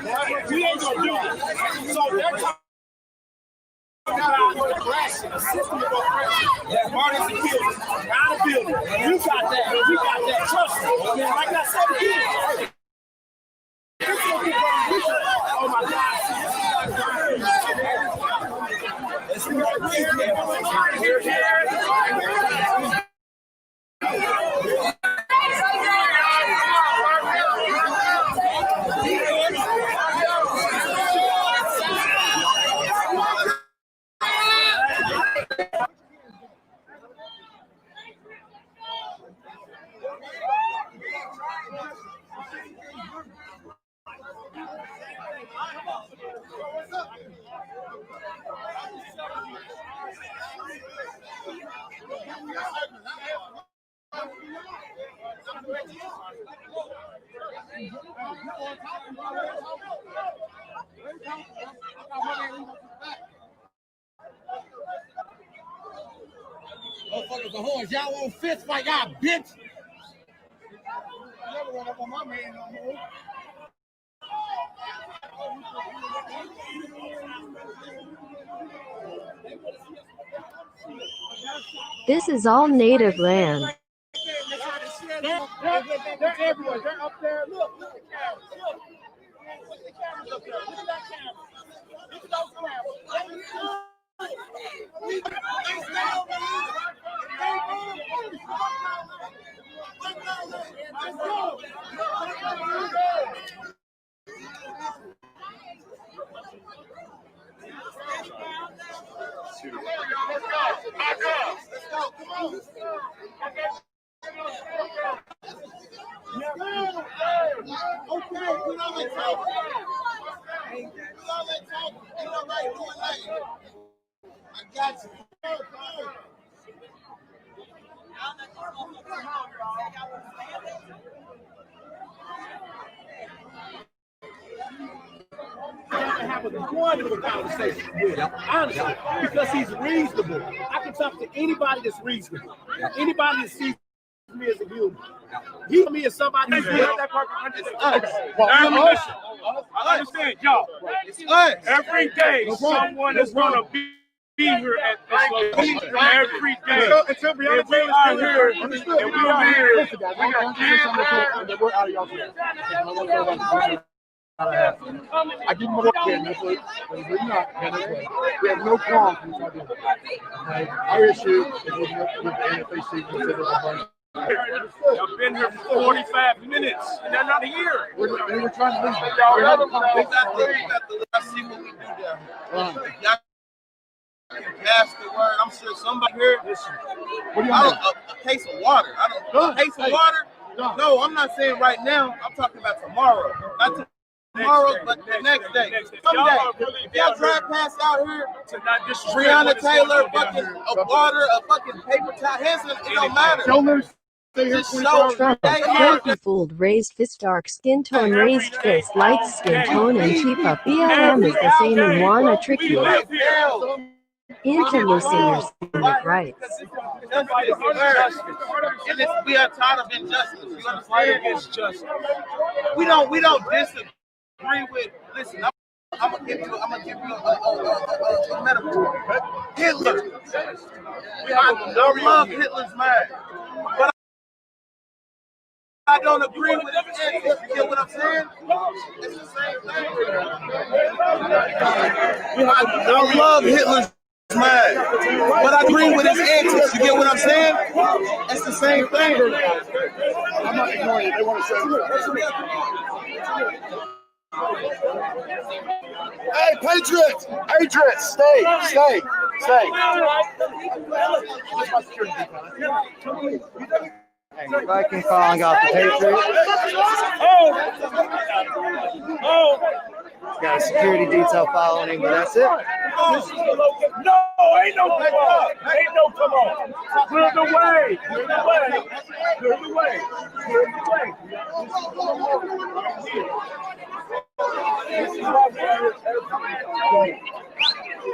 We ain't gonna do this. So they're talking about aggression, a system of aggression. That's part of the building. Out of building. You got that. We got that. Trust me. Like I said again. Oh my God. Motherfuckers are whores. Y'all want fist fight, y'all bitch. I never went up on my man no more. This is all native land. They're everywhere. They're up there. Look the cameras. Look. Look at the cameras up there. Look at that camera. Look at those cameras. I got you. Have a wonderful conversation with him, honestly, because he's reasonable. I can talk to anybody that's reasonable, anybody that sees me as a human. He me as somebody who's that I understand, y'all. Every day, someone is going to be here at this location. Every day. And we are here, and we are here. We're out of y'all's way. I give him a look in this way. We have no qualms with our business. Our issue is with the NFAC consider the money. I've been here for 45 minutes, and they're not here. We were trying to leave. I see what we do down here. Y'all can pass the word. I'm sure somebody here. What do you mean? A case of water. A case of water? No, I'm not saying right now. I'm talking about tomorrow. Not tomorrow, but the next day. Someday. If y'all drive past out here, Breonna Taylor, fucking a water, a fucking paper towel, hands, it don't matter. Don't be fooled. Raised fist, dark skin tone, raised fist, light skin tone, and cheap up. BLM is the same and wanna trick you into losing your stomach right. And we are tired of injustice. You understand? We don't disagree with. Listen, I'm gonna give you a metaphor. Hitler. I love Hitler's man, but I don't agree with his antics. You get what I'm saying? It's the same thing. I love Hitler's man, but I agree with his antics. You get what I'm saying? It's the same thing. I'm not ignoring it. They want to say hey, Patriots! Patriots, stay. Viking calling out the Patriots. Got a security detail following him, but that's it. No, ain't no come on. Clear the way.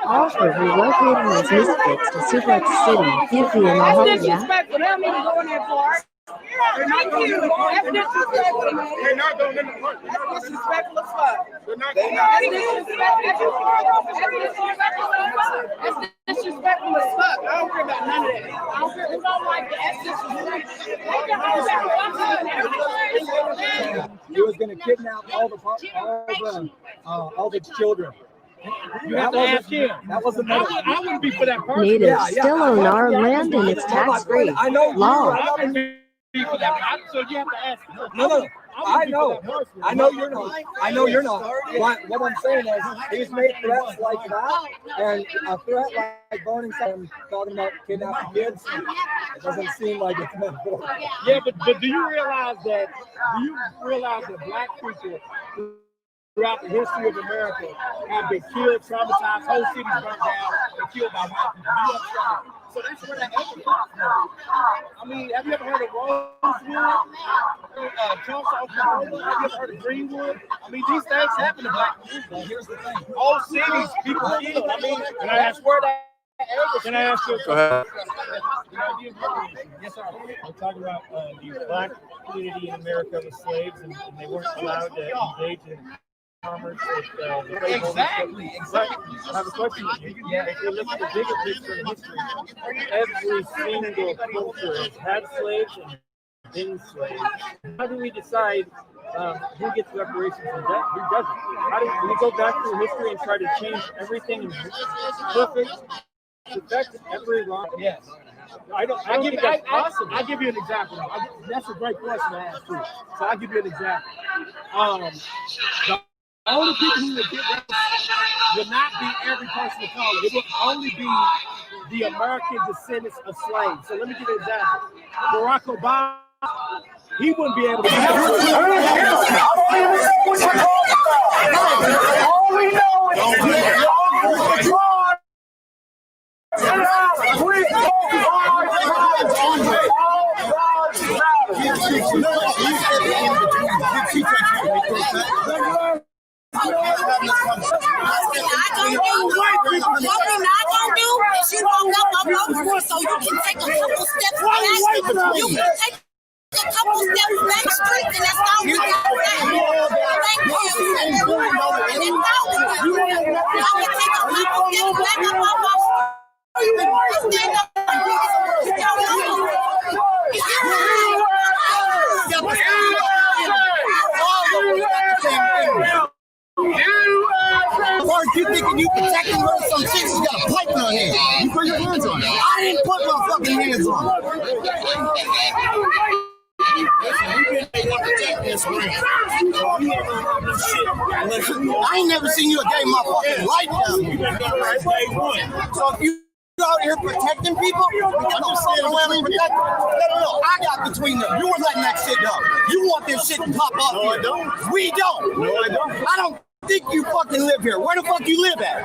Also, relocating these misfits to Suplex City, give me an That's disrespectful. They don't even go in there for it. Thank you. That's disrespectful, man. They're not going in the park. That's disrespectful as fuck. They're not That's going disrespectful as fuck. I don't care about none of that. I don't care who don't like that. That's disrespectful. He was going to kidnap all the children. You have to ask him. That wasn't I wouldn't be for that person. Natives still own our land and it's tax-free. I know. Law. I wouldn't be for that. So you have to ask him. No. I know you're not. I know you're not. But what I'm saying is, he's made threats like that, and a threat like burning something, talking about kidnapping kids. It doesn't seem like it's meant for. Yeah, but do you realize that? Black people throughout the history of America have been killed, traumatized, whole cities burned down, and killed by white people? So that's where that evidence comes from. I mean, have you ever heard of Rosewood? Tulsa, Oklahoma? Have you ever heard of Greenwood? I mean, these things happen to black people. Here's the thing. Whole cities, people killed. I mean, and that's where that evidence. Can I ask you a question? Yes, sir. I'm talking about the black community in America with slaves, and they weren't allowed to engage in commerce with exactly. I have a question for you. Yeah, if you look at the bigger picture in history, every single culture has had slaves and been slaves. How do we decide who gets reparations and who doesn't? How do we go back through history and try to change everything in perfect, affect every law? Yes. I don't think that's possible. I'll give you an example. That's a great question to ask too. So I'll give you an example. The only people who would get reparations would not be every person of color. It would only be the American descendants of slaves. So let me give you an example. Barack Obama, he wouldn't be able to. What we're not gonna do is you walk up over so you can take a couple steps back. You can take a couple steps back street, and that's all we got to say. Thank you. And that's all we do. I can take a couple steps back up on my stand up. You thinking you protecting her some shit? She got a pipe in her hand. You put your hands on it. I didn't put my fucking hands on it. I ain't never seen you a day in my fucking life now. So if you out here protecting people, I'm just saying around and protect them. No. I got between them. You were letting that shit go. You want this shit to pop up. No, I don't. We don't. No, I don't. I don't think you fucking live here. Where the fuck you live at?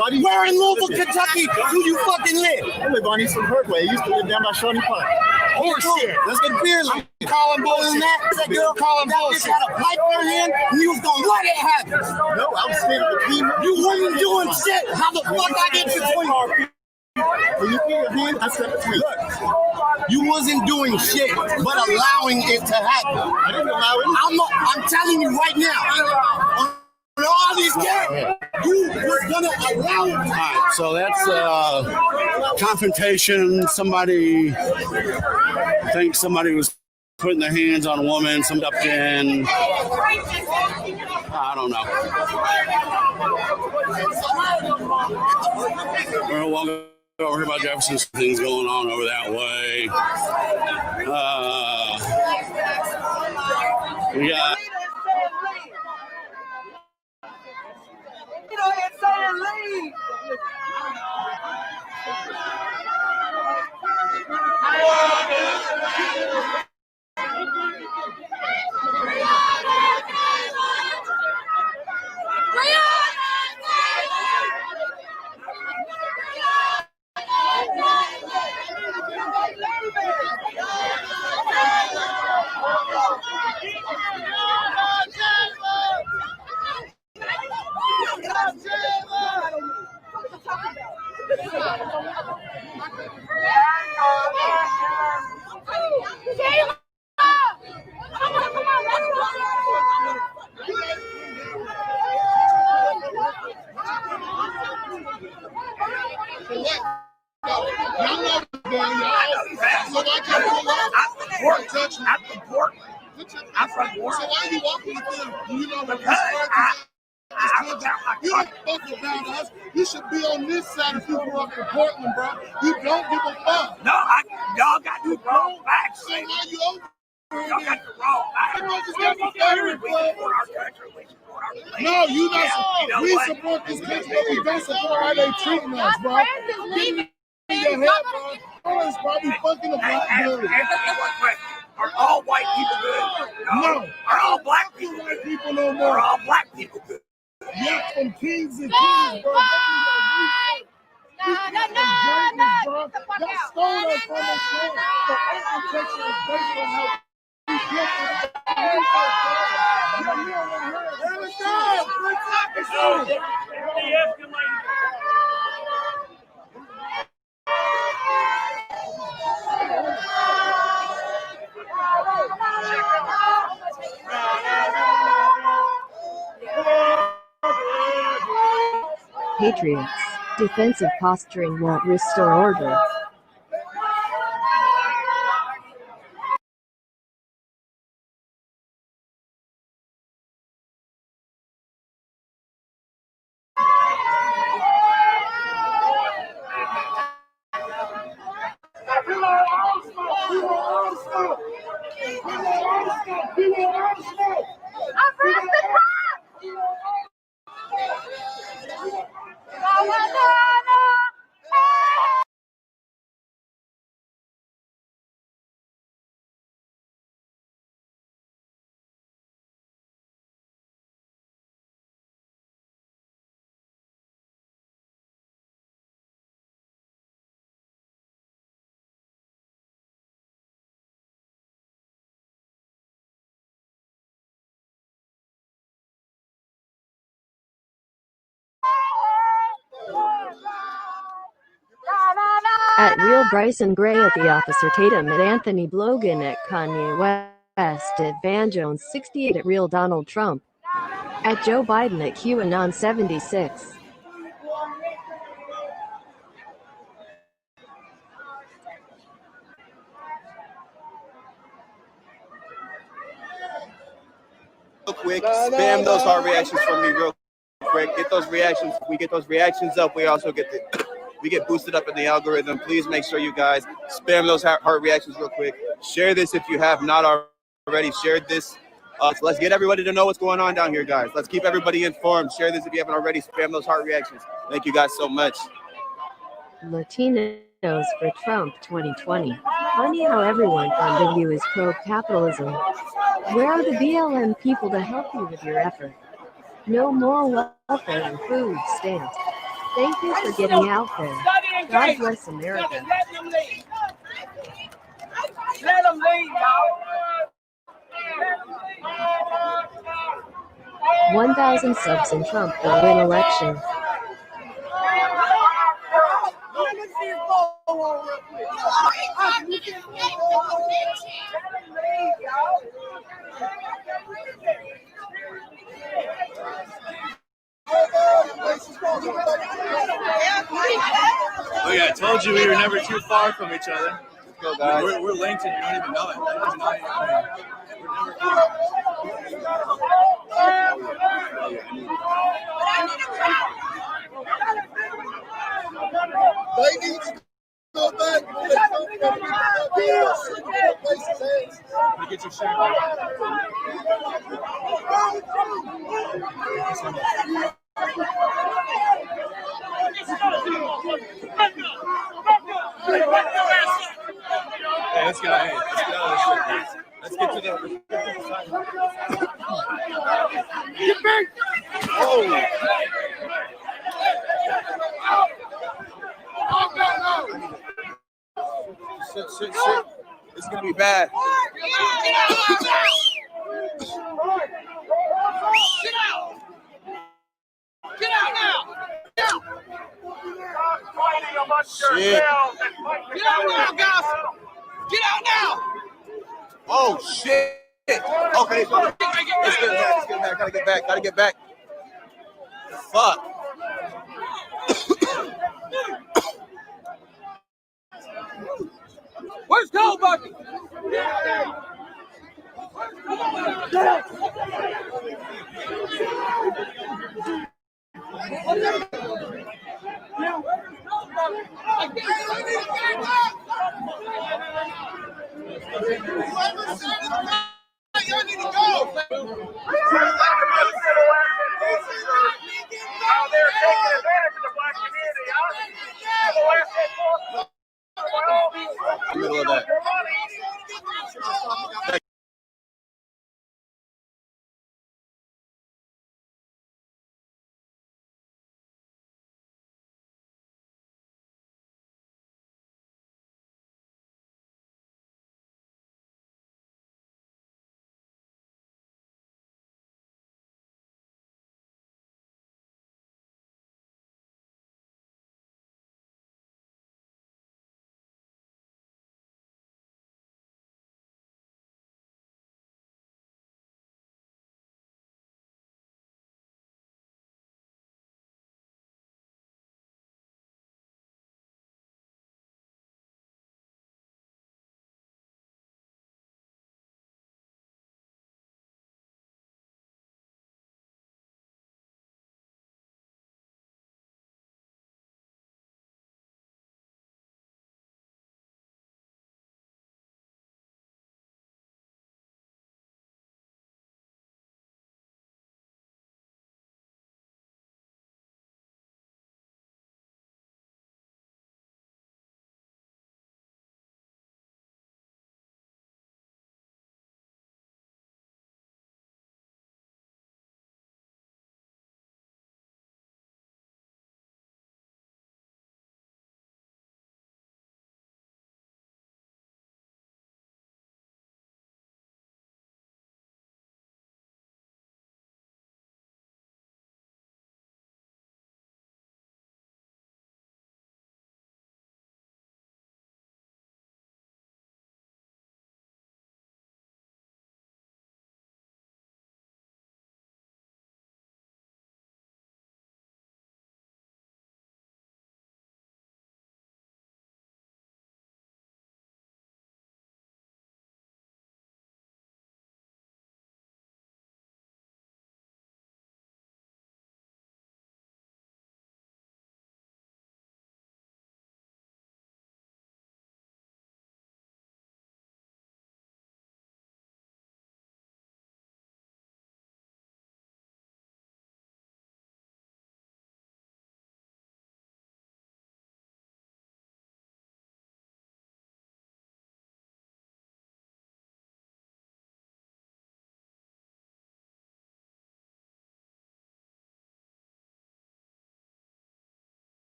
Where in Louisville, Kentucky do you fucking live? I live on Eastern Parkway. I used to live down by Shawnee Park. Horseshit. Let's get beers. Calling bullshit. That girl calling bullshit. Had a pipe in her hand and you was gonna let it happen. No, I was standing between her. You wasn't doing shit. How the fuck I get between her? When you put your hand, I step between. Look, you wasn't doing shit, but allowing it to happen. I didn't allow it. I'm telling you right now. On all these cameras, you was gonna allow it. All right, so that's confrontation. Somebody thinks somebody was putting their hands on a woman. Some up in. I don't know. We'll go over here by Jefferson. Things going on over that way. We got. So what? Y'all know this game, y'all. So I can't pull up. I'm from Portland. So why are you walking with them? You know the you don't fuck around us. You should be on this side if you grew up in Portland, bro. You don't give a fuck. No, y'all got the wrong facts. So why you over? Y'all got the wrong facts. No, you not. We support this country, but we don't support how they treating us, bro. Get in your head, bro. Portland's probably fucking a black dude. Are all white people good? No. Are all black people White good? people no Are more. all black people good? Yeah, from kings and queens, bro. Y'all stole us from us, bro. The architecture is based on how we built it. There we go. Good talking. Patriots. Defensive posturing won't restore order. At Real Bryson Gray at the Officer Tatum at Anthony Blogan at Kanye West at Van Jones 68 at Real Donald Trump at Joe Biden at QAnon 76. Real quick, spam those heart reactions for me real quick. Get those reactions. We get those reactions up. We also get we get boosted up in the algorithm. Please make sure you guys spam those heart reactions real quick. Share this if you have not already shared this. So let's get everybody to know what's going on down here, guys. Let's keep everybody informed. Share this if you haven't already. Spam those heart reactions. Thank you guys so much. Latinos for Trump 2020. Funny how everyone from W is pro-capitalism. Where are the BLM people to help you with your effort? No more welfare and food stamps. Thank you for getting out there. God bless America. Let them leave, y'all. 1,000 subs and Trump will win election. Oh yeah, I told you we were never too far from each other. Let's go, guys. We're linked and you don't even know it. We're They need to go back. get your shirt. Hey, let's get out of this. Let's get to the. Get back! Oh. Shit. It's gonna be bad. Get out now! Shit. Get out now, guys! Get out now! Oh shit. Okay, so let's get back. Gotta get back. Fuck. Y'all need to go. How they're taking advantage of the black community, huh? Middle of that.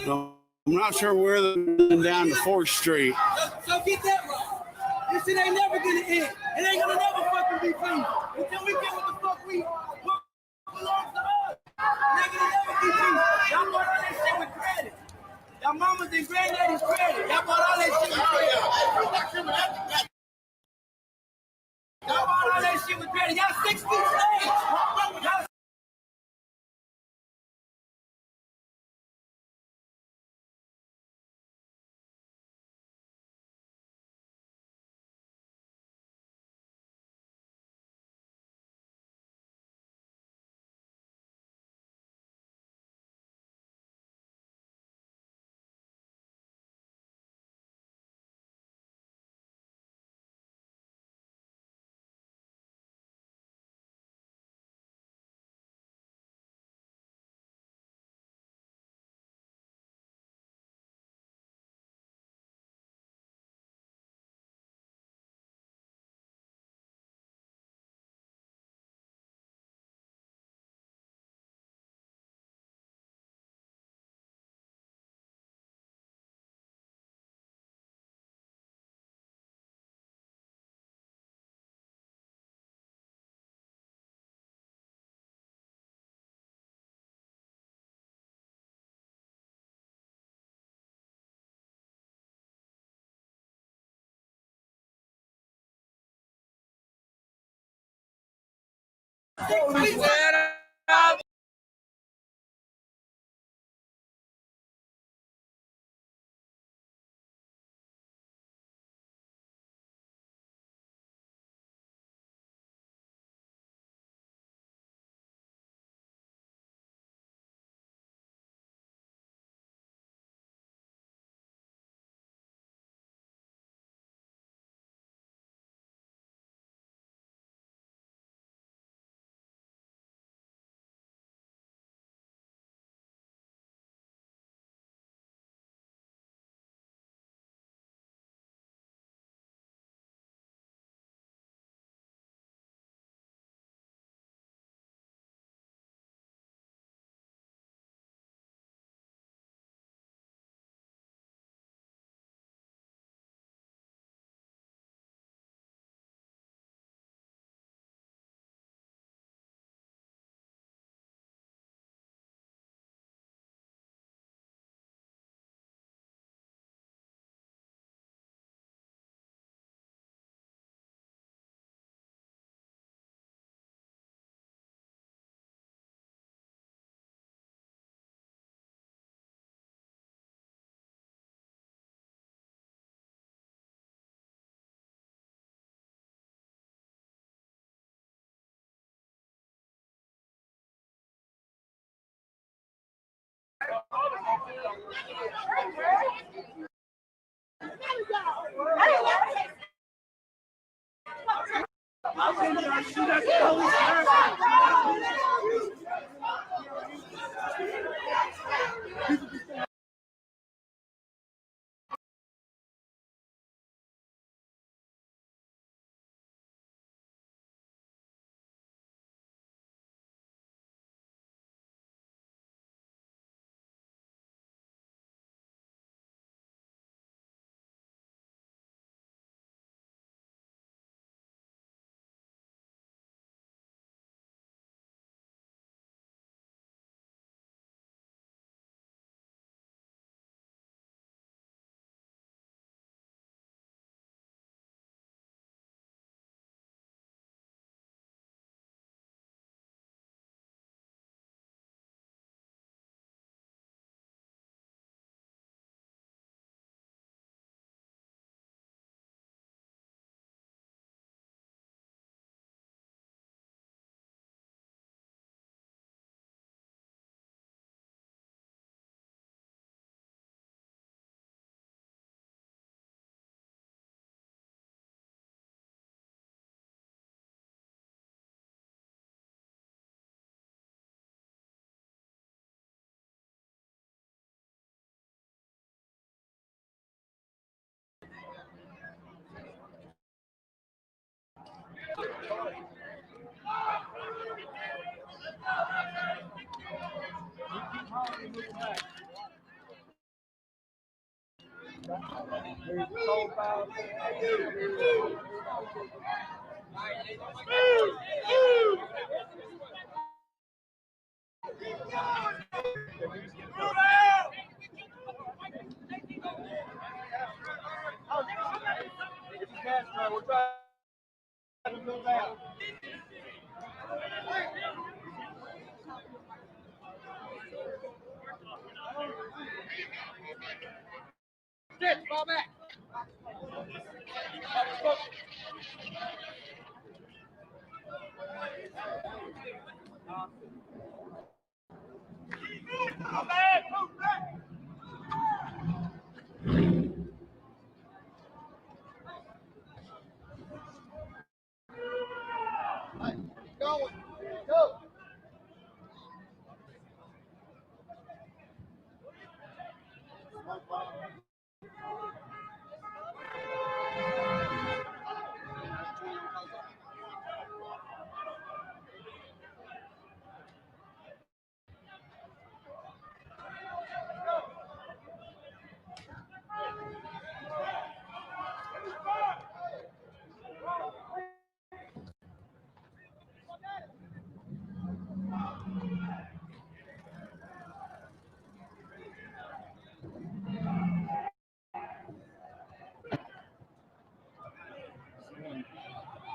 So I'm not sure where they're down to 4th Street. So get that right. This shit ain't never gonna end. It ain't gonna never fucking be peace until we get what the fuck we what belongs to us. It ain't gonna never be peace. Y'all bought all that shit with credit. Y'all mamas and granddaddies credit. Y'all bought all that shit with credit. Y'all bought all that shit with credit. Y'all 6 feet slaves. Y'all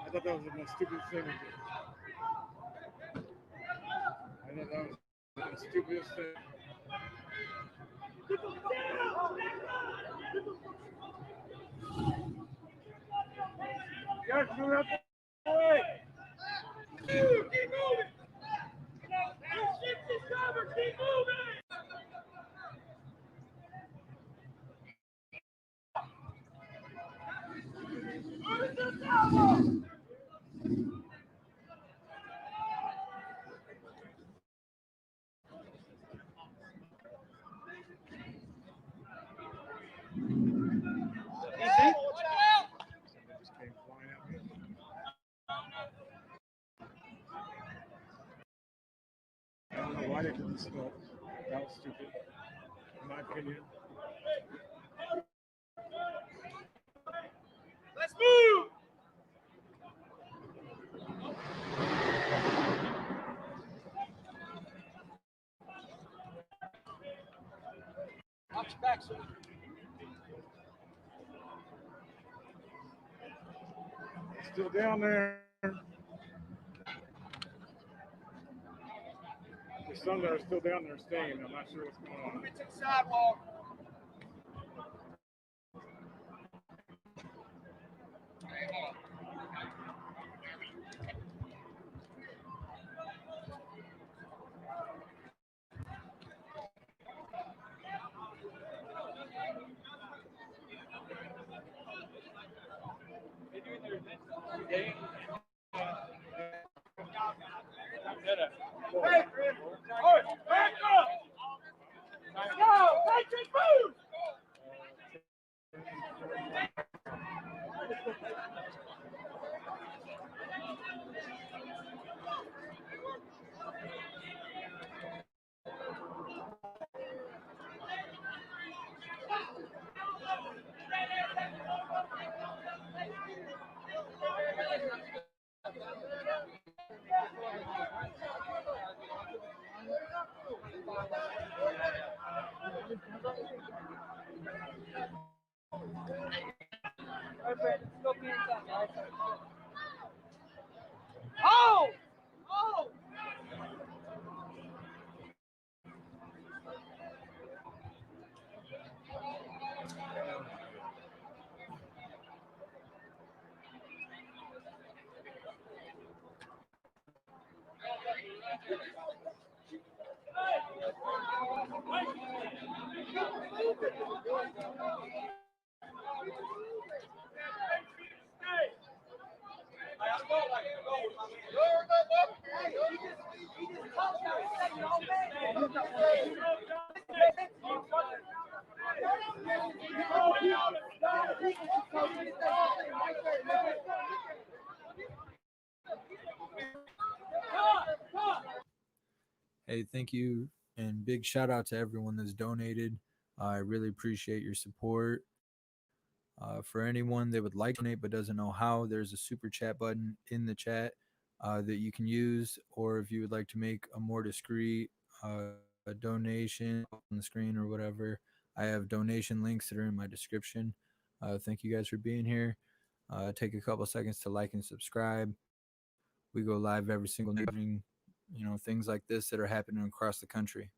I thought that was the most stupidest thing. I thought that was the stupidest thing. Yes, move out the way. Keep moving. Keep moving. I don't know why they did this stuff. That was stupid, in my opinion. Let's move. Watch your back, sir. Still down there. There's some that are still down there staying. I'm not sure what's going on. Move it to the sidewalk. Back up! Go! Patrick, move! Oh! Oh! Hey, thank you and big shout out to everyone that's donated. I really appreciate your support. For anyone that would like to donate but doesn't know how, there's a super chat button in the chat that you can use, or if you would like to make a more discreet a donation on the screen or whatever, I have donation links that are in my description. Thank you guys for being here. Take a couple seconds to like and subscribe. We go live every single evening, things like this that are happening across the country.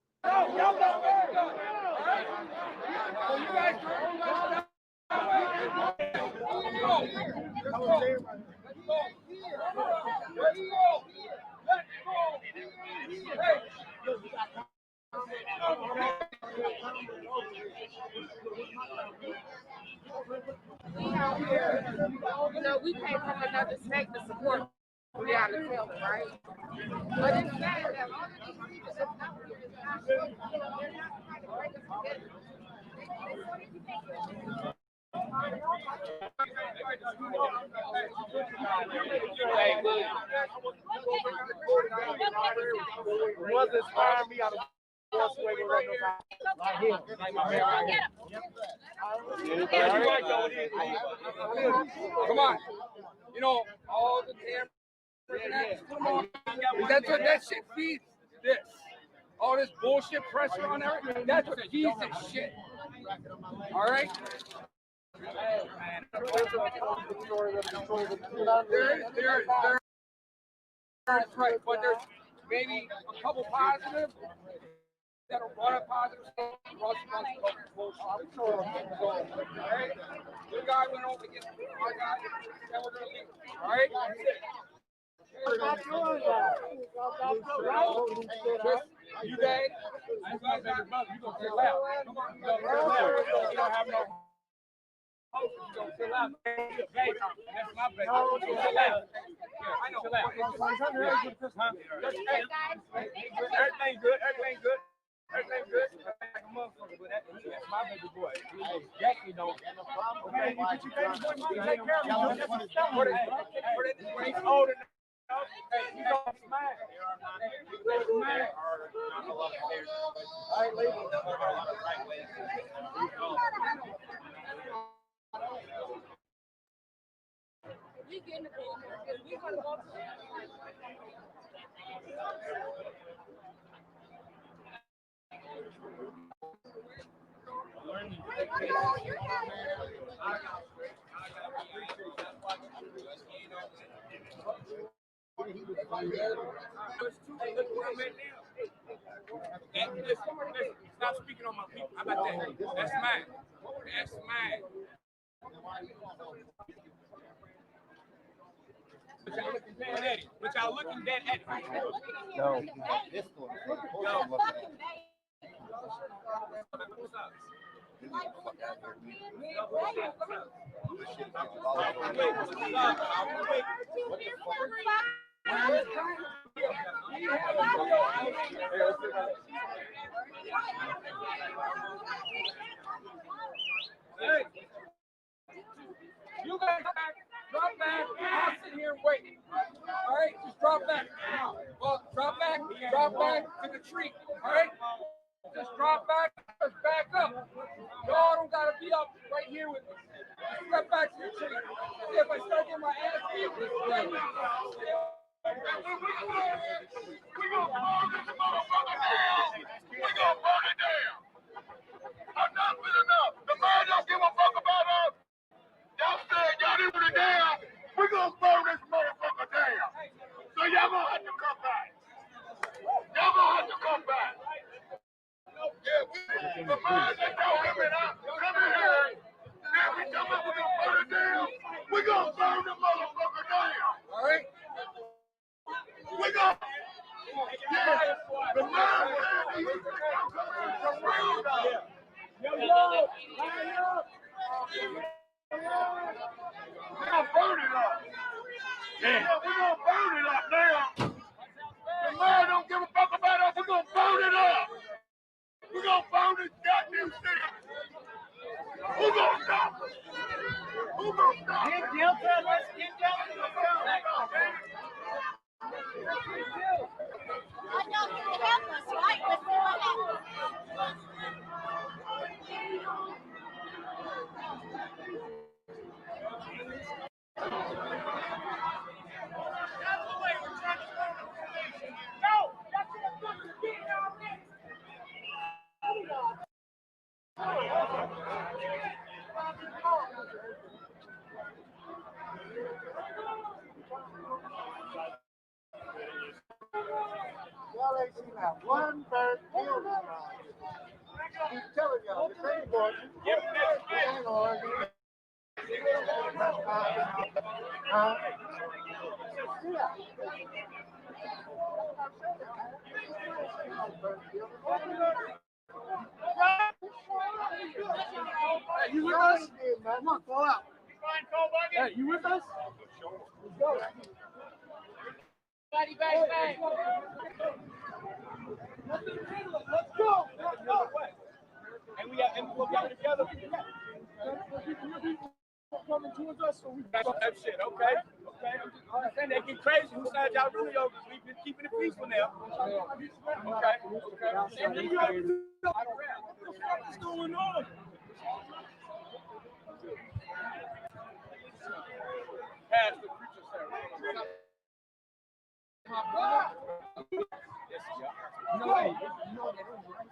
We came from another state to support. We got to tell them, right? But it's sad that all of these people that's out here is not they're not trying to break us together. The ones that inspire me are the ones who ain't gonna let nobody like him, like my man right here. Come on. All the damn. Come on. That's what that shit feeds. This. All this bullshit pressure on everything. That's what feeds this shit. All right? That's right, but there's maybe a couple positive that'll run a positive stuff. Russ wants to go bullshit. Alright? Your guy went over against our guy, then we're gonna leave. Alright? That's it. You guys, you guys got you gonna chill out. Come on, you gonna chill out. You don't have no. You gonna chill out. That's my baby. Chill out. Yeah, I know. Chill out. Everything good. Everything good. Everything good. Like a motherfucker, but that's my baby boy. Jackie don't. Okay, you get your baby boy. You take care of him. When he's old enough. Hey, you don't smile. Smile. All right, ladies. We get in the pool. We want to go to Stop speaking on my people. How about that? That's mine. That's mine. But y'all looking dead at me. No, this one. Hey, you guys drop back. I'll sit here and wait. All right, just drop back. Well, drop back to the tree. All right, just drop back. Just back up. Y'all don't gotta be up right here with me. Just step back to the tree. See if I start getting my ass beat. We gonna burn this motherfucker down. We gonna burn it down. Enough is enough. The man don't give a fuck about us. Y'all said y'all didn't put it down. We gonna burn this motherfucker down. So y'all gonna have to come back. Y'all gonna have to come back. Yeah, the man that don't come in here. Then we come up, we gonna burn it down. We gonna burn the motherfucker down. All right? We gonna. Yeah, the man said he was gonna come in and surround us. Yo, line up. We're gonna burn it up. Yeah, we're gonna burn it up now. The man don't give a fuck about us. We're gonna burn it up. We're gonna burn this goddamn city. Who gonna stop us? Who gonna stop us? Get down, fellas. Get down. I know you can help us, right? Let's see what happens. Y'all ain't seen that one bird killed around here. I'm telling y'all, this ain't going to. Yep. Hang on. Hey, you with us? Come on, go out. Hey, you with us? Let's go. Bang, bang, bang. Let's go. And we we'll get together. Coming towards us, so we back up that shit. Okay. And they get crazy. Who said y'all really over? We've been keeping it peaceful now. Okay. What's going on? Past the preacher service.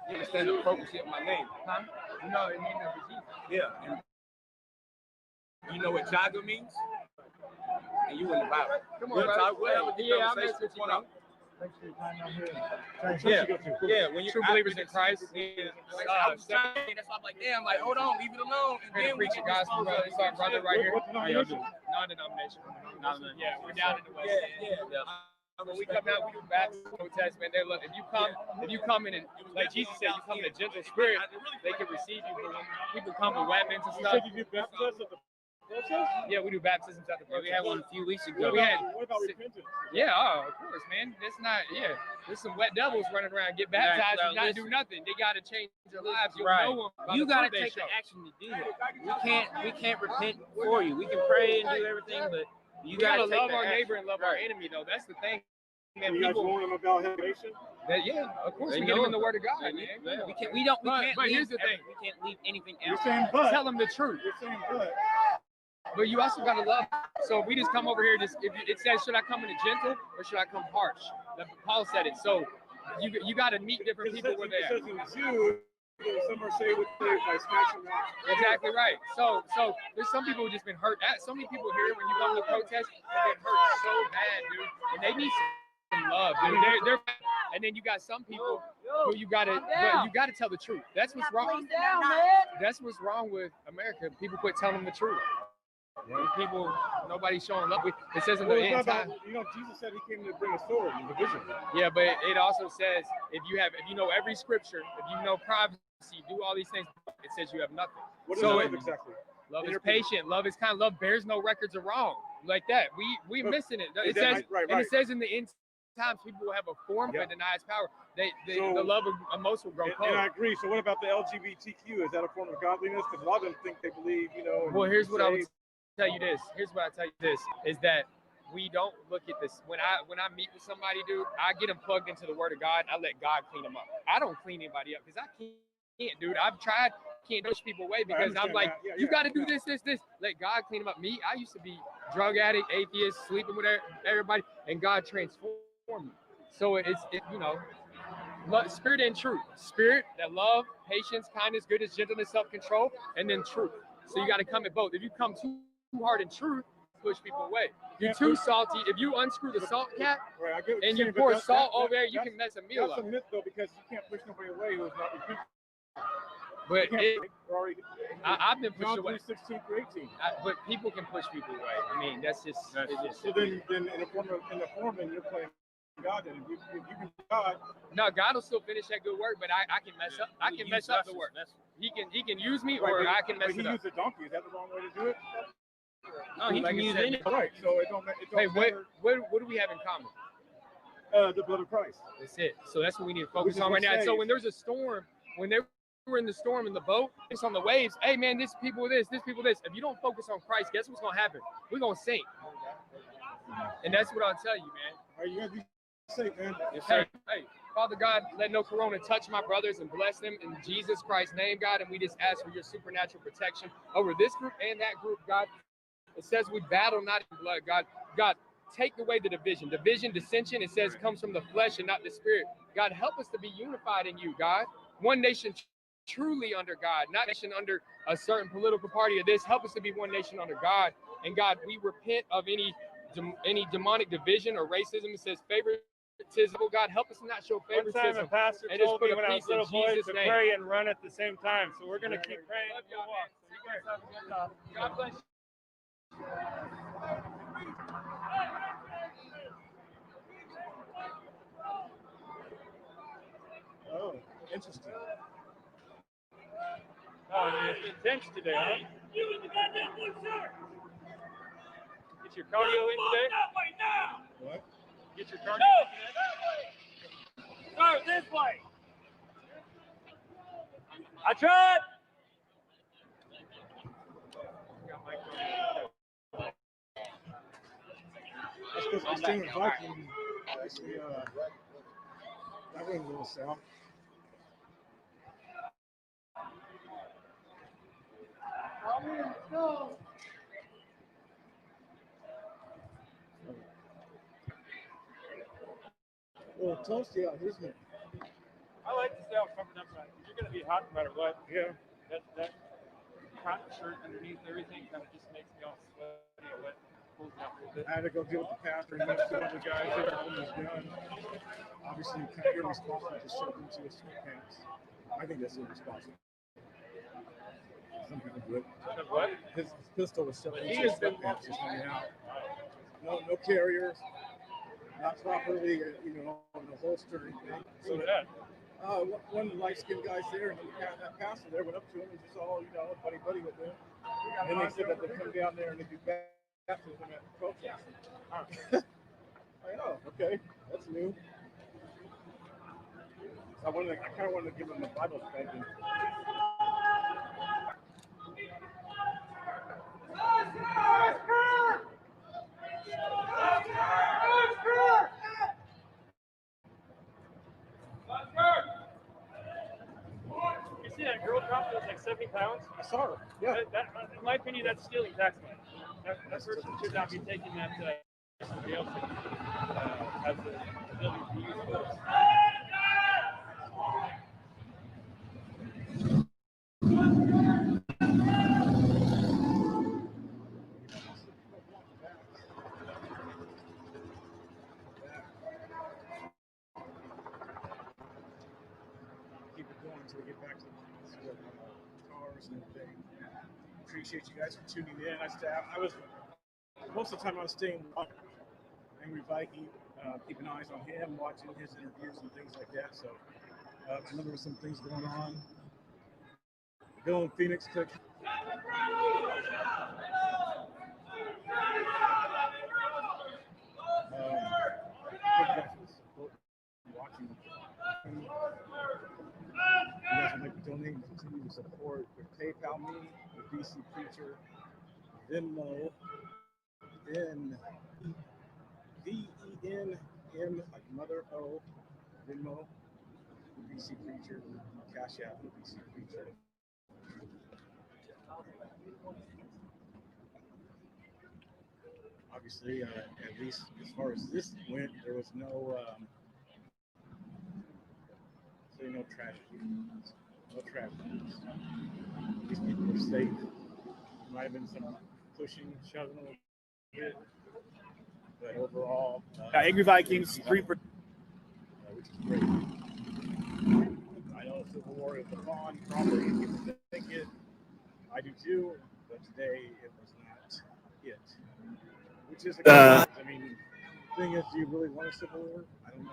You understand the frequency of my name? Huh? You know the name of Jesus. Yeah. And you know what Jaga means? And you in the Bible. Come on, bro. Yeah, I'm with you. Thanks for your time out here. Yeah, when you're true believers in Christ, that's why I'm like, damn, like, hold on, leave it alone. And then we can gospel, brother. It's our brother right here. Non-denomination. Yeah, we're down in the West. Yeah. When we come out, we do baptism protests, man. They look. If you come in and like Jesus said, you come in a gentle spirit, they can receive you. But when people come with weapons and stuff. You do baptisms at the protest? Yeah, we do baptisms at the protest. We had one a few weeks ago. What about repentance? Yeah, of course, man. It's not. Yeah, there's some wet devils running around, get baptized and not do nothing. They got to change their lives. You got to take the action to do that. We can't repent for you. We can pray and do everything, but you got to love our neighbor and love our enemy, though. That's the thing. Man, you guys warn them about salvation? Yeah, of course. We get them in the Word of God, man. Yeah. We can't. But here's the thing. We can't leave anything You're else. saying but. Tell them the truth. You're saying but. But you also got to love. So if we just come over here, if it says, should I come in a gentle or should I come harsh? Paul said it. So you got to meet different people where they are. It says in Jude, some are saved with by smashing them. Exactly right. So there's some people who just been hurt. So many people here when you come to protest have been hurt so bad, dude, and they need some love, dude. They're and then you got some people who you gotta tell the truth. That's what's wrong. That's what's wrong with America. People quit telling them the truth. People, nobody's showing love. It says in the end time. Jesus said he came to bring a sword and division. Yeah, but it also says if you know every scripture, if you know prophecy, do all these things. It says you have nothing. What is So love exactly? love In is your opinion. patient. Love is kind. Love bears no records of wrong. Like that. We missing it. It says, and it says in the end times people will have a form but deny its power. The love of most will grow cold. And I agree. So what about the LGBTQ? Is that a form of godliness? Because a lot of them think they believe, you know. Well, here's what I would tell you this. Is that we don't look at this. When I meet with somebody, dude, I get them plugged into the Word of God. I let God clean them up. I don't clean anybody up because I can't, dude. I've tried. Can't push people away because I'm like, you got to do this. Let God clean them up. Me, I used to be drug addict, atheist, sleeping with everybody, and God transformed me. So it's you know, spirit and truth. Spirit, that love, patience, kindness, goodness, gentleness, self-control, and then truth. So you got to come at both. If you come too hard in truth, push people away. If you're too salty, if you unscrew the salt cap and you pour salt over there, you can mess a meal up. That's a myth, though, because you can't push nobody away who's not repentant. But I've been pushed away. 16 through 18. But people can push people away. I mean, that's just. So then in the form, then you're playing God. Then if you can God. No, God will still finish that good work, but I can mess up. I can mess up the work. He can use me, or I can mess it up. He used a donkey. Is that the wrong way to do it? No, he can use it. Right. So it don't matter. Hey, what do we have in common? The blood of Christ. That's it. So that's what we need to focus on right now. So when there's a storm, when they were in the storm in the boat, it's on the waves. Hey man, this people this. If you don't focus on Christ, guess what's gonna happen? We're gonna sink. And that's what I'll tell you, man. Are you gonna be safe, man? Yes, sir. Hey, Father God, let no corona touch my brothers and bless them in Jesus Christ's name, God. And we just ask for your supernatural protection over this group and that group, God. It says we battle not in blood, God. God, take away the division. Dissension, it says, comes from the flesh and not the spirit. God, help us to be unified in you, God. One nation truly under God, not nation under a certain political party or this. Help us to be one nation under God. And God, we repent of any demonic division or racism. It says favoritism. Oh God, help us to not show favoritism. One time a pastor and just told put me a when I was peace a little in boy Jesus' to name. pray and run at the same time. So we're going to keep praying. We'll walk. So you guys have a good job. God bless you. Oh, interesting. Oh, it's intense today, huh? Get your cardio in today? What? Get your cardio in today? Start this way. I tried. That's because I'm staying with Viking. Actually, that went a little south. Well, toasty out, isn't it? I like to stay out covered up. You're going to be hot no matter what. Yeah. That cotton shirt underneath everything kind of just makes me all sweaty or wet. Pulls me up a little bit. I had to go deal with the pastor and most of the other guys there when he was done. Obviously, you can't be responsible to shove into his sweatpants. I think that's irresponsible. Some people do it. What? His pistol was shoved into his sweatpants just hanging out. No carriers. Not properly, in a holster or anything. So that. One of the light-skinned guys there, and that pastor there went up to him and just all, buddy with him. And then they said that they come down there and they do baptism at protest. I know, okay, that's new. I kind of wanted to give him a Bible spanking. You see that girl cop that was like 70 pounds? I saw her. Yeah. That, in my opinion, that's stealing tax money. That person should not be taking that to somebody else has the ability to use force. Keep it going until we get back to the cars and everything. Appreciate you guys for tuning in. I was most of the time I was staying with Angry Viking, keeping eyes on him, watching his interviews and things like that. So I know there was some things going on. Bill in Phoenix took. Watching. You guys would like to donate and continue to support with PayPal me, the BC Preacher, Venmo, N VENM like Mother O, Venmo, the BC Preacher, Cash App, the BC Preacher. Obviously, at least as far as this went, there was no tragedy. No tragedies. These people were safe. Might have been some pushing, shoving a little bit, but overall, Angry Vikings 3%, which is great. I know Civil War is on, probably people think it. I do too, but today it was not it. Which is I mean, the thing is, do you really want a Civil War? I don't know.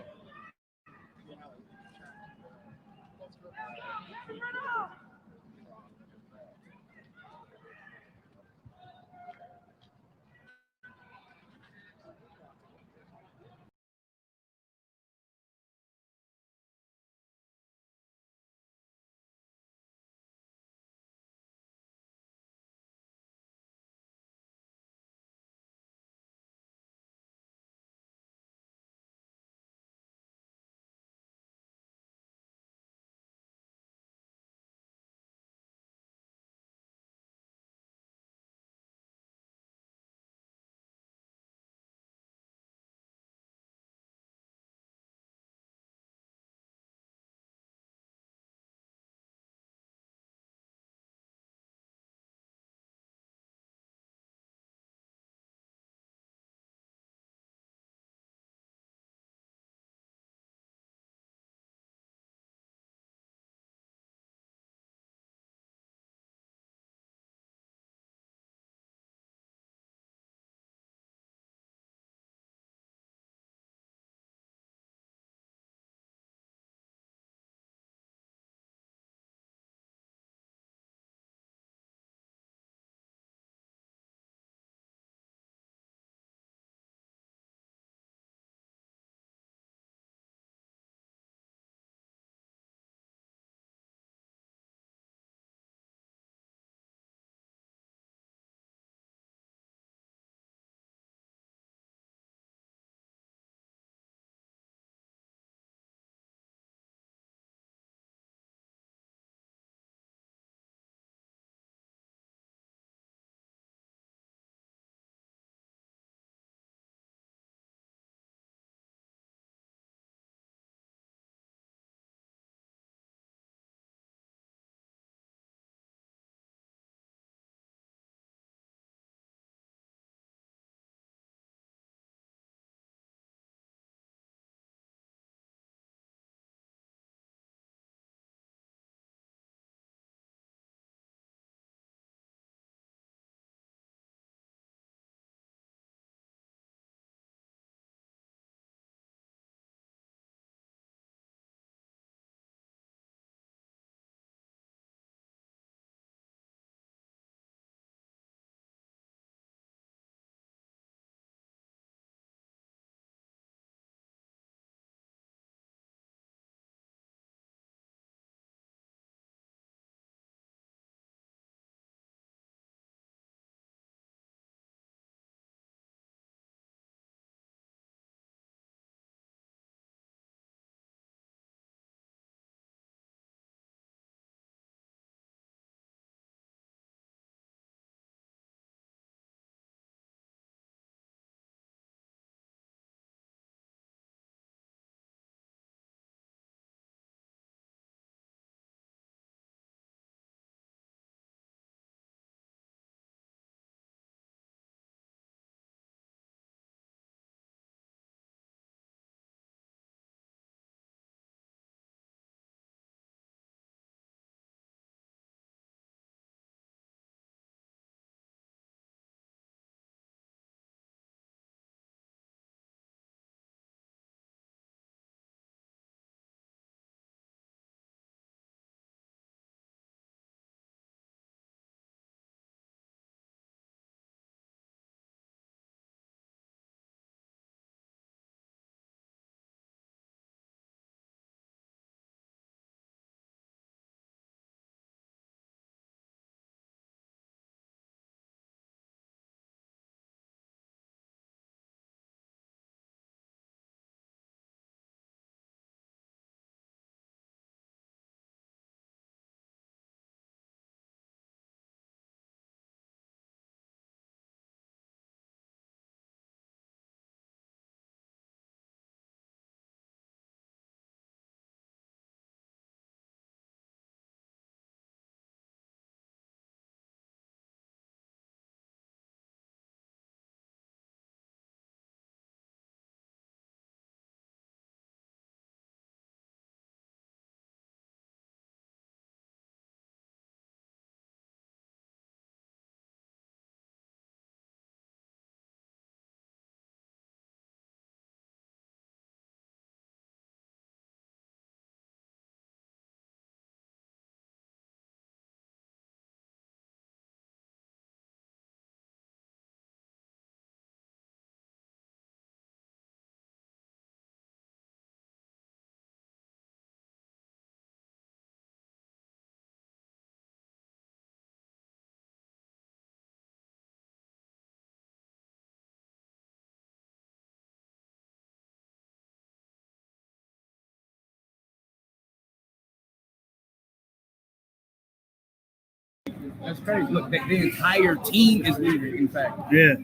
That's crazy. Look, the entire team is leaving. In fact, Yeah.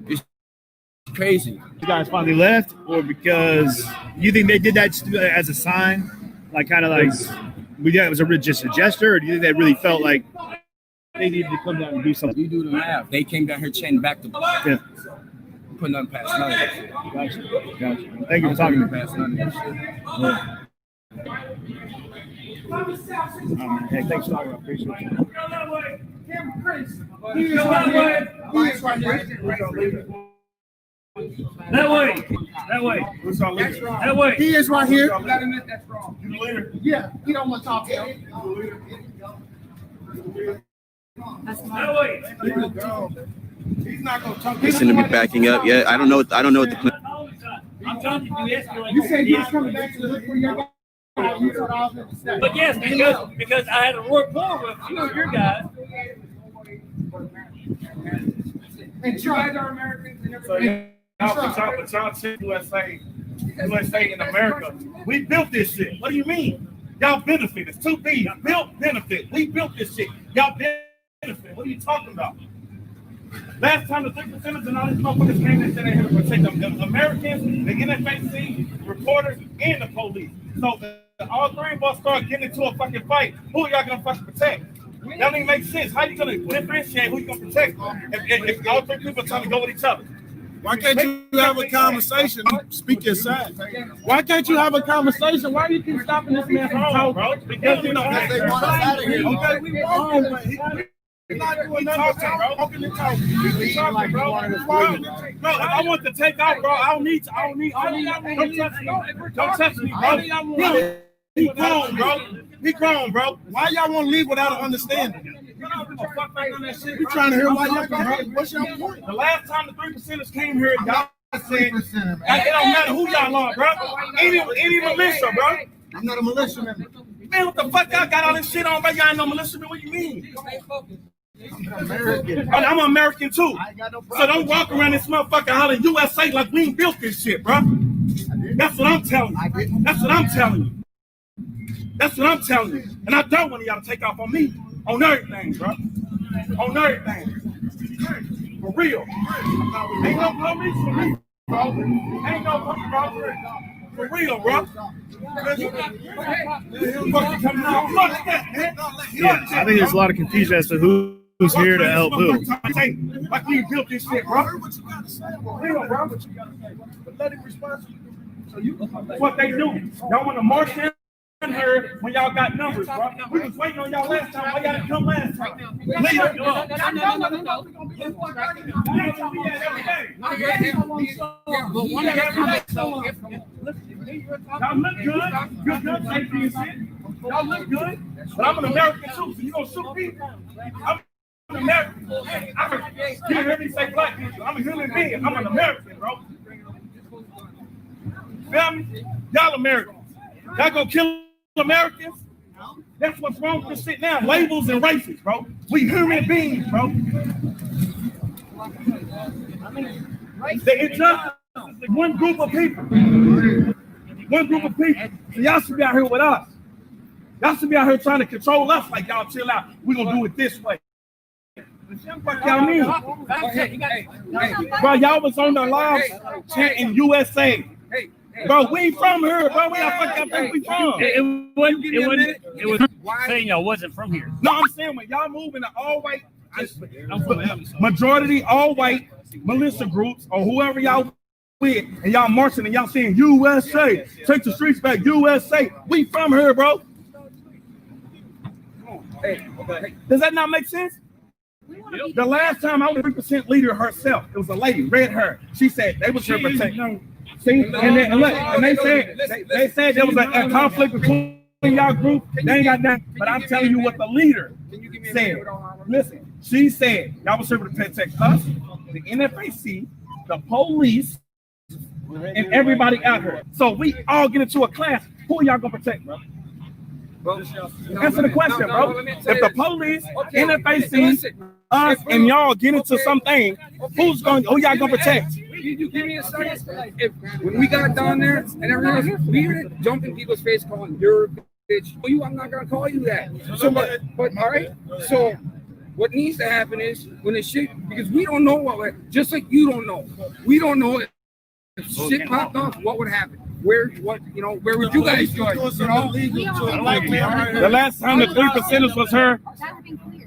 It's crazy. You guys finally left, or because you think they did that as a sign, like kind of like it was just a gesture, or do you think they really felt like they needed to come down and do something? You do the math. They came down here chanting back to put nothing past none of that shit. Gotcha. Thank you for talking to me. Past none of that shit. Hey, thanks for talking. I appreciate you. That way. He is right here. You gotta admit that's wrong. You the leader? Yeah, he don't want to talk to him. That way. He's not gonna talk. They seem to be backing up. Yeah, I don't know what the I'm telling you, You said you was coming back to look for your guy. You thought I was going to say. But yes, because I had a rapport with a few of your guys. And you guys are Americans and everything. But y'all said USA in America. We built this shit. What do you mean? Y'all benefit. It's 2 B's. Built benefit. We built this shit. Y'all benefit. What are you talking about? Last time the 3%ers and all these motherfuckers came in, they had to protect the Americans, the NFAC, reporters, and the police. So all three of us start getting into a fucking fight. Who are y'all gonna fucking protect? That don't even make sense. How you gonna differentiate who you gonna protect if all three people are trying to go with each other? Why can't you have a conversation? Speak your side. Why can't you have a conversation? Why do you keep stopping this man from talking, bro? Because you know they want us out of here. Okay, we wrong, but He's not doing nothing, bro. Talking and talking. Bro, if I want to take out, bro, I don't need. Don't touch me, bro. He grown, bro. He grown, bro. Why y'all want to leave without an understanding? We trying to hear why y'all can. What's your point? The last time the 3%ers came here, y'all said it don't matter who y'all are, bro. Any militia, bro. I'm not a militia member. Man, what the fuck y'all got all this shit on, bro? Y'all ain't no militia man. What you mean? I'm American. I'm American too. So don't walk around this motherfucker hollering USA like we ain't built this shit, bro. That's what I'm telling you. That's what I'm telling you. That's what I'm telling you. And I don't want y'all to take off on me. On everything, bro. On everything. For real. Ain't no police for me, bro. Ain't no police, bro. For real, bro. Yeah, I think there's a lot of confusion as to who's here to help who. Like we built this shit, bro. Real, bro. But let him respond. That's what they do. Y'all want to march in here when y'all got numbers, bro. We was waiting on y'all last time. Why y'all didn't come last time? Y'all look good. Good safety and shit. Y'all look good. But I'm an American too, so you gonna shoot me? I'm an American. You hear me say black people. I'm a human being. I'm an American, bro. Feel me? Y'all Americans. Y'all gonna kill Americans? That's what's wrong with this shit now. Labels and races, bro. We human beings, bro. The injustice is one group of people. One group of people. So y'all should be out here with us. Y'all should be out here trying to control us like y'all chill out. We're gonna do it this way. What y'all mean? Bro, y'all was on the live chanting USA. Bro, we ain't from here, bro. We don't fucking think we from. It was saying y'all wasn't from here. No, I'm saying when y'all moving to all white, majority all white militia groups or whoever y'all with, and y'all marching and y'all saying USA, take the streets back, USA. We from here, bro. Does that not make sense? The last time I was 3% leader herself, it was a lady, red hair. She said they was here protecting. See, and they said there was a conflict between y'all group. They ain't got nothing. But I'm telling you what the leader said. Listen, she said y'all was here to protect us, the NFAC, the police, and everybody out here. So we all get into a class. Who are y'all gonna protect, bro? Answer the question, bro. If the police, NFAC, us, and y'all get into something, who y'all gonna protect? You give me a second. If when we got down there and everything else, we were jumping people's face calling you're a bitch. You, I'm not gonna call you that. So, but all right. So What needs to happen is when the shit, because we don't know what, just like you don't know. We don't know if shit popped off, what would happen? Where would you guys join? The last time the 3%ers was here,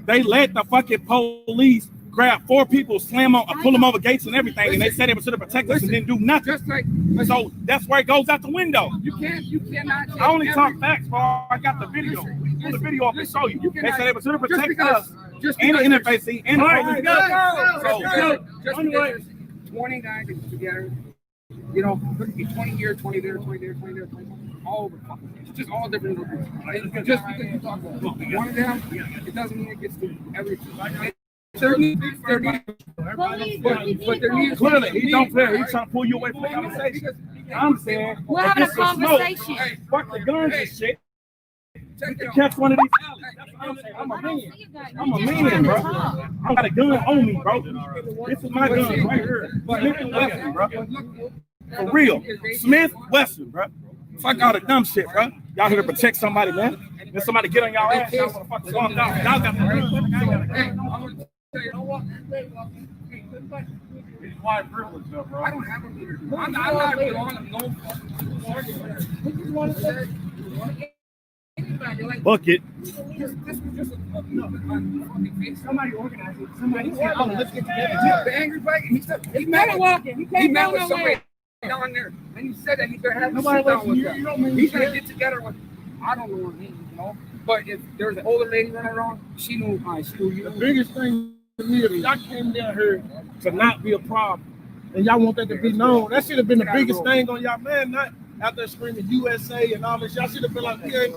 they let the fucking police grab 4 people, slam on, pull them over gates and everything, and they said they were to protect us and didn't do nothing. Just like, so that's where it goes out the window. You cannot. I only talk facts, bro. I got the video. Pull the video off and show you. They said they were to protect us and the NFAC and the just because 20 guys together, could be 20 here, 20 there, 20 there, 20 there, 20 all over. It's just all different groups. Just because you talk about one of them, it doesn't mean it gets to everything. Clearly, he don't play. He's trying to pull you away from the conversation. I'm saying we're having a conversation. Fuck the guns and shit. Catch one of these alleys. I'm a man, bro. I got a gun on me, bro. This is my gun right here. Smith and Wesson, bro. For real. Smith Wesson, bro. Fuck all the dumb shit, bro. Y'all here to protect somebody, man. Then somebody get on y'all ass. Y'all want to fuck the fuck out. Y'all got the gun. It's white privilege, though, bro. I don't have a leader. I'm not belonging no Book it. Somebody organized it. Somebody said, "Oh, let's get together." The angry fight. He said, "He met walking. He met with somebody down there, and he said that he's gonna have nobody down with them. He's gonna get together with. I don't know what he, but if there's an older lady running around, she knew. She knew you. The biggest thing to me is y'all came down here to not be a problem, and y'all want that to be known. That should have been the biggest thing on y'all, man. Not out there screaming USA and all this. Y'all should have been like, yeah.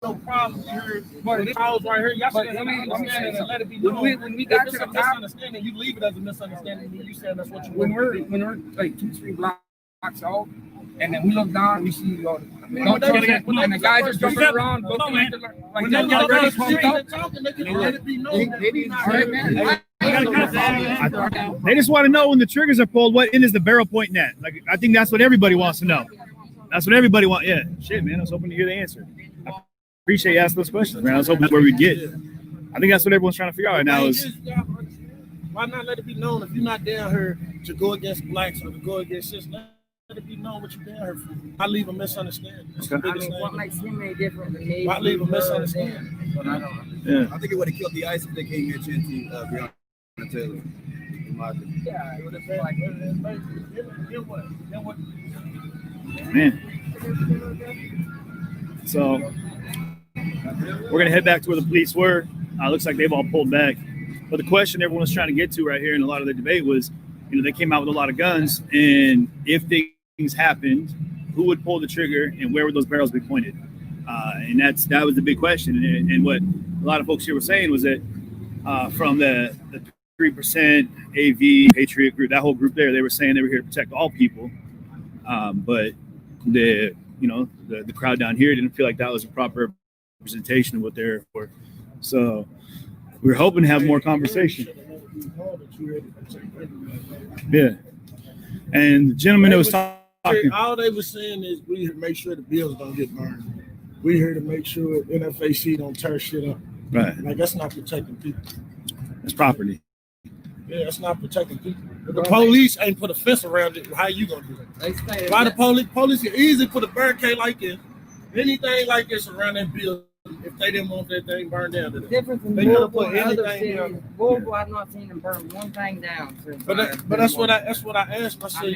No problem here, but the house right here. Y'all should have understanding and let it be known. When we got to the misunderstanding, you leave it as a misunderstanding. You saying that's what you when we're like 2-3 blocks out, and then we look down, we see and the guys are jumping around, looking like they're already pumped up. Let it be known. They just want to know when the triggers are pulled, what end is the barrel pointing at? Like, I think that's what everybody wants to know. That's what everybody wants. Yeah, shit, man. I was hoping to hear the answer. Appreciate you asking those questions, man. I was hoping that's where we'd get. I think that's what everyone's trying to figure out right now is why not let it be known if you're not down here to go against blacks or to go against this, let it be known what you're down here for. I leave a misunderstanding. That's the biggest thing. What makes him any different than me? I leave a misunderstanding. But I don't. Yeah. I think it would have killed the ice if they came here chanting Breonna Taylor. Yeah, it would have been like, then what? Man. So we're gonna head back to where the police were. Looks like they've all pulled back. But the question everyone was trying to get to right here in a lot of the debate was, they came out with a lot of guns, and if things happened, who would pull the trigger and where would those barrels be pointed? And that was the big question. And what a lot of folks here were saying was that from the 3% AV Patriot group, that whole group there, they were saying they were here to protect all people, but the crowd down here didn't feel like that was a proper representation of what they're for. So we're hoping to have more conversation. Yeah. And the gentleman that was talking. All they were saying is we here to make sure the bills don't get burned. We here to make sure NFAC don't tear shit up. Right. Like, that's not protecting people. It's property. Yeah, that's not protecting people. If the police ain't put a fence around it, how you gonna do it? Why the police can easily put a barricade like this, anything like this around that building if they didn't want that thing burned down. The difference in they could have Louisville put and other anything cities, down. Louisville, I've not seen them burn one thing down. But that's what I asked. I said,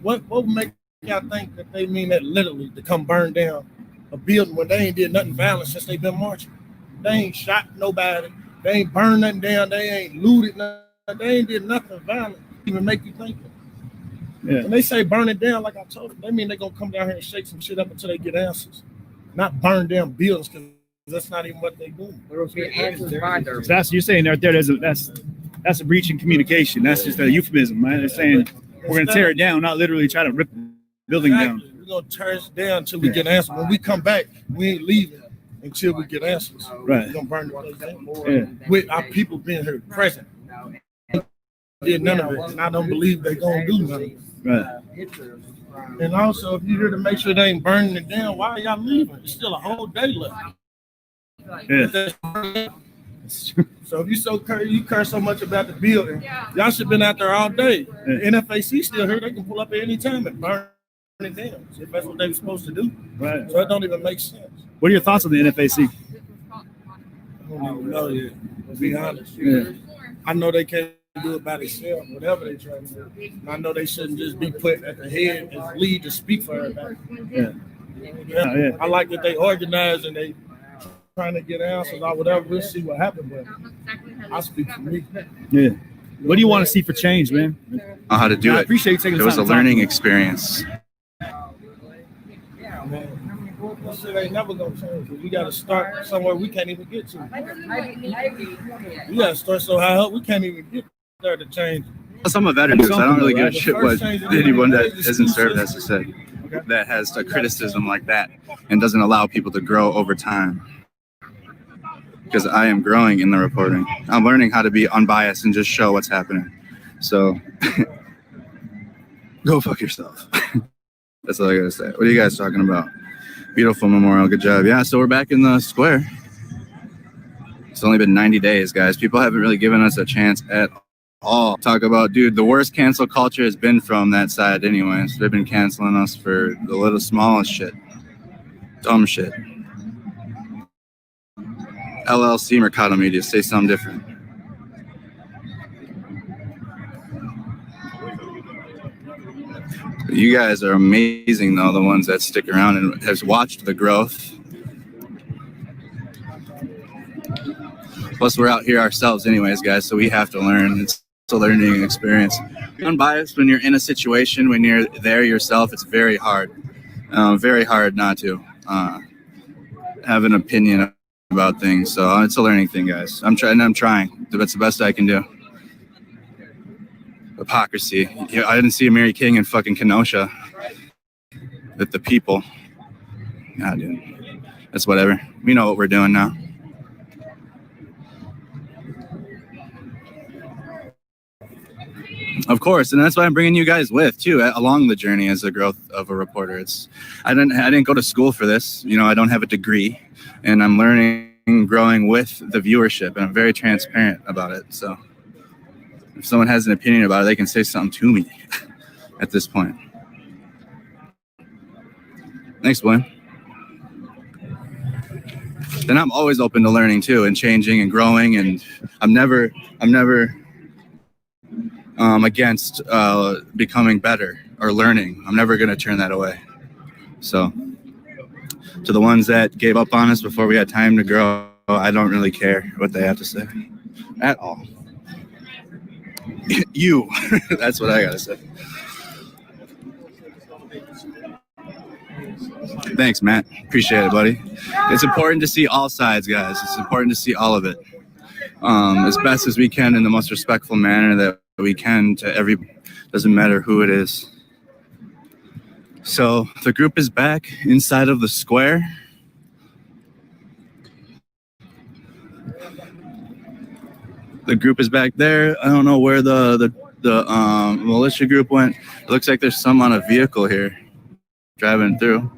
what would make y'all think that they mean that literally to come burn down a building when they ain't did nothing violent since they been marching? They ain't shot nobody. They ain't burned nothing down. They ain't looted nothing. They ain't did nothing violent. Even make you think that. Yeah. When they say burn it down, like I told them, they mean they're gonna come down here and shake some shit up until they get answers. Not burn down buildings, because that's not even what they do. So that's you're saying right there. That's a breach in communication. That's just a euphemism, right? They're saying we're gonna tear it down, not literally try to rip the building down. We're gonna tear it down until we get answers. When we come back, we ain't leaving until we get answers. Right. We're gonna burn the place down. With our people being here present. Did none of it, and I don't believe they're gonna do none of it. Right. And also, if you're here to make sure they ain't burning it down, why are y'all leaving? It's still a whole day left. Yeah. So if you care so much about the building, y'all should have been out there all day. The NFAC still here. They can pull up at any time and burn it down if that's what they were supposed to do. Right. So it don't even make sense. What are your thoughts on the NFAC? I don't even know yet, to be honest. Yeah. I know they can't do it by themselves, whatever they try to do. And I know they shouldn't just be put at the head and lead to speak for everybody. Yeah. I like that they organize and they trying to get answers or whatever. We'll see what happens, but I speak for me. Yeah. What do you want to see for change, man? On how to do I it. appreciate you taking It the was time a to talk learning to me. experience. This shit ain't never gonna change. We gotta start somewhere we can't even get to. We gotta start so high up we can't even get there to change. Plus, I'm a veteran, so I don't really give a shit what anyone that isn't served has to say. That has a criticism like that and doesn't allow people to grow over time. Because I am growing in the reporting. I'm learning how to be unbiased and just show what's happening. So, go fuck yourself. That's all I gotta say. What are you guys talking about? Beautiful memorial. Good job. Yeah, so we're back in the square. It's only been 90 days, guys. People haven't really given us a chance at all. Talk about, dude, the worst cancel culture has been from that side anyways. They've been canceling us for the little smallest shit. Dumb shit. LLC Mercado Media, say something different. You guys are amazing, though, the ones that stick around and has watched the growth. Plus, we're out here ourselves anyways, guys, so we have to learn. It's a learning experience. Unbiased when you're in a situation, when you're there yourself, it's very hard not to have an opinion about things. So it's a learning thing, guys. I'm trying. That's the best I can do. Hypocrisy. I didn't see a Mary King in fucking Kenosha with the people. Yeah, dude. That's whatever. We know what we're doing now. Of course, and that's why I'm bringing you guys with too, along the journey as the growth of a reporter. I didn't go to school for this. I don't have a degree, and I'm learning, growing with the viewership, and I'm very transparent about it. So, if someone has an opinion about it, they can say something to me at this point. Thanks, William. Then I'm always open to learning too, and changing and growing, and I'm never against becoming better or learning. I'm never going to turn that away. So, to the ones that gave up on us before we had time to grow, I don't really care what they have to say at all. You, that's what I got to say. Thanks, Matt. Appreciate it, buddy. It's important to see all sides, guys. It's important to see all of it as best as we can in the most respectful manner that we can to doesn't matter who it is. So the group is back inside of the square. The group is back there. I don't know where the militia group went. It looks like there's some on a vehicle here driving through.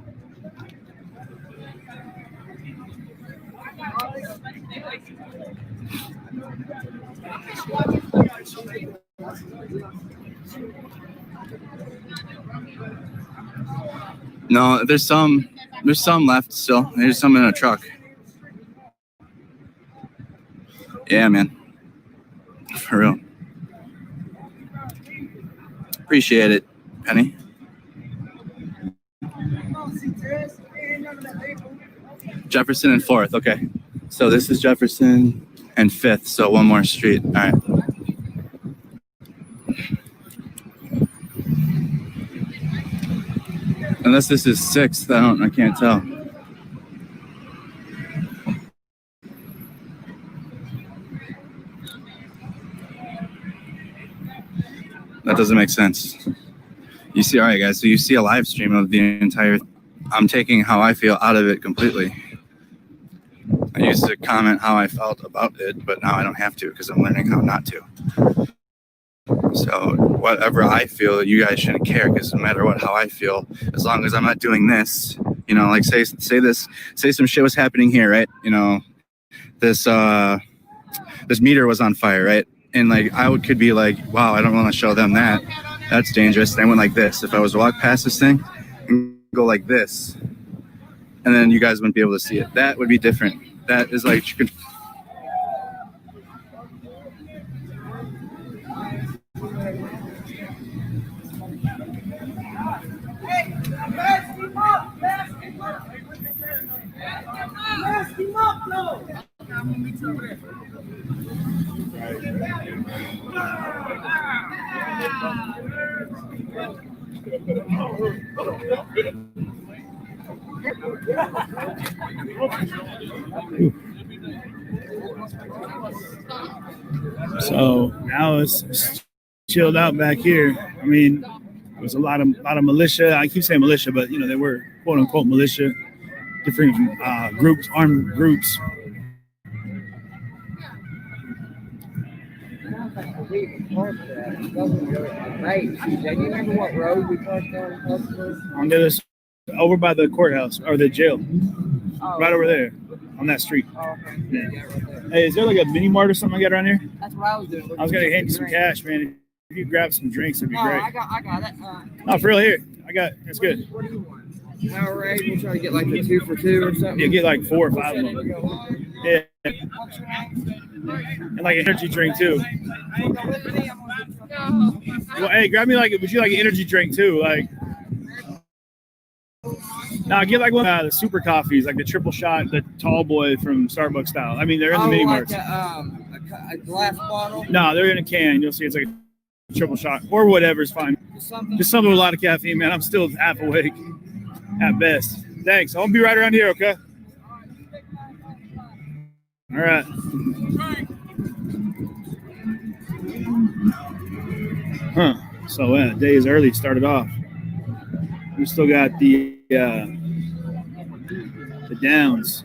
No, there's some left still. There's some in a truck. Yeah, man. For real. Appreciate it, Penny. Jefferson and 4th, okay. So this is Jefferson and 5th, so one more street. All right. Unless this is 6th, I can't tell. That doesn't make sense. You see, all right, guys, so you see a live stream of the entire, I'm taking how I feel out of it completely. I used to comment how I felt about it, but now I don't have to because I'm learning how not to. So whatever I feel, you guys shouldn't care because no matter how I feel, as long as I'm not doing this, like say some shit was happening here, right? This this meter was on fire, right? And like could be like, wow, I don't want to show them that. That's dangerous. And I went like this. If I was to walk past this thing and go like this, and then you guys wouldn't be able to see it. That would be different. That is like you could. So now it's chilled out back here. I mean, there was a lot of militia. I keep saying militia, but they were quote unquote militia, different groups, armed groups. Do you remember what road we parked on? On the other, over by the courthouse or the jail, right over there, on that street. Oh, okay. Yeah. Hey, is there like a mini mart or something like that around here? That's what I was doing. I was gonna hand you some cash, man. If you grab some drinks, it'd be great. I got it. No, for real, here. That's good. What do you want? Powerade, we'll try to get like a 2 for $2 or something. You get like 4 or 5 of them. Yeah. And like an energy drink too. Well, hey, grab me would you like an energy drink too? Like, no, get like one of the super coffees, like the triple shot, the tall boy from Starbucks style. I mean, they're in the mini marts. A glass bottle? No, they're in a can. You'll see it's like a triple shot or whatever's fine. Just something with a lot of caffeine, man. I'm still half awake at best. Thanks. I'll be right around here, okay? All right. So day is early. Started off. We still got the downs.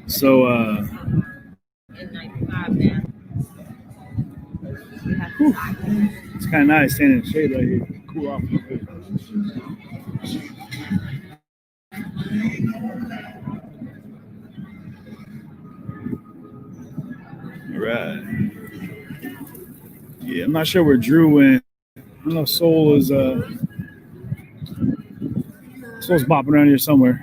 So it's kind of nice standing in the shade right here. Cool off a little bit. All right. Yeah, I'm not sure where Drew went. I don't know. Soul's bopping around here somewhere.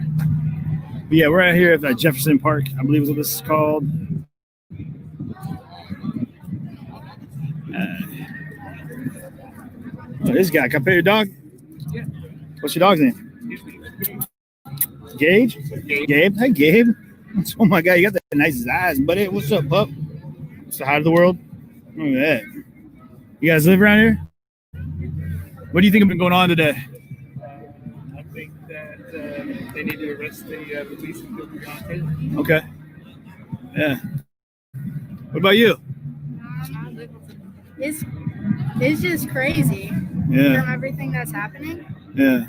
But yeah, we're out here at Jefferson Park, I believe is what this is called. This guy, can I pet your dog? Yeah. What's your dog's name? Gage? Gabe? Hey, Gabe. Oh my God, you got the nicest eyes, buddy. What's up, pup? Say hi to the world. Look at that. You guys live around here? What do you think has been going on today? I think that they need to arrest the police and kill John Taylor. Okay. Yeah. What about you? It's just crazy. Yeah. From everything that's happening. Yeah.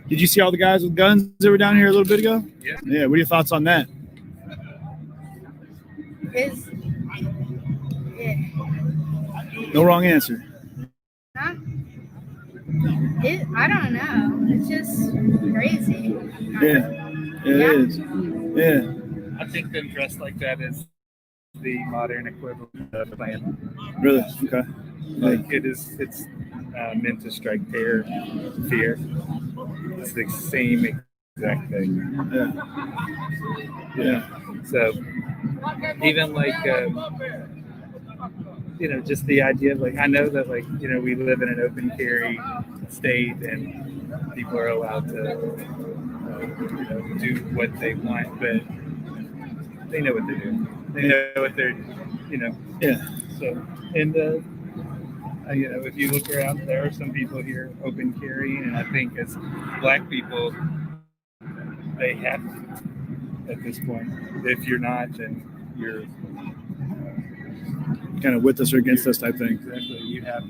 Did you see all the guys with guns that were down here a little bit ago? Yeah. Yeah. What are your thoughts on that? No wrong answer. Huh? I don't know. It's just crazy. Yeah. It is. Yeah. I think them dressed like that is the modern equivalent of a plan. Really? Okay. Like it's meant to strike fear. It's the same exact thing. Yeah. So even like just the idea of like, I know that like, we live in an open carry state and people are allowed to do what they want, but they know what they're doing. They know what they're, Yeah. So, and if you look around, there are some people here open carry, and I think as Black people, they have to at this point. If you're not, then you're kind of with us or against us type thing. Exactly. You have,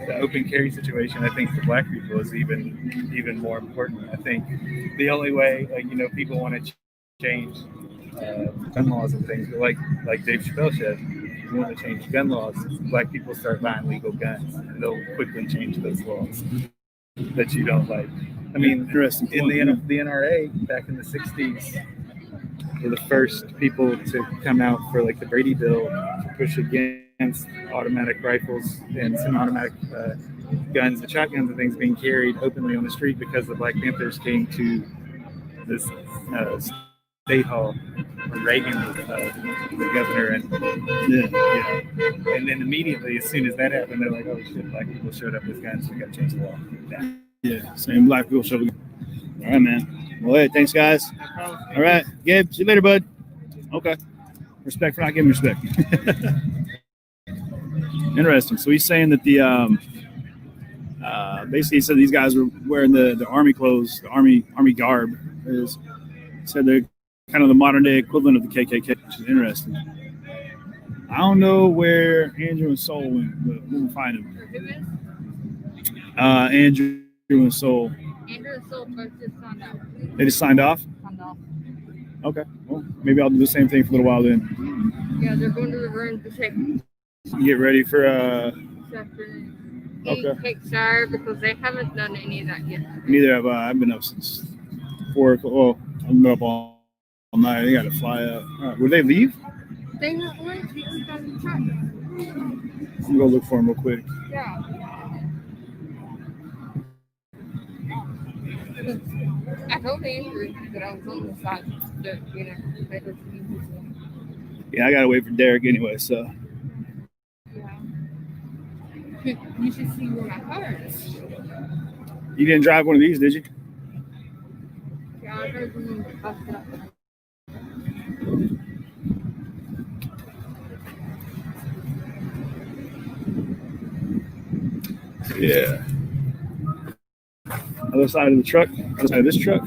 the open carry situation, I think for Black people is even more important. I think the only way, people want to change gun laws and things, but like Dave Chappelle said, if you want to change gun laws, Black people start buying legal guns, and they'll quickly change those laws. that you don't like. I mean, Interesting in the NRA back in the 60s, were the first people to come out for like the Brady Bill to push against automatic rifles and semi-automatic guns and shotguns and things being carried openly on the street because the Black Panthers came to this state hall when Reagan was the governor, and and then immediately as soon as that happened, they're like, "Oh shit, black people showed up with guns. We got to change the law." Yeah, same black people showed up. All right, man. Well, hey, thanks, guys. All right, Gabe. See you later, bud. Okay. Respect for not giving respect. Interesting. So he's saying that the basically he said these guys were wearing the army clothes, the army garb. Said they're kind of the modern day equivalent of the KKK, which is interesting. I don't know where Andrew and Soul went, but we'll find them. Andrew and Soul. Andrew and Soul both just signed off. They just signed off? Signed off. Okay. Well, maybe I'll do the same thing for a little while then. Yeah, they're going to the room to take Get ready for take shower because they haven't done any of that yet. Neither have I. I've been up since 4 o'clock. Well, I've been up all night. They got to fly out. Would they leave? They not want to be on the truck. I'm gonna go look for them real quick. Yeah. I told Andrew that I was on the side that, they would be useful. Yeah, I gotta wait for Derek anyway, so. Yeah. You should see where my car is. You didn't drive one of these, did you? Yeah, I heard them bust it up. Yeah. Other side of the truck. Other side of this truck.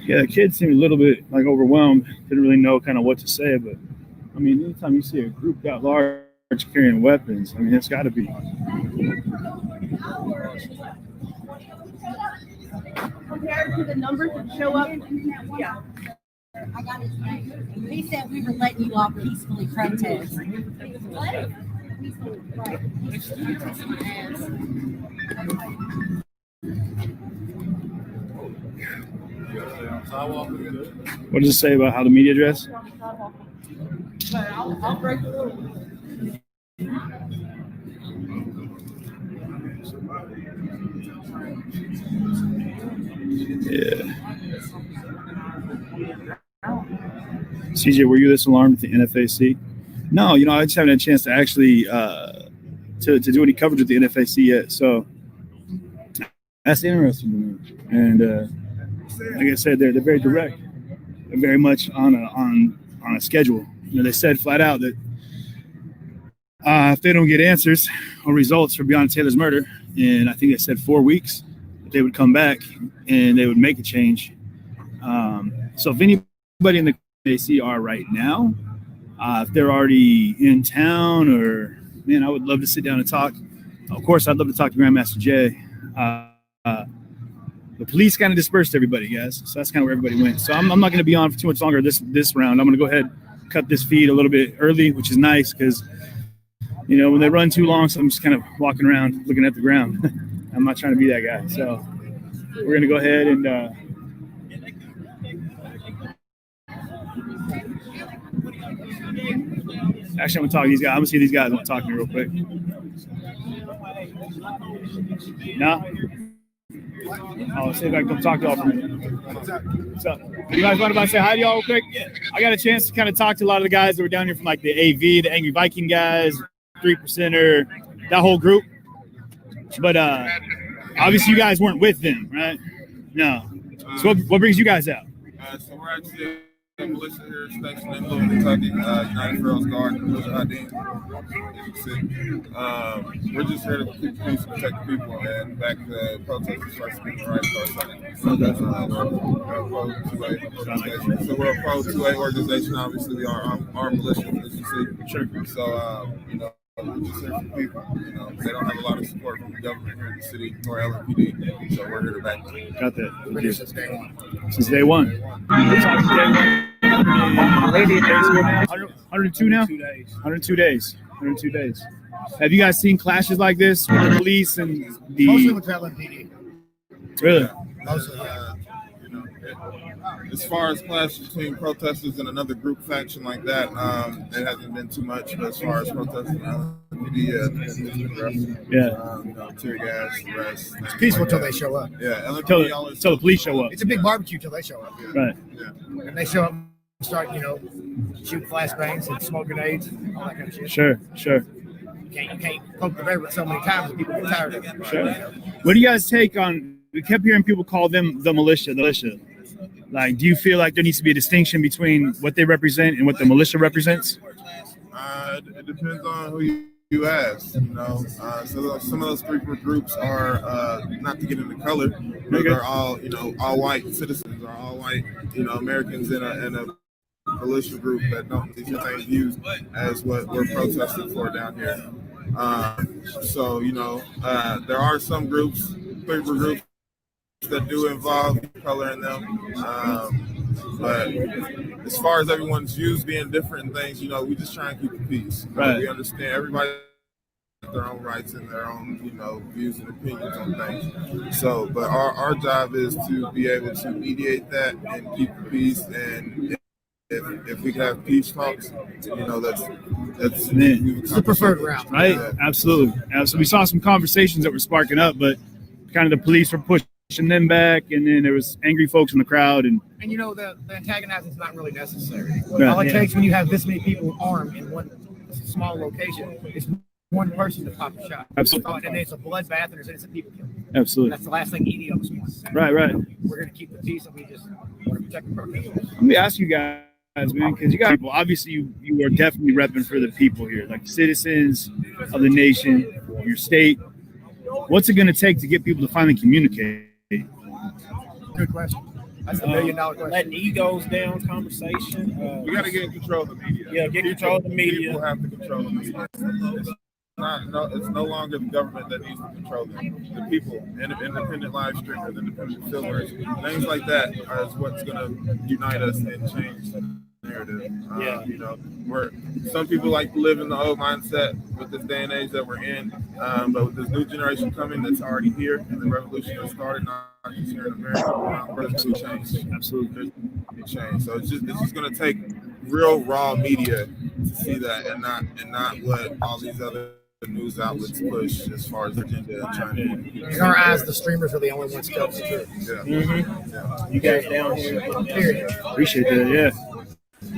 Yeah, the kid seemed a little bit like overwhelmed. Didn't really know kind of what to say, but I mean, anytime you see a group that large carrying weapons, I mean, it's got to be. Compared to the numbers that show up, yeah. I got it. He said we were letting you all peacefully protest. What? What does it say about how the media dress? I'll break the rules. Yeah. CJ, were you this alarmed at the NFAC? No, I just haven't had a chance to actually to do any coverage with the NFAC yet. So that's interesting to me. And like I said, they're very direct. They're very much on a schedule. They said flat out that if they don't get answers or results for Breonna Taylor's murder, and I think they said 4 weeks, they would come back and they would make a change. So if anybody in the AC are right now, if they're already in town, or I would love to sit down and talk. Of course, I'd love to talk to Grandmaster Jay. The police kind of dispersed everybody, guys. So that's kind of where everybody went. So I'm not going to be on for too much longer this round. I'm going to go ahead and cut this feed a little bit early, which is nice because, when they run too long, so I'm just kind of walking around looking at the ground. I'm not trying to be that guy. So we're going to go ahead and actually, I'm going to talk to these guys. I'm going to see if these guys want to talk to me real quick. No? Oh, see if I can come talk to y'all for a minute. What's up? You guys want to say hi to y'all real quick? I got a chance to kind of talk to a lot of the guys that were down here from like the AV, the Angry Viking guys, 3%er, that whole group. But obviously you guys weren't with them, right? No. So what brings you guys out? So we're actually a militia here stationed in Louisville, Kentucky, United Girls Guard, we're just here to keep the peace and protect the people and back the protesters first speaking right for a second. So we're a pro 2A organization. Obviously, we are armed militia, as you see. Sure. So, certain people. You know, they don't have a lot of support from the government here in the city or LMPD, so we're here to back them. Got that. Been here since day one. Since day one. We're talking day one. 102 now? 102 days. 102 days. Have you guys seen clashes like this with the police and the... Mostly with LMPD. Really? Mostly, you know, as far as clashes between protesters and another group faction like that, it hasn't been too much. But as far as protesters and LMPD, yeah, you know, tear gas, arrests. It's peaceful till they show up. Yeah, LMPD always till the police show up. It's a big barbecue till they show up. Right. Yeah. And they show up and start, you know, shoot flashbangs and smoke grenades and all that kind of shit. Sure. You can't poke the bear with so many times that people get tired of it. Sure. What do you guys take on? We kept hearing people call them the militia. Like, do you feel like there needs to be a distinction between what they represent and what the militia represents? It depends on who you ask. You know, so some of those three groups are not to get into color, but they're all, you know, all white citizens, or all white, you know, Americans in a militia group that don't have the same views as what we're protesting for down here. So, you know, there are some groups, paper groups, that do involve color in them. But as far as everyone's views being different and things, you know, we just try and keep the peace. Right. We understand everybody has their own rights and their own, you know, views and opinions on things. So, but our job is to be able to mediate that and keep the peace. And if we have peace talks, you know, that's the preferred route. Right? Yeah. Absolutely. We saw some conversations that were sparking up, but kind of the police were pushing them back, and then there was angry folks in the crowd. And you know, the antagonizing is not really necessary. Right, all it takes when you have this many people armed in one small location is one person to pop a shot. Absolutely. And it's a bloodbath and there's innocent people killed. Absolutely. That's the last thing any of us want. Right. We're going to keep the peace, and we just want to protect the protesters. Let me ask you guys, man, because you got people, obviously you are definitely repping for the people here, like citizens of the nation, your state. What's it going to take to get people to finally communicate? Good question. That's $1 million question. Letting egos down, conversation. We got to get in control of the media. Yeah, get control of the media. People have to control the media. It's no longer the government that needs to control them. The people, independent live streamers, independent filmers, things like that is what's going to unite us and change the narrative. You know, some people like to live in the old mindset with this day and age that we're in, but with this new generation coming that's already here, and the revolution has started, not just here in America, there's going to be change. Absolutely, there's change. So it's just going to take real raw media to see that, and not what all these other news outlets push as far as agenda and trying to. In our eyes, the streamers are the only ones telling the truth. Yeah. You guys down here. Period. Appreciate that. Yeah.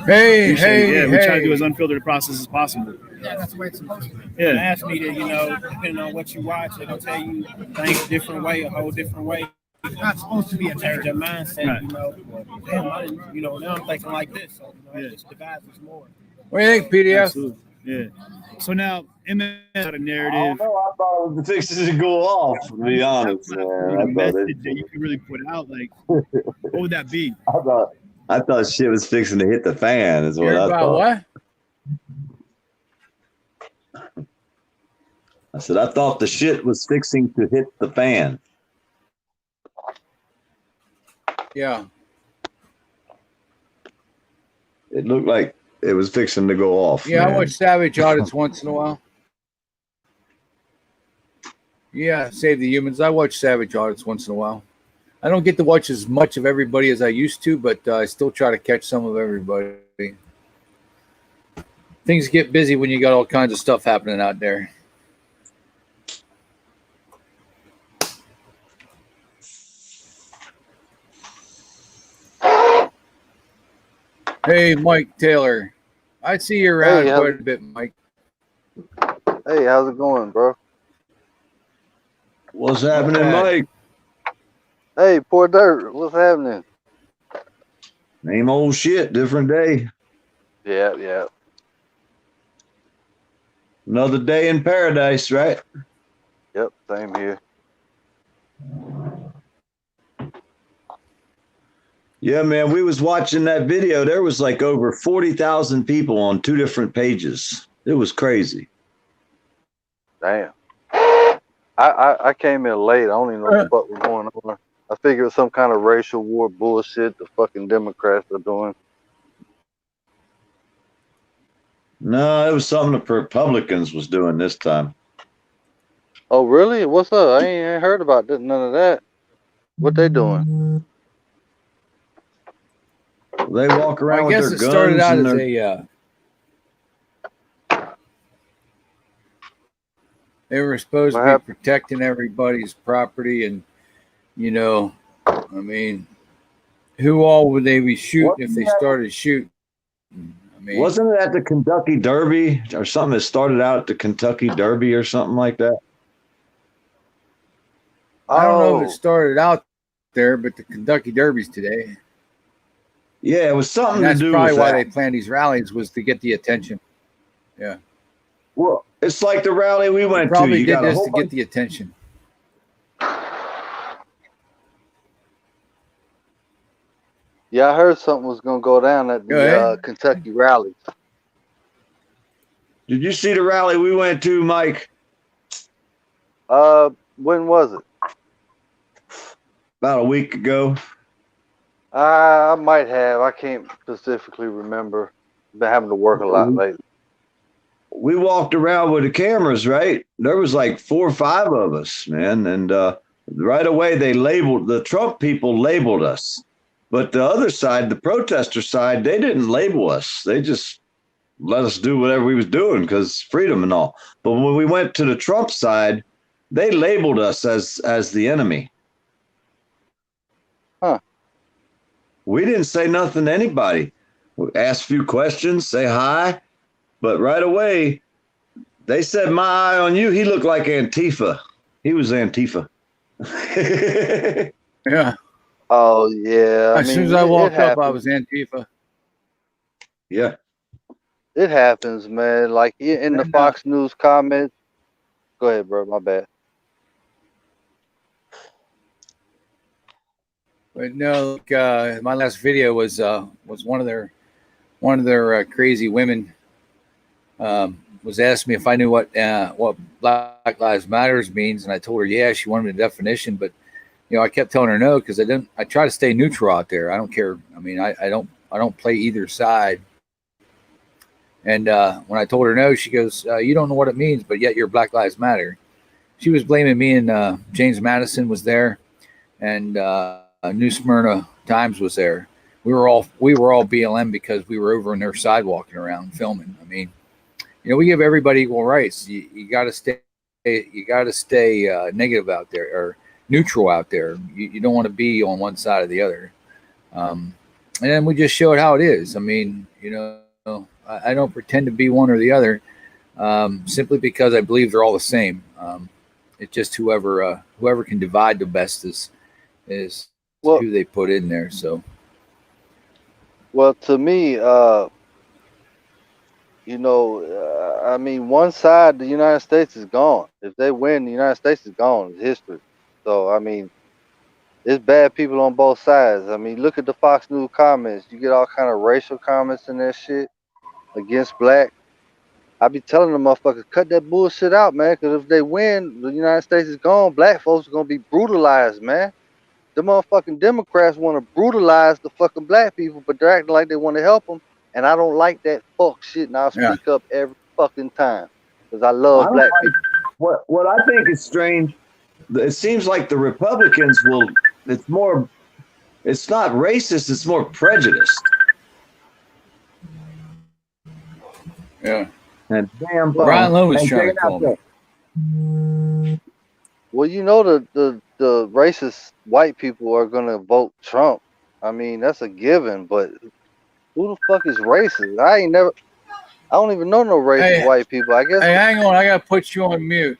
Hey, we try to do as unfiltered a process as possible. Yeah, that's the way it's supposed to be. Yeah. Mass media, you know, depending on what you watch, they're gonna tell you things a different way, a whole different way. It's not supposed to be a change your mindset, right. You know. Damn, I didn't, you know, now I'm thinking like this. So, you know, it just divides us more. What do you think, PDF? Absolutely. Yeah. So now, MS had a narrative. I thought it was fixing to go off, to be honest, man. A message that you could really put out, like, what would that be? I thought shit was fixing to hit the fan, is what I thought. What? I said, I thought the shit was fixing to hit the fan. Yeah. It looked like it was fixing to go off. Yeah, man. I watch Savage Audits once in a while. Yeah, Save the Humans. I watch Savage Audits once in a while. I don't get to watch as much of everybody as I used to, but I still try to catch some of everybody. Things get busy when you got all kinds of stuff happening out there. Hey, Mike Taylor. I see you around quite a bit, Mike. Hey, how's it going, bro? What's happening, Mike? Hey, poor dirt. What's happening? Same old shit, different day. Yeah. Another day in paradise, right? Yep, same here. Yeah, man, we was watching that video. There was like over 40,000 people on 2 different pages. It was crazy. Damn. I came in late. I don't even know what the fuck was going on. I figured it was some kind of racial war bullshit the fucking Democrats are doing. No, it was something the Republicans was doing this time. Oh, really? What's up? I ain't heard about none of that. What they doing? They walk Well, around I with guess their it started guns out and as their. they were supposed What to be happened? protecting everybody's property, and I mean, who all would they be shooting if they started shooting? I mean, Wasn't it at the Kentucky Derby or something that started out at the Kentucky Derby or something like that? I don't know if it Oh, started out there, but the Kentucky Derby's today, Yeah, it was and something to that's do probably with why that. they planned these rallies, was to get the attention. Yeah, Well, it's like the rally we they went to. probably You did got a this whole to get bunch. the attention. yeah, I heard something was gonna go down at Go the ahead. Kentucky rally. Did you see the rally we went to, Mike? When was it? About a week ago. I might have. I can't specifically remember. Been having to work a lot lately. We walked around with the cameras, right? There was like 4 or 5 of us, man, and right away the Trump people labeled us, but the other side, the protester side, they didn't label us. They just let us do whatever we was doing because freedom and all. But when we went to the Trump side, they labeled us as the enemy. Huh. We didn't say nothing to anybody. We asked a few questions, say hi, but right away they said, "My eye on you." He looked like Antifa. He was Antifa. Yeah. Oh yeah. I As soon mean, as I it walked up, I happens. was Antifa. Yeah. It happens, man. Like in the And Fox News comments. Go ahead, bro. My bad. but no, like, my last video was one of their crazy women was asking me if I knew what Black Lives Matters means, and I told her yeah. She wanted a definition, but I kept telling her no because I try to stay neutral out there. I don't care. I mean, I don't play either side. And when I told her no, she goes, "You don't know what it means, but yet you're Black Lives Matter." She was blaming me, and James Madison was there, and New Smyrna Times was there. We were all BLM because we were over on their side walking around filming. I mean, we give everybody equal rights. You got to stay negative out there or neutral out there. You don't want to be on one side or the other. And then we just showed how it is. I mean, I don't pretend to be one or the other, simply because I believe they're all the same. It's just whoever can divide the best is Well, who they put in there. So, well, to me, I mean, one side, the United States is gone. If they win, the United States is gone. It's history. So, I mean, it's bad people on both sides. I mean, look at the Fox News comments. You get all kind of racial comments and that shit against black. I be telling the motherfuckers, cut that bullshit out, man. Because if they win, the United States is gone. Black folks are gonna be brutalized, man. The motherfucking Democrats want to brutalize the fucking black people, but they're acting like they want to help them. And I don't like that fuck shit. And I'll yeah. speak up every fucking time because I I love don't black like people. what I think is strange. It seems like the Republicans will. It's more. It's not racist. It's more prejudiced. Yeah. And damn, Brian Lowe was and trying check to it out call me. Well, the racist white people are gonna vote Trump. I mean, that's a given. But who the fuck is racist? I don't even know no racist Hey, white people. I guess. hey, hang on. I got to put you on mute.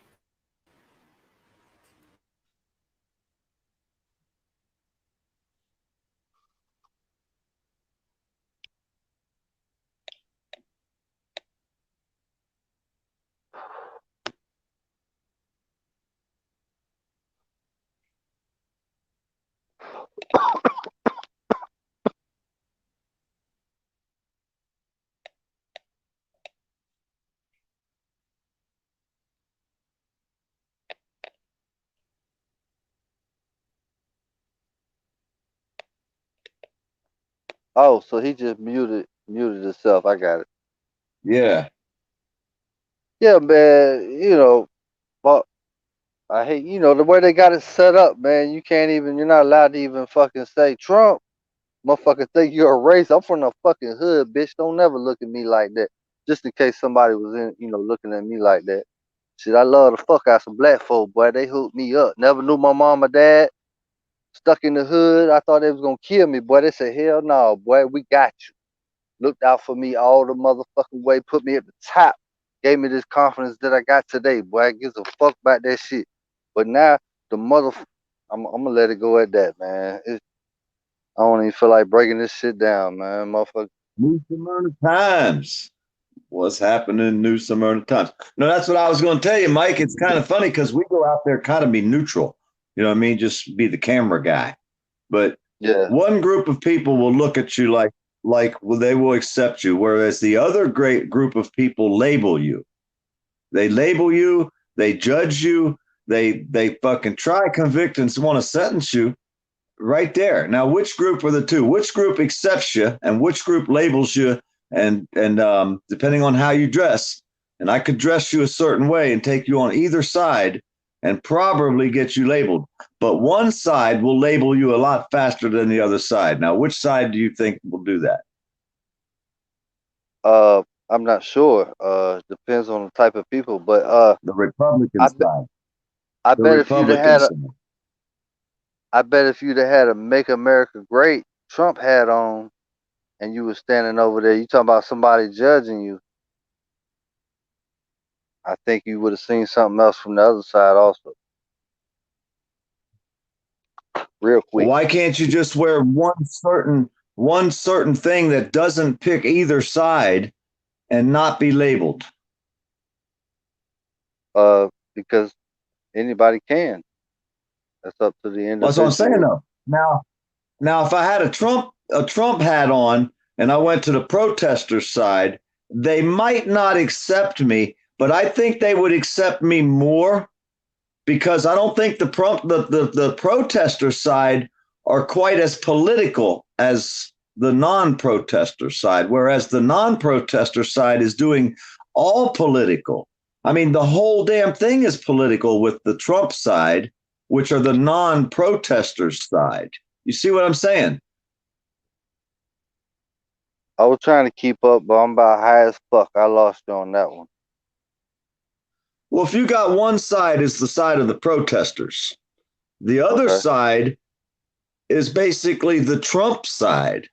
Oh, so he just muted himself. I got it. Yeah. Yeah, man. But I hate the way they got it set up, man. You're not allowed to even fucking say Trump. Motherfucker think you're a race. I'm from the fucking hood, bitch. Don't never look at me like that. Just in case somebody was looking at me like that. Shit, I love the fuck out some black folk, boy. They hooked me up. Never knew my mom or dad. Stuck in the hood. I thought they was gonna kill me, boy. They said, hell no, boy, we got you. Looked out for me all the motherfucking way, put me at the top, gave me this confidence that I got today, boy. I gives a fuck about that shit. But now I'm gonna let it go at that, man. I don't even feel like breaking this shit down, man, motherfucker. New Smyrna Times. What's happening in New Smyrna Times? No, that's what I was going to tell you, Mike. It's kind of funny because we go out there kind of be neutral. You know what I mean? Just be the camera guy. But yeah, one group of people will look at you like well, they will accept you, whereas the other great group of people label you. They label you, they judge you, they fucking try, convict, and want to sentence you right there. Now, which group are the two? Which group accepts you, and which group labels you? And depending on how you dress, and I could dress you a certain way and take you on either side and probably get you labeled. But one side will label you a lot faster than the other side. Now, which side do you think will do that? I'm not sure. Depends on the type of people, but the Republican side. I bet if you'd have had a "Make America Great" Trump hat on, and you were standing over there, you talking about somebody judging you. I think you would have seen something else from the other side also. Real quick. Why can't you just wear one certain thing that doesn't pick either side and not be labeled? Because anybody can. That's up to the individual. That's what I'm saying though. Now if I had a Trump hat on and I went to the protesters' side, they might not accept me, but I think they would accept me more because I don't think the protester side are quite as political as the non-protester side, whereas the non-protester side is doing all political. I mean, the whole damn thing is political with the Trump side, which are the non-protesters side. You see what I'm saying? I was trying to keep up, but I'm about high as fuck. I lost you on that one. Well, if you got one side is the side of the protesters, the other side is basically the Trump side.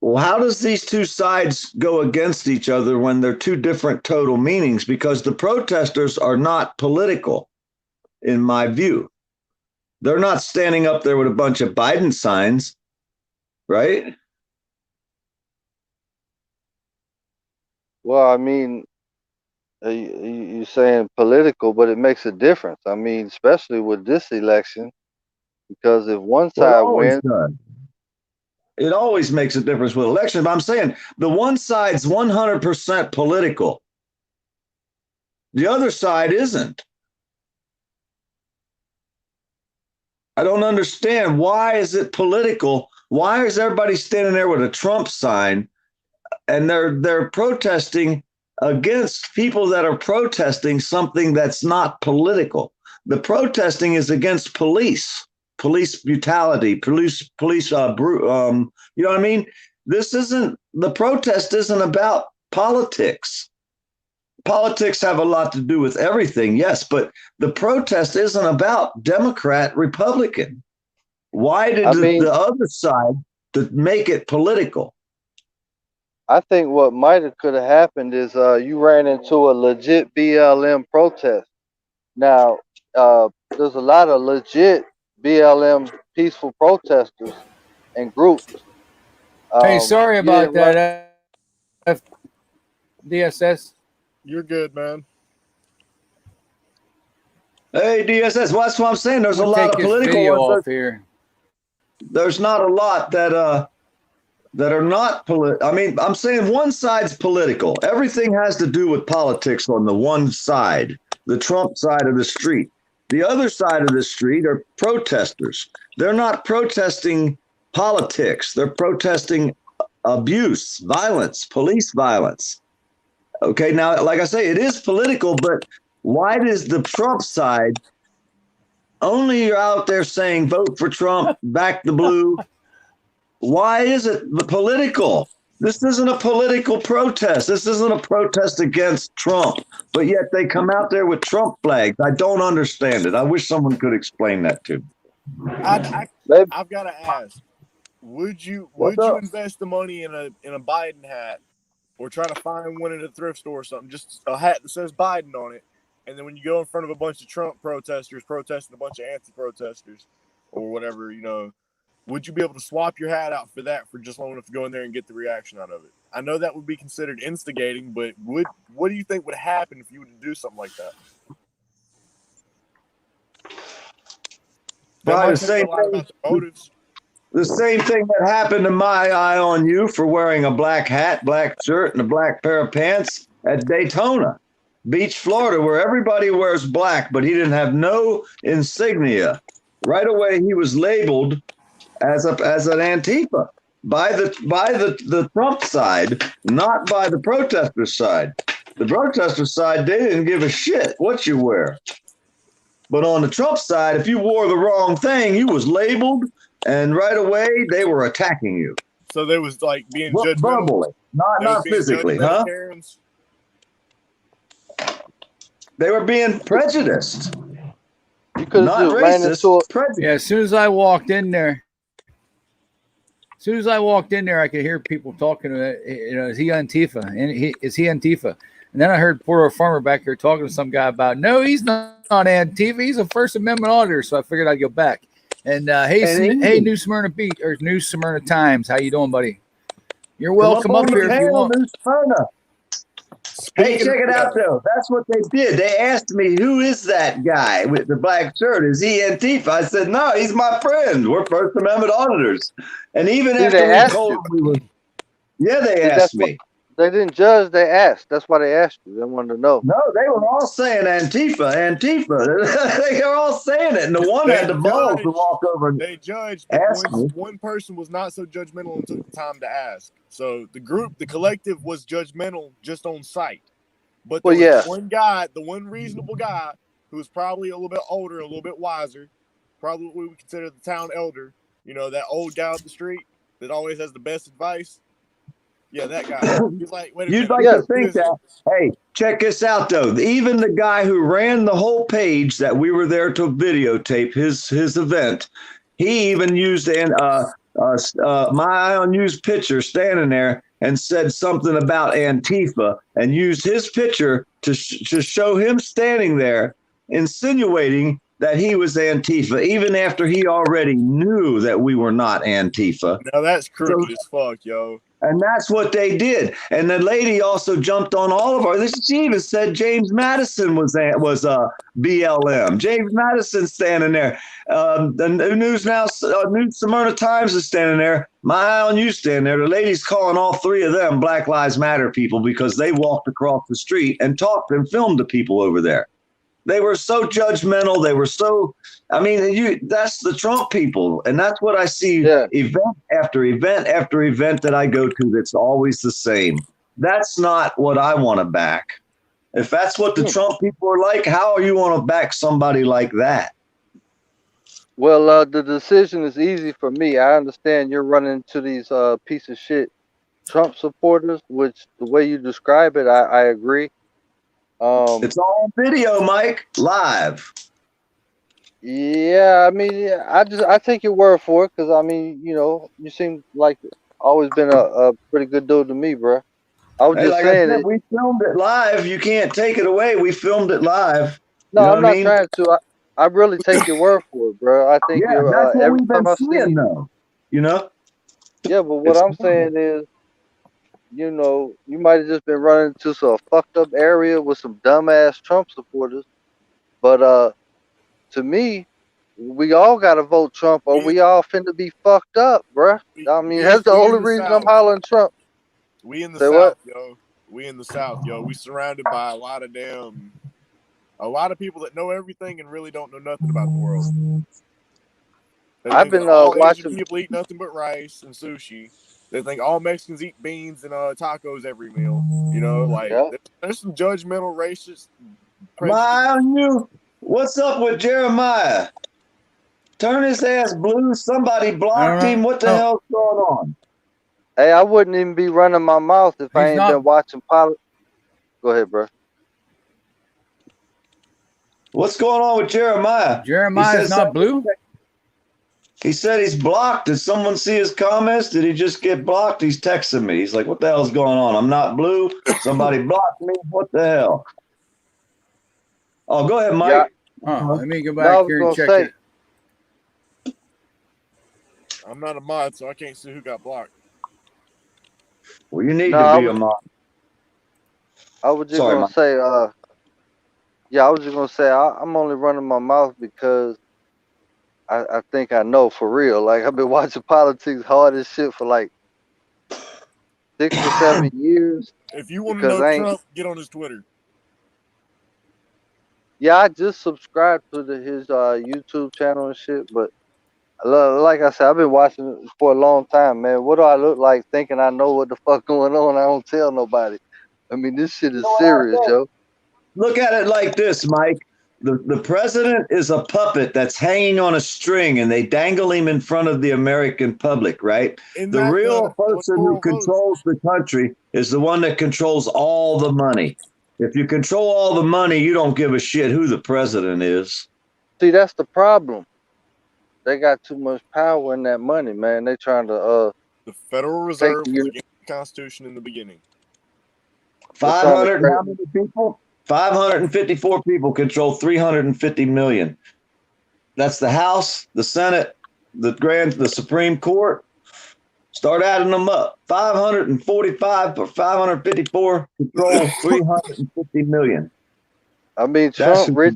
Well, how does these two sides go against each other when they're two different total meanings? Because the protesters are not political, in my view. They're not standing up there with a bunch of Biden signs, right? Well, I mean, you're saying political, but it makes a difference. I mean, especially with this election, because if one side wins, it always makes a difference with elections. But I'm saying the one side's 100% political. The other side isn't. I don't understand. Why is it political? Why is everybody standing there with a Trump sign and they're protesting against people that are protesting something that's not political? The protesting is against police brutality, police you know what I mean? The protest isn't about politics. Politics have a lot to do with everything, yes, but the protest isn't about Democrat, Republican. Why did the other side to make it political? I think what could have happened is you ran into a legit BLM protest. Now, there's a lot of legit BLM peaceful protesters and groups. Hey, sorry about that, DSS. You're good, man. Hey, DSS, well, that's what I'm saying. There's a lot of political ones here. There's not a lot that are not political. I mean, I'm saying one side's political. Everything has to do with politics on the one side, the Trump side of the street. The other side of the street are protesters. They're not protesting politics. They're protesting abuse, violence, police violence. Okay, now, like I say, it is political, but why does the Trump side only out there saying vote for Trump, back the blue? Why is it the political? This isn't a political protest. This isn't a protest against Trump, but yet they come out there with Trump flags. I don't understand it. I wish someone could explain that to me. I've got to ask: would you What's up? invest the money in a Biden hat, or try to find one at a thrift store or something, just a hat that says Biden on it, and then when you go in front of a bunch of Trump protesters protesting a bunch of anti-protesters or whatever, would you be able to swap your hat out for that for just long enough to go in there and get the reaction out of it? I know that would be considered instigating, but what do you think would happen if you were to do something like that? Probably the same thing. The same thing that happened to my eye on you for wearing a black hat, black shirt, and a black pair of pants at Daytona Beach, Florida, where everybody wears black, but he didn't have no insignia. Right away, he was labeled as an Antifa by the Trump side, not by the protester side. The protester side, they didn't give a shit what you wear. But on the Trump side, if you wore the wrong thing, you was labeled, and right away they were attacking you. So there was like being judgmental, verbally, not physically, huh? Karens. They were being prejudiced. You could not have just ran racist. into Prejudiced. Yeah, as soon as I walked in there, I could hear people talking. Is he Antifa? And is he Antifa? And then I heard poor farmer back here talking to some guy about, no, he's not Antifa. He's a First Amendment auditor. So I figured I'd go back. And hey, New Smyrna Beach or New Smyrna Times, how you doing, buddy? You're welcome up here if you want. New Smyrna. Hey, check it out, though. That's what they did. They asked me, who is that guy with the black shirt? Is he Antifa? I said, no, he's my friend. We're First Amendment auditors. And even after we told them we were, they asked me. They didn't judge, they asked. That's why they asked you. They wanted to know. No, they were all saying Antifa. They were all saying it. And the one had the balls to walk over and they judged, ask me. One person was not so judgmental and took the time to ask. So the collective was judgmental just on sight. But there was one guy, the one reasonable guy, who was probably a little bit older, a little bit wiser, probably what we would consider the town elder, that old guy up the street that always has the best advice. Yeah, that guy. He's like, wait a You'd minute. like to think that. Hey, check this out, though. Even the guy who ran the whole page that we were there to videotape his event, he even used my Eye on You's picture standing there and said something about Antifa and used his picture to show him standing there insinuating that he was Antifa, even after he already knew that we were not Antifa. Now that's crooked as fuck, yo. And that's what they did. And the lady also jumped on all of our. She even said James Madison was BLM. James Madison standing there. The New Smyrna Times is standing there. My Eye on You standing there. The lady's calling all three of them Black Lives Matter people because they walked across the street and talked and filmed the people over there. They were so judgmental. They were so, that's the Trump people. And that's what I see event after event after event that I go to that's always the same. That's not what I want to back. If that's what the Trump people are like, how are you want to back somebody like that? Well, the decision is easy for me. I understand you're running into these piece of shit Trump supporters, which the way you describe it, I agree. It's all on video, Mike, live. Yeah, I take your word for it because you seem like always been a pretty good dude to me, bro. I was just saying we filmed it live. You can't take it away. We filmed it live. No, I'm not trying to. I really take your word for it, bro. I think you're that's what every we've time been I see seeing, you. though. Yeah, but what I'm saying is, you might have just been running into some fucked up area with some dumbass Trump supporters. But to me, we all gotta vote Trump or we all finna be fucked up, bruh. That's the only reason I'm hollering Trump. We in the South, yo. We in the South, yo. We surrounded by a lot of people that know everything and really don't know nothing about the world. They I've think been all Asian watching. people eat nothing but rice and sushi. They think all Mexicans eat beans and tacos every meal. You know, like Yeah. there's some judgmental, racist prejudice. What's up with Jeremiah? Turn his ass blue. Somebody blocked him. What the hell's going on? Hey, I wouldn't even be running my mouth if I ain't been watching politics. Go ahead, bro. What's going on with Jeremiah? Jeremiah's not blue? He said he's blocked. Did someone see his comments? Did he just get blocked? He's texting me. He's like, what the hell's going on? I'm not blue. Somebody blocked me. What the hell? Oh, go ahead, Mike. Let me go back here and check it. I'm not a mod, so I can't see who got blocked. Well, you need to be a mod. I was just gonna say, I was just gonna say I'm only running my mouth because I think I know for real. Like I've been watching politics hard as shit for like 6 or 7 years. If you want to know Trump, get on his Twitter. Yeah, I just subscribed to his YouTube channel and shit, but like I said, I've been watching it for a long time, man. What do I look like thinking I know what the fuck going on? I don't tell nobody. I mean, this shit is serious, yo. Look at it like this, Mike. The president is a puppet that's hanging on a string, and they dangle him in front of the American public, right? The real person who controls the country is the one that controls all the money. If you control all the money, you don't give a shit who the president is. See, that's the problem. They got too much power in that money, man. They trying to the Federal Reserve was against the Constitution in the beginning. 500 how many people? 554 people control 350 million. That's the House, the Senate, the Supreme Court. Start adding them up. 545 or 554 control 350 million. I mean, Trump rich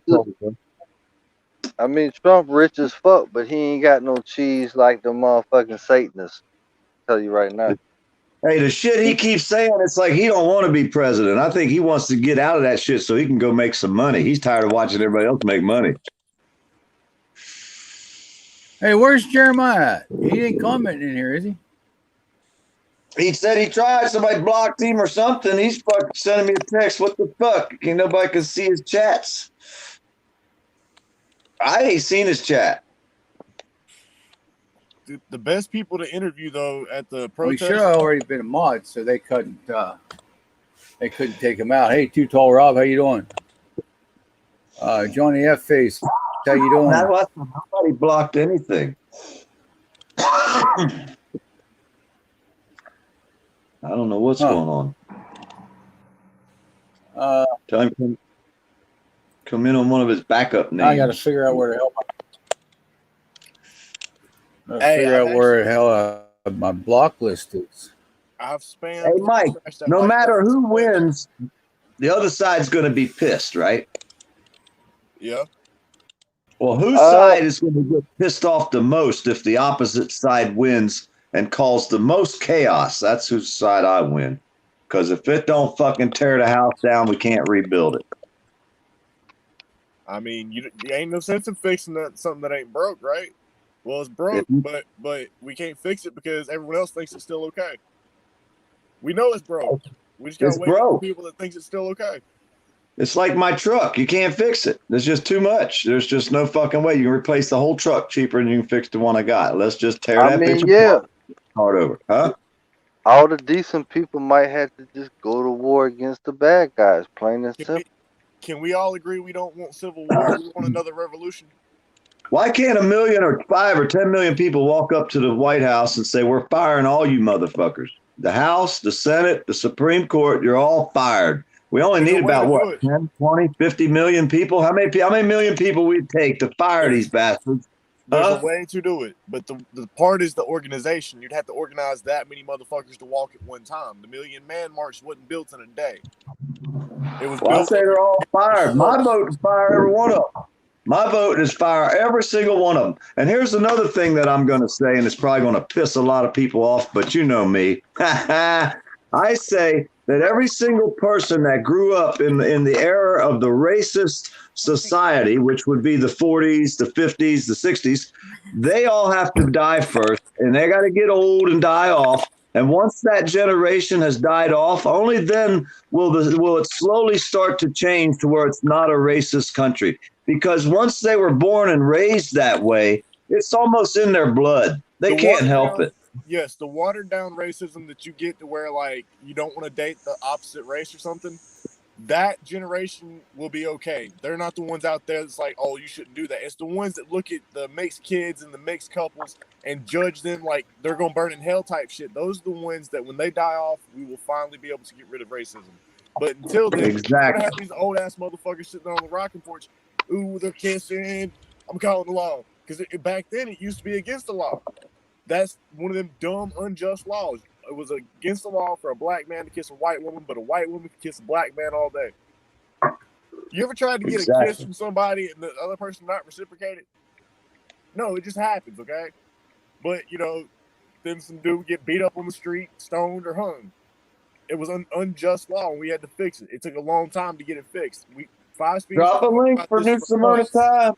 as fuck, but he ain't got no cheese like the motherfucking Satanists. I'll tell you right now. Hey, the shit he keeps saying, it's like he don't want to be president. I think he wants to get out of that shit so he can go make some money. He's tired of watching everybody else make money. Hey, where's Jeremiah? He ain't commenting in here, is he? He said he tried. Somebody blocked him or something. He's fucking sending me a text. What the fuck? Nobody can see his chats. I ain't seen his chat. The best people to interview though at the We protest. should have already been a mod, so they couldn't take him out. Hey, Too Tall Rob, how you doing? Johnny F Face, how you doing? Nobody blocked anything. I don't know what's going on. Tell him come in on one of his backup names. I got to figure out where the hell. Figure out where the hell my block list is. I've spammed. Hey, Mike, no matter who wins, the other side's going to be pissed, right? Yeah. Well, whose side is going to get pissed off the most if the opposite side wins and cause the most chaos? That's whose side I win. Because if it don't fucking tear the house down, we can't rebuild it. I mean, you ain't no sense in fixing something that ain't broke, right? Well, it's broke, but we can't fix it because everyone else thinks it's still okay. We know it's broke. We just gotta wait for people that thinks it's still okay. It's like my truck. You can't fix it. There's just too much. There's just no fucking way. You can replace the whole truck cheaper than you can fix the one I got. Let's just tear that bitch apart. Start over. Huh? All the decent people might have to just go to war against the bad guys, plain and simple. Can we all agree we don't want civil war? We want another revolution? Why can't 1 million or 5 or 10 million people walk up to the White House and say, we're firing all you motherfuckers? The House, the Senate, the Supreme Court, you're all fired. We only need about, what, 10, 20, 50 million people? How many million people we'd take to fire these bastards? There's a way to do it, but the part is the organization. You'd have to organize that many motherfuckers to walk at one time. The Million Man March wasn't built in a day. It was built. I say they're all fired. My vote is fire every one of them. My vote is fire every single one of them. And here's another thing that I'm going to say, and it's probably going to piss a lot of people off, but you know me. I say that every single person that grew up in the era of the racist society, which would be the 40s, the 50s, the 60s, they all have to die first, and they got to get old and die off. And once that generation has died off, only then will it slowly start to change to where it's not a racist country. Because once they were born and raised that way, it's almost in their blood. They can't help it. Yes, the watered down racism that you get to where like you don't want to date the opposite race or something, that generation will be okay. They're not the ones out there that's like, oh, you shouldn't do that. It's the ones that look at the mixed kids and the mixed couples and judge them like they're going to burn in hell type shit. Those are the ones that when they die off, we will finally be able to get rid of racism. But until then, we're going to have these old ass motherfuckers sitting on the rocking porch. Ooh, they're kissing. I'm calling the law. Because back then it used to be against the law. That's one of them dumb, unjust laws. It was against the law for a black man to kiss a white woman, but a white woman could kiss a black man all day. You ever tried to get a kiss from somebody and the other person not reciprocated? No, it just happens, okay? But, you know, then some dude get beat up on the street, stoned, or hung. It was an unjust law, and we had to fix it. It took a long time to get it fixed. 5 Speed Drop a link for New Smyrna time.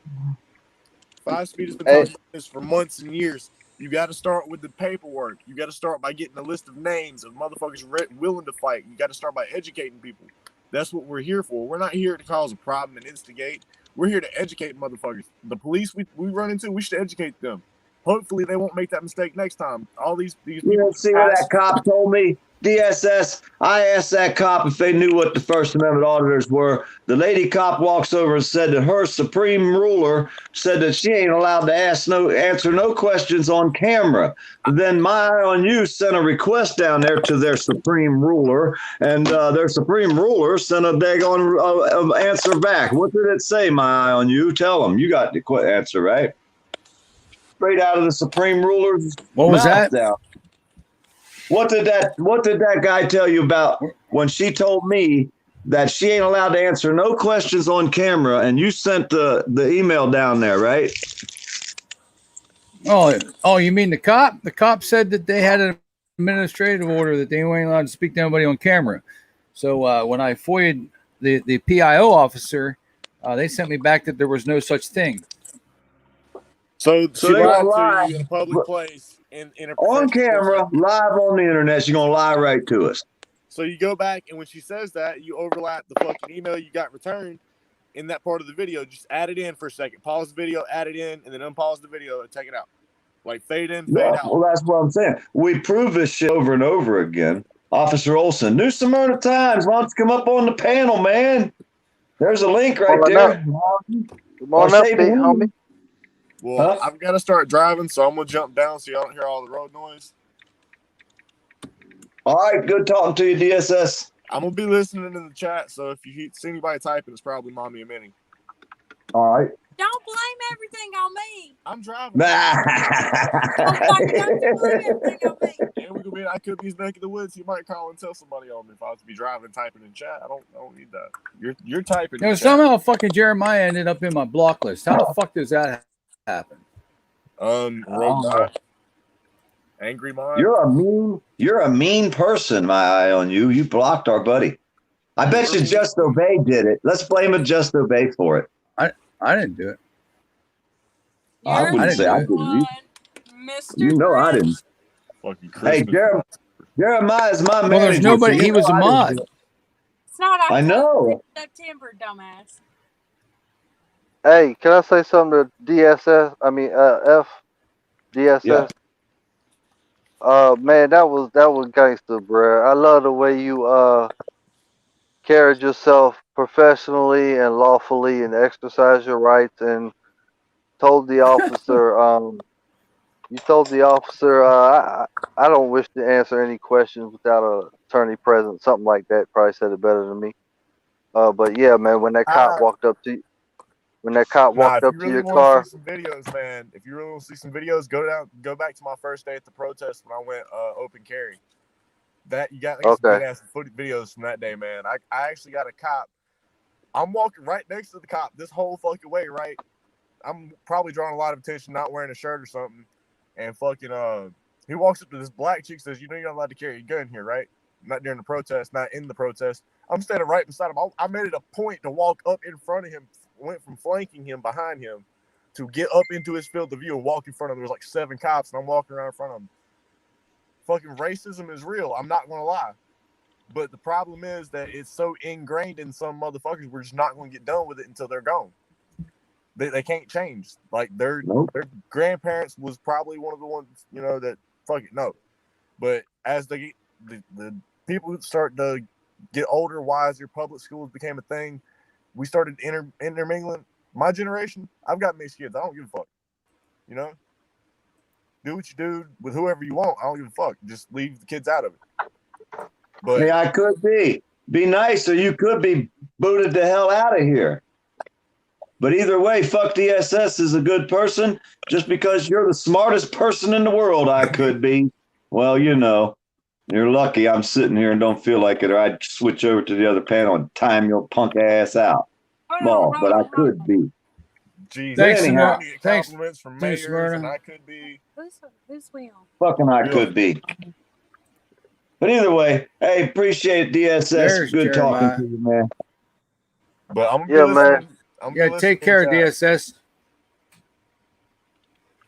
5 Speed has been talking about this for months and years. You got to start with the paperwork. You got to start by getting a list of names of motherfuckers willing to fight. You got to start by educating people. That's what we're here for. We're not here to cause a problem and instigate. We're here to educate motherfuckers. The police we run into, we should educate them. Hopefully they won't make that mistake next time. All these people. You see what that cop told me? DSS, I asked that cop if they knew what the First Amendment auditors were. The lady cop walks over and said that her supreme ruler said that she ain't allowed to answer no questions on camera. Then My Eye on You sent a request down there to their supreme ruler, and their supreme ruler sent a daggone answer back. What did it say, My Eye on You? Tell them. You got the answer, right? Straight out of the supreme ruler's mouth now. What did that guy tell you about when she told me that she ain't allowed to answer no questions on camera, and you sent the email down there, right? Oh, you mean the cop? The cop said that they had an administrative order that they weren't allowed to speak to anybody on camera. So when I FOIA'd the PIO officer, they sent me back that there was no such thing. So they lied to you in a public place. On camera, live on the internet, she's gonna lie right to us. So you go back, and when she says that, you overlap the fucking email you got returned in that part of the video. Just add it in for a second. Pause the video, add it in, and then unpause the video and take it out. Like fade in, fade out. Well, that's what I'm saying. We prove this shit over and over again. Officer Olson, New Smyrna Times, why don't you come up on the panel, man? There's a link right there. Come on up, big homie. Well, I've got to start driving, so I'm going to jump down so y'all don't hear all the road noise. All right, good talking to you, DSS. I'm going to be listening in the chat, so if you see anybody typing, it's probably Mommy and Minnie. All right. Don't blame everything on me. I'm driving. I could be his neck of the woods. He might call and tell somebody on me if I was to be driving, typing in chat. I don't need that. You're typing. You know, somehow fucking Jeremiah ended up in my block list. How the fuck does that happen? Angry mind. You're a mean person, My Eye on You. You blocked our buddy. I bet you Just Obey did it. Let's blame a Just Obey for it. I didn't do it. I wouldn't say I didn't. You know I didn't. Hey, Jeremiah's my manager. Well, there's nobody. So he was a mod. It's not our I know. September, dumbass. Hey, can I say something to DSS? I mean, DSS. Yeah. Man, that was gangster, bro. I love the way you carried yourself professionally and lawfully and exercise your rights and told the officer, I don't wish to answer any questions without an attorney present, something like that. Probably said it better than me. But yeah, man, when that cop walked up to you, your car. Some videos, man. If you really want to see some videos, go back to my first day at the protest when I went open carry. That you got some good ass videos from that day, man. I actually got a cop. I'm walking right next to the cop this whole fucking way, right? I'm probably drawing a lot of attention, not wearing a shirt or something. And fucking he walks up to this black chick, says, "You know you're not allowed to carry a gun here, right?" not during the protest, not in the protest. I'm standing right beside him. I made it a point to walk up in front of him, went from flanking him behind him to get up into his field of view and walk in front of him. There was like 7 cops, and I'm walking around in front of him. Fucking racism is real. I'm not going to lie. But the problem is that it's so ingrained in some motherfuckers, we're just not going to get done with it until they're gone. They can't change. Like their grandparents was probably one of the ones, you know, that fuck it, no. But as the people start to get older, wiser, public schools became a thing. We started intermingling. My generation, I've got mixed kids. I don't give a fuck. You know? Do what you do with whoever you want. I don't give a fuck. Just leave the kids out of it. But hey, I could be nice, or you could be booted the hell out of here. But either way, fuck DSS is a good person. Just because you're the smartest person in the world, I could be. Well, you know, you're lucky I'm sitting here and don't feel like it, or I'd switch over to the other panel and time your punk ass out. Ball, but I could be. Jeez, Thanks, anyhow, thanks. Compliments from mayors, and I could be. Who's we on? Fucking I could be. But either way, hey, appreciate it, DSS. There's good Jeremiah. talking to you, man. But I'm Yeah, man. Yeah, take care of DSS.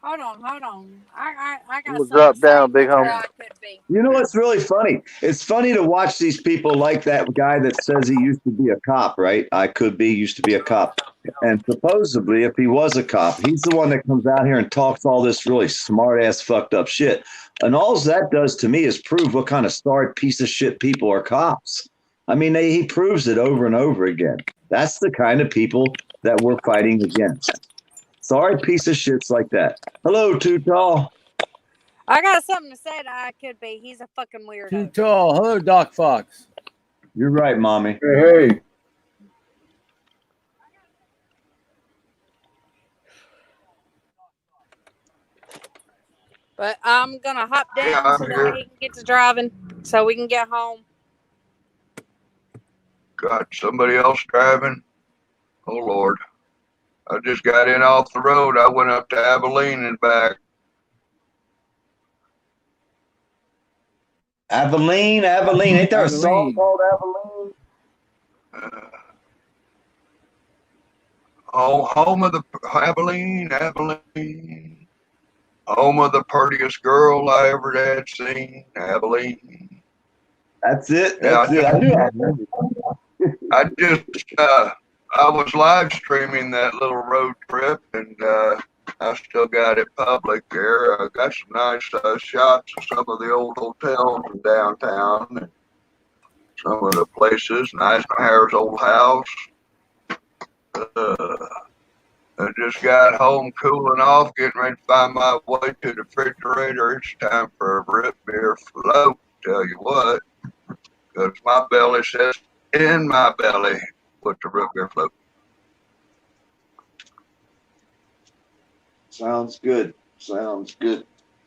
Hold on. I got I'm gonna drop down, big homie. I could be. You know what's really funny? It's funny to watch these people like that guy that says he used to be a cop, right? I could be, used to be a cop. And supposedly, if he was a cop, he's the one that comes out here and talks all this really smart-ass fucked up shit. And all that does to me is prove what kind of sorry piece of shit people are cops. I mean, he proves it over and over again. That's the kind of people that we're fighting against. Sorry piece of shits like that. Hello, Too Tall. I got something to say to I could be. He's a fucking weirdo. Too tall. Hello, Doc Fox. You're right, mommy. Hey. But I'm gonna hop down Yeah, so I'm that here. he can get to driving, so we can get home. Got somebody else driving? Oh, Lord. I just got in off the road. I went up to Abilene and back. Abilene. Ain't there a song called Abilene? Oh, home of the Abilene. Home of the prettiest girl I ever had seen. Abilene. That's it. Yeah, That's it. I knew I remember. I was live streaming that little road trip, and I still got it public there. I got some nice shots of some of the old hotels in downtown, and some of the places. Eisenhower's old house. I just got home cooling off, getting ready to find my way to the refrigerator. It's time for a root beer float, tell you what, because my belly says in my belly with the root beer float. Sounds good.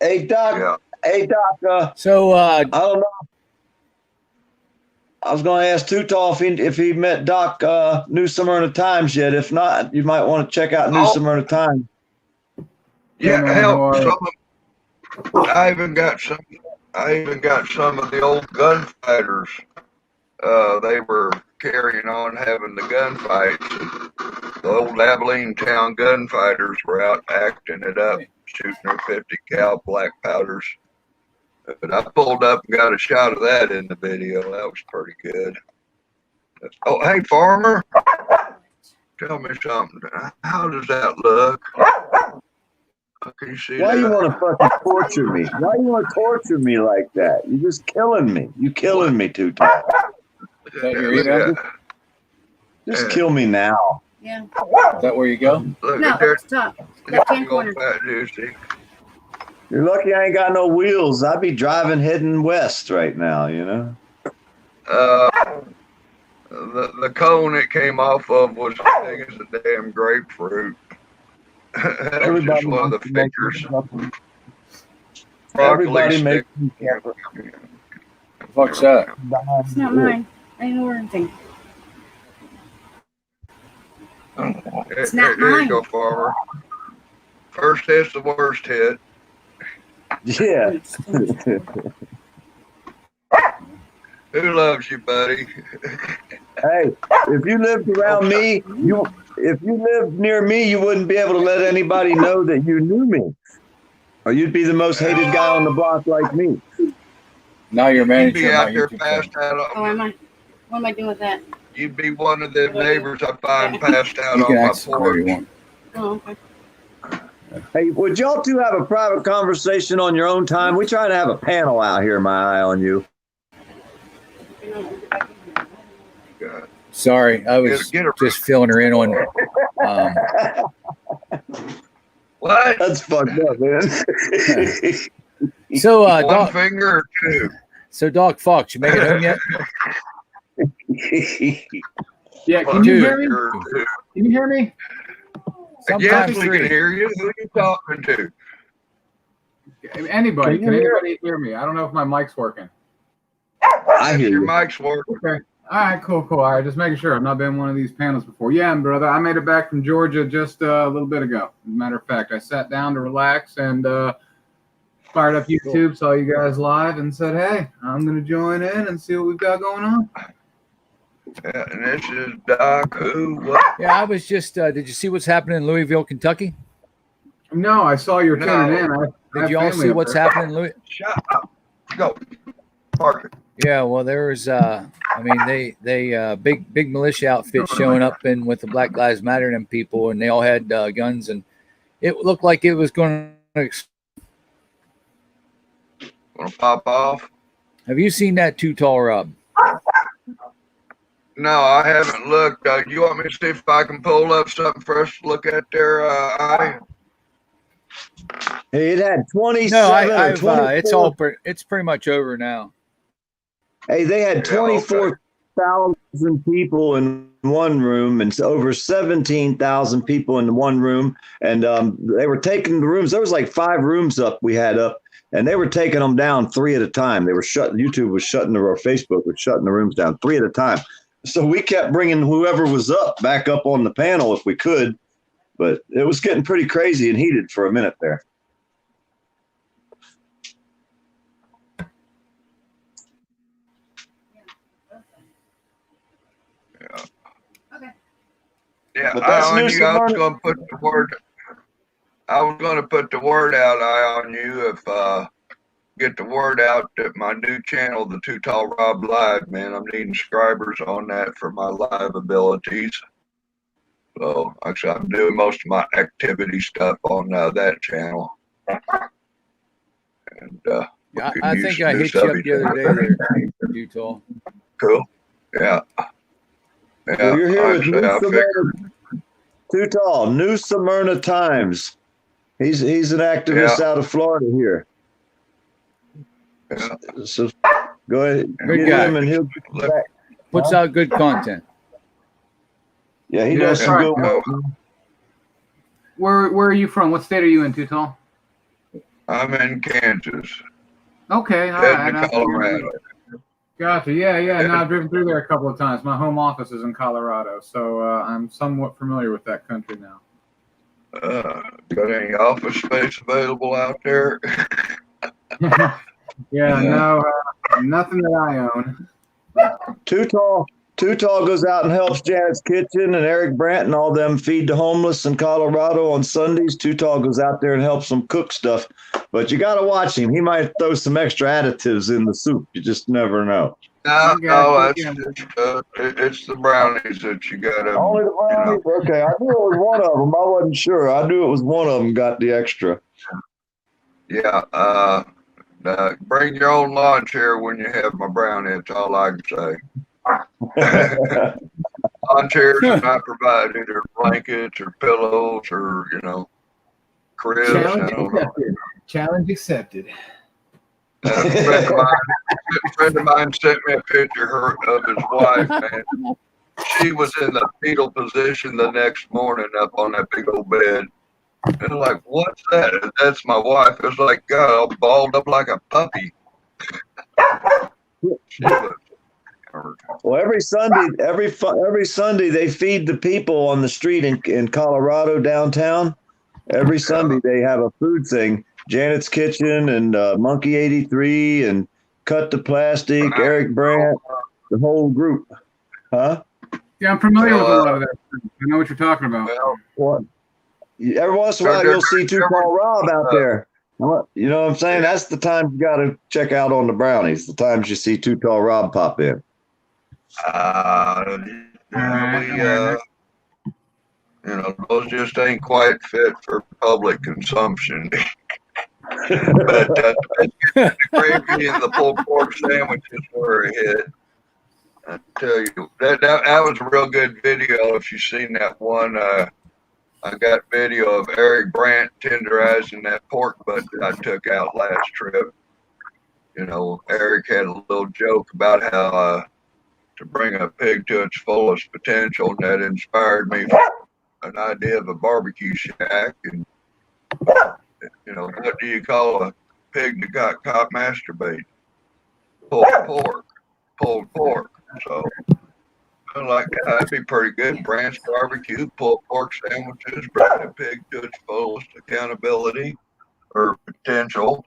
Hey, Doc. Yeah. Hey, Doc. So, I don't know. I was going to ask Too Tall if he met Doc New Summer in the Times yet. If not, you might want to check out New Summer in the Times. Yeah, hell, I even got some of the old gunfighters. They were carrying on having the gunfights. The old Abilene town gunfighters were out acting it up, shooting their 50 cal black powders. But I pulled up and got a shot of that in the video. That was pretty good. Oh, hey, Farmer. Tell me something. How does that look? Can you see Why that? you want to fucking torture me? Why you want to torture me like that? You're just killing me. You killing me, Too Tall. Just kill me now. Yeah. Is that where you go? Look No, at that. it's top. Left-hand corner. Fat juicy. You're lucky I ain't got no wheels. I'd be driving heading west right now, you know? The cone it came off of was as big as a damn grapefruit. That was just one of the figures. Everybody makes Fuck's that? It's not mine. I didn't order anything. It's not Here mine. you go, Farmer. First hit's the worst hit. Yeah. Who loves you, buddy? Hey, if you lived around me, if you lived near me, you wouldn't be able to let anybody know that you knew me, or you'd be the most hated guy on the block like me. Now you're You'd manager be of my out there YouTube passed channel. out. Oh, am I? What am I doing with that? You'd be one of the neighbors I find passed out You can on my access whatever you porch. want. Oh, okay. Hey, would y'all two have a private conversation on your own time? We trying to have a panel out here. My eye on you. Sorry, I was just filling her in on. What? That's fucked up, man. So, One Doc, finger or two. so Doc Fox, you make it home yet? Yeah, can you hear me? Can you hear me? Sometimes Yes, we can hear you. Who are you talking to? Anybody? Can Can you hear- anybody hear me? I don't know if my mic's working. I hear Your you. mic's working. Okay. All right, cool. All right, just making sure. I've not been in one of these panels before. Yeah, brother, I made it back from Georgia just a little bit ago. As a matter of fact, I sat down to relax and fired up YouTube, saw you guys live, and said, hey, I'm going to join in and see what we've got going on. Yeah, and this is Doc. Who? What? Yeah, I was just. Did you see what's happening in Louisville, Kentucky? No, I saw you were tuning in. I Did have you all family see up what's there. happening in Louisville? Shut up. Go. Park it. Yeah, well, there was. I mean, they big militia outfits showing up in with the Black Lives Matter and people, and they all had guns, and it looked like it was going to. Gonna pop off? Have you seen that Too Tall, Rob? No, I haven't looked. You want me to see if I can pull up something for us to look at there? Hey, it had 27 No, or I've 24. it's pretty much over now. Hey, they had 24,000 people in one room and over 17,000 people in one room. And they were taking the rooms. There was like 5 rooms up we had up, and they were taking them down 3 at a time. They were shutting, YouTube was shutting, or Facebook was shutting the rooms down 3 at a time. So we kept bringing whoever was up back up on the panel if we could. But it was getting pretty crazy and heated for a minute there. Yeah, But that's I news was from going to put the word. I was going to put the word out on you if get the word out that my new channel, the Too Tall Rob Live, man, I'm needing subscribers on that for my live abilities. So actually, I'm doing most of my activity stuff on that channel. And Yeah, I think I hit you up the other day there, Too Tall. Cool. Yeah. Yeah. Well, you're here with actually, New I Smyrna, Too Tall, New Smyrna Times. He's an activist out of Florida here. Yeah. So go ahead, Good get guy. him, and he'll get you back. Puts out good content. Yeah, he Yeah, does some sorry. good work. Where are you from? What state are you in, Too Tall? I'm in Kansas. Okay, all Heading right. to Colorado. Gotcha. Yeah. No, I've driven through there a couple of times. My home office is in Colorado, so I'm somewhat familiar with that country now. Got any office space available out there? Yeah, no, nothing that I own. Too Tall goes out and helps Janet's Kitchen and Eric Brandt and all them feed the homeless in Colorado on Sundays. Too Tall goes out there and helps them cook stuff. But you got to watch him. He might throw some extra additives in the soup. You just never know. No, it's the brownies that you got to. Only the brownies? Okay, I knew it was one of them. I wasn't sure. I knew it was one of them got the extra. Yeah. Bring your own lawn chair when you have my brownie. That's all I can say. Lawn chairs are not provided, or blankets, or pillows, or cribs. I don't know. Challenge accepted. A friend of mine sent me a picture of his wife, man. She was in the fetal position the next morning up on that big old bed. And I'm like, what's that? That's my wife. It's like, God, all balled up like a puppy. Well, every Sunday they feed the people on the street in Colorado downtown. Every Sunday they have a food thing. Janet's Kitchen and Monkey 83 and Cut the Plastic, Eric Brandt, the whole group. Huh? Yeah, I'm familiar with a lot of that. I know what you're talking about. What? Every once in a while, you'll see Too Tall Rob out there. You know what I'm saying? That's the time you got to check out on the Brownies. The times you see Too Tall Rob pop in. Those just ain't quite fit for public consumption. But the gravy and the pulled pork sandwiches were a hit. I tell you, that was a real good video. If you've seen that one, I got video of Eric Brandt tenderizing that pork butt that I took out last trip. Eric had a little joke about how to bring a pig to its fullest potential, and that inspired me for an idea of a barbecue shack. And what do you call a pig that got caught masturbating? Pulled pork. So I'm like, yeah, that'd be pretty good. Branch barbecue, pulled pork sandwiches, bring a pig to its fullest accountability or potential.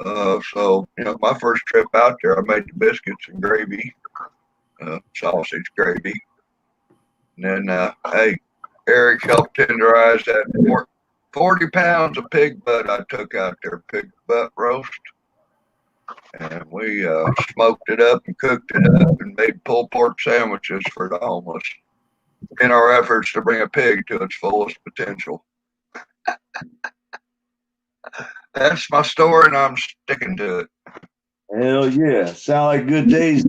So my first trip out there, I made the biscuits and gravy, sausage gravy, and then hey, Eric helped tenderize that pork. 40 pounds of pig butt I took out there, pig butt roast. And we smoked it up and cooked it up and made pulled pork sandwiches for the homeless in our efforts to bring a pig to its fullest potential. That's my story, and I'm sticking to it. Hell yeah. Sound like good days.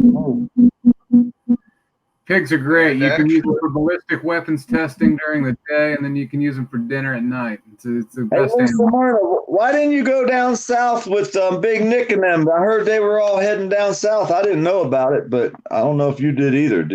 Pigs are great. You can use them for ballistic weapons testing during the day, and then you can use them for dinner at night. It's the best animal. Why didn't you go down south with Big Nick and them? I heard they were all heading down south. I didn't know about it, but I don't know if you did either.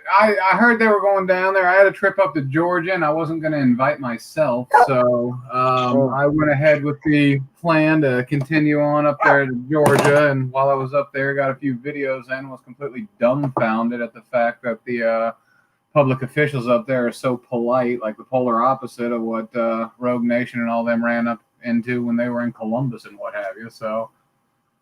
I heard they were going down there. I had a trip up to Georgia, and I wasn't going to invite myself, so I went ahead with the plan to continue on up there to Georgia. And while I was up there, got a few videos and was completely dumbfounded at the fact that the public officials up there are so polite, like the polar opposite of what Rogue Nation and all them ran up into when they were in Columbus and what have you. So.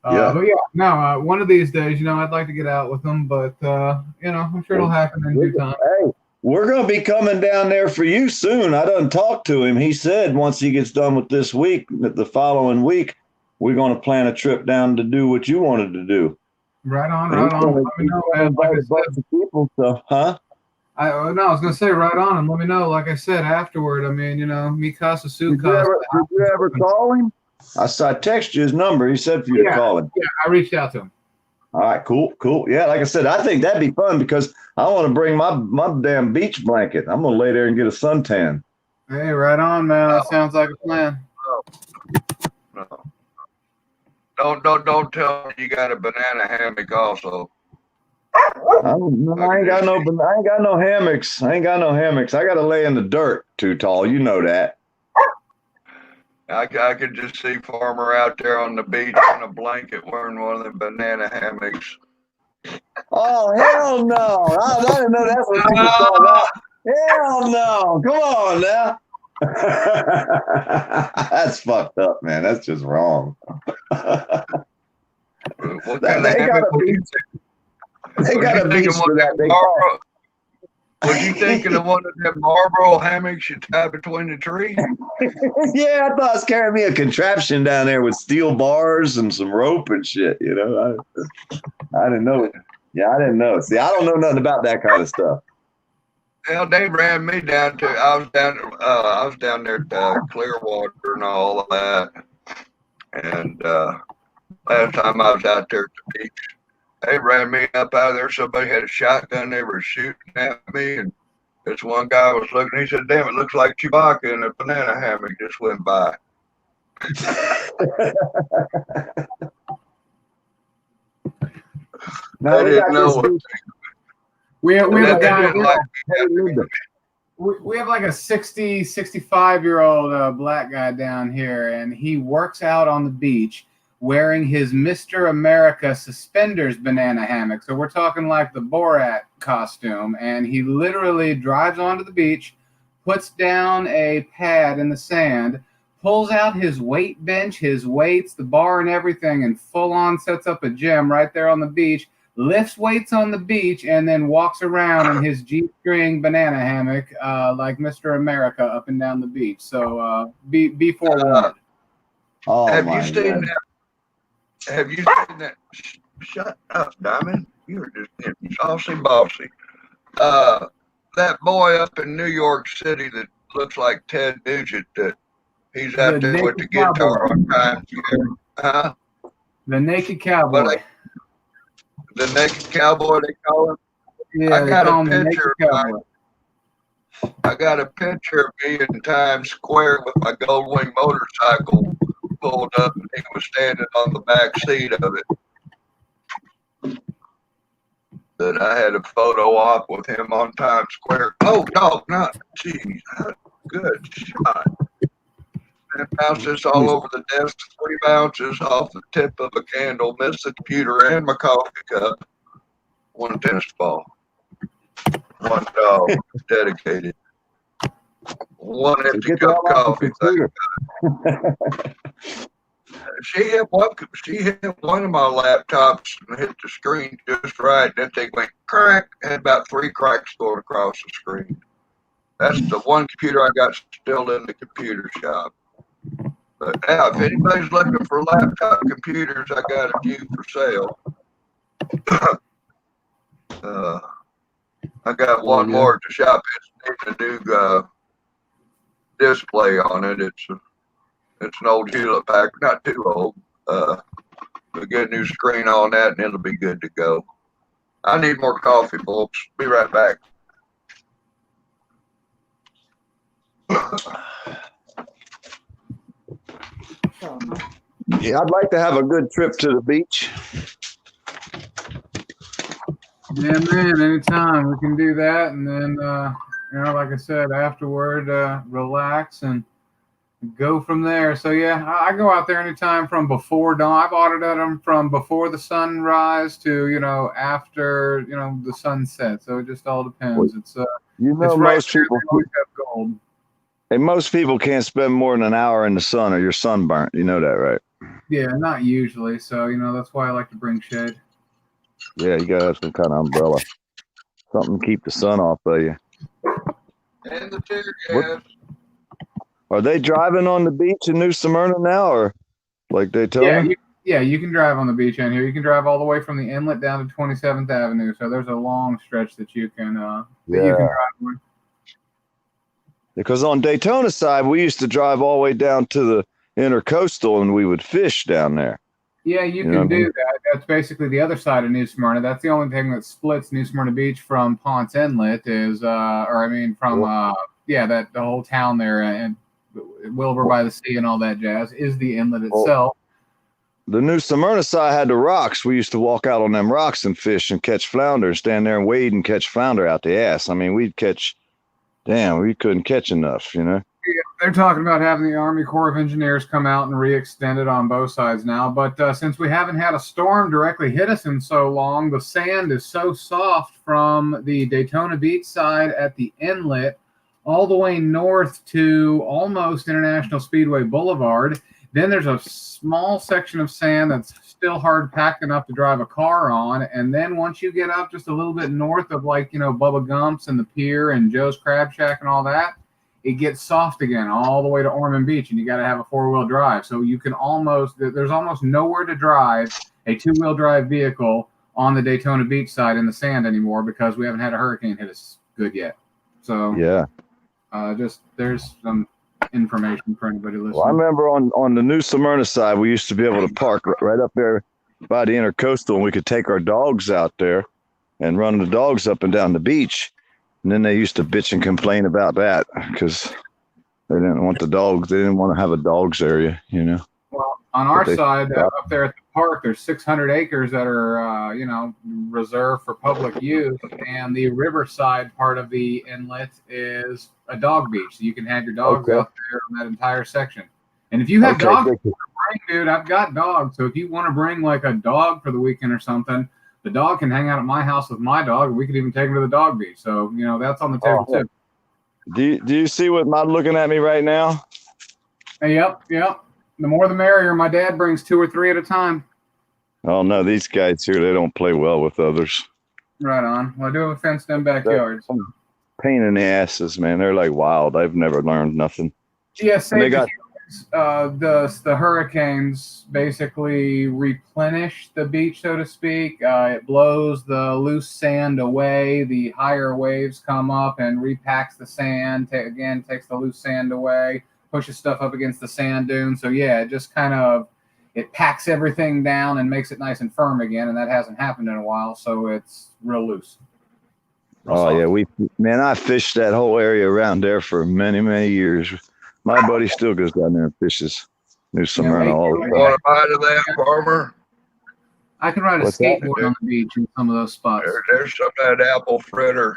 But yeah, no, one of these days, I'd like to get out with them, but, I'm sure it'll happen in due time. Hey, we're going to be coming down there for you soon. I done talked to him. He said once he gets done with this week, that the following week, we're going to plan a trip down to do what you wanted to do. Right on, right on. Let me know, man. Like I said, people, so, huh? I was going to say right on, and let me know, like I said, afterward. I mean, Mikasa Sukasa. Did you ever call him? I text you his number. He said for you to call him. Yeah, I reached out to him. All right, cool. Yeah, like I said, I think that'd be fun because I want to bring my damn beach blanket. I'm gonna lay there and get a suntan. Hey, right on, man. That sounds like a plan. No. Don't tell me you got a banana hammock also. I ain't got no hammocks. I got to lay in the dirt. Too tall. You know that. I could just see Farmer out there on the beach in a blanket wearing one of the banana hammocks. Oh, hell no. I didn't know that's what you were talking about. Hell no. Come on now. That's fucked up, man. That's just wrong. They got a beach for that. Was you thinking of one of them Marlboro hammocks you tie between the trees? Yeah, I thought I was carrying me a contraption down there with steel bars and some rope and shit. I didn't know. Yeah, I didn't know. See, I don't know nothing about that kind of stuff. Well, they ran me down to. I was down there to Clearwater and all of that. And last time I was out there at the beach, they ran me up out of there. Somebody had a shotgun. They were shooting at me. And this one guy was looking. He said, damn, it looks like Chewbacca and a banana hammock just went by. No, I didn't know what. We have a guy. We have like a 65-year-old black guy down here, and he works out on the beach wearing his Mr. America suspenders banana hammock. So we're talking like the Borat costume. And he literally drives onto the beach, puts down a pad in the sand, pulls out his weight bench, his weights, the bar and everything, and full on sets up a gym right there on the beach, lifts weights on the beach, and then walks around in his G-string banana hammock like Mr. America up and down the beach. So be forewarned. Have you seen that? Have you seen that? Shut up, Diamond. You're just getting saucy bossy. That boy up in New York City that looks like Ted Nugent, that he's out there with the guitar on Times Square. Huh? The Naked Cowboy. The Naked Cowboy, they call him? Yeah, I got they call a him the picture Naked of Cowboy. I got a picture of me in Times Square with my Goldwing motorcycle pulled up, and he was standing on the back seat of it. That I had a photo op with him on Times Square. Oh, dog, not, geez, good shot. And bounces all over the desk, 3 bounces off the tip of a candle, missed the computer and my coffee cup. 1 tennis ball. 1 dog, dedicated. 1 empty cup of coffee. She hit one of my laptops and hit the screen just right. That thing went crack, had about 3 cracks going across the screen. That's the one computer I got still in the computer shop. But now, if anybody's looking for laptop computers, I got a few for sale. I got one more at the shop. It's a new display on it. It's an old Hewlett Packard, not too old. We'll get a new screen on that, and it'll be good to go. I need more coffee, folks. Be right back. Yeah, I'd like to have a good trip to the beach. Yeah, man, anytime we can do that. And then, like I said, afterward, relax and go from there. So, yeah, I go out there anytime from before dawn. I've audited them from before the sunrise to, after, the sunset. So it just all depends. It's it's right most there. people They always have gold. and most people can't spend more than an hour in the sun or you're sunburnt. You know that, right? Yeah, not usually. So, that's why I like to bring shade. Yeah, you gotta have some kind of umbrella. Something to keep the sun off of you. And the tear gas. Are they driving on the beach in New Smyrna now, or like Daytona? You can drive on the beach in here. You can drive all the way from the inlet down to 27th Avenue. So there's a long stretch that you can drive on. Because on Daytona side, we used to drive all the way down to the intercoastal, and we would fish down there. Yeah, you can do that. That's basically the other side of New Smyrna. That's the only thing that splits New Smyrna Beach from Ponce Inlet is, the whole town there and Wilbur by the Sea and all that jazz is the inlet itself. The New Smyrna side had the rocks. We used to walk out on them rocks and fish and catch flounder and stand there and wade and catch flounder out the ass. I mean, we couldn't catch enough, Yeah, they're talking about having the Army Corps of Engineers come out and re-extend it on both sides now. But since we haven't had a storm directly hit us in so long, the sand is so soft from the Daytona Beach side at the inlet all the way north to almost International Speedway Boulevard. Then there's a small section of sand that's still hard packed enough to drive a car on. And then once you get up just a little bit north of Bubba Gump's and the pier and Joe's Crab Shack and all that, it gets soft again all the way to Ormond Beach, and you got to have a 4-wheel drive. So you can there's almost nowhere to drive a 2-wheel drive vehicle on the Daytona Beach side in the sand anymore because we haven't had a hurricane hit us good yet. So there's some information for anybody listening. Well, I remember on the New Smyrna side, we used to be able to park right up there by the intercoastal, and we could take our dogs out there and run the dogs up and down the beach. And then they used to bitch and complain about that because they didn't want the dogs. They didn't want to have a dogs area, Well, on our side, up there at the park, there's 600 acres that are, reserved for public use. And the riverside part of the inlet is a dog beach. So you can have your dogs out there on that entire section. And if you have dogs, dude, I've got dogs. So if you want to bring like a dog for the weekend or something, the dog can hang out at my house with my dog. We could even take him to the dog beach. So, that's on the table too. Do you see what I'm looking at me right now? Yep. The more the merrier. My dad brings 2 or 3 at a time. Oh no, these guys here, they don't play well with others. Right on. Well, I do have a fenced-in backyard. So. Pain in the asses, man. They're like wild. I've never learned nothing. Yeah, and they got the hurricanes basically replenish the beach, so to speak. It blows the loose sand away. The higher waves come up and repacks the sand. Takes the loose sand away, pushes stuff up against the sand dune. So yeah, it just kind of packs everything down and makes it nice and firm again. And that hasn't happened in a while, so it's real loose. Oh yeah, I fished that whole area around there for many, many years. My buddy still goes down there and fishes New Smyrna all the time. Want to buy to that, Farmer? I can ride a What's that? skateboard on the beach in some of those spots. There's some of that apple fritter.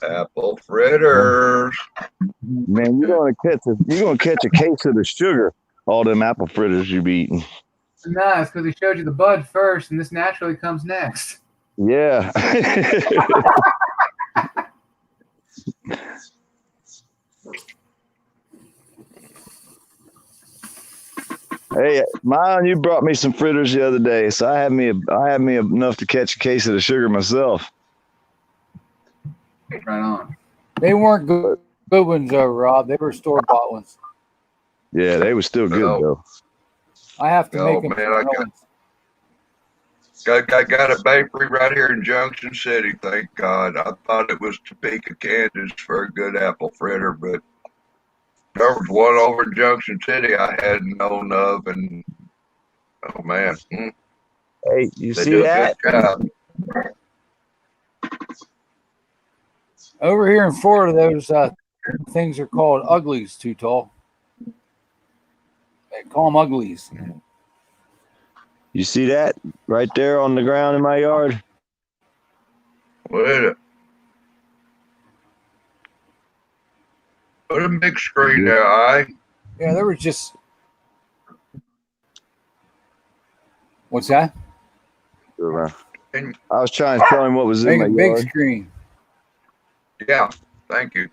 Apple fritters. Man, you're gonna catch a case of the sugar. All them apple fritters you be eating. Nah, it's because he showed you the bud first, and this naturally comes next. Yeah. Hey, Mine, you brought me some fritters the other day, so I had me enough to catch a case of the sugar myself. Right on. They weren't good ones, though, Rob. They were store-bought ones. Yeah, they were still good though. I have to make them. Man, I got a bakery right here in Junction City. Thank God. I thought it was Topeka, Kansas for a good apple fritter, but there was one over in Junction City I hadn't known of, and oh man. Hey, you They see do a that? good job. Over here in Florida, those things are called uglies, too tall. They call them uglies. You see that right there on the ground in my yard? Wait. Put a big screen there, Yeah, there was just. What's that? I was trying to tell him what was in Make my a big yard. screen. Yeah, thank you.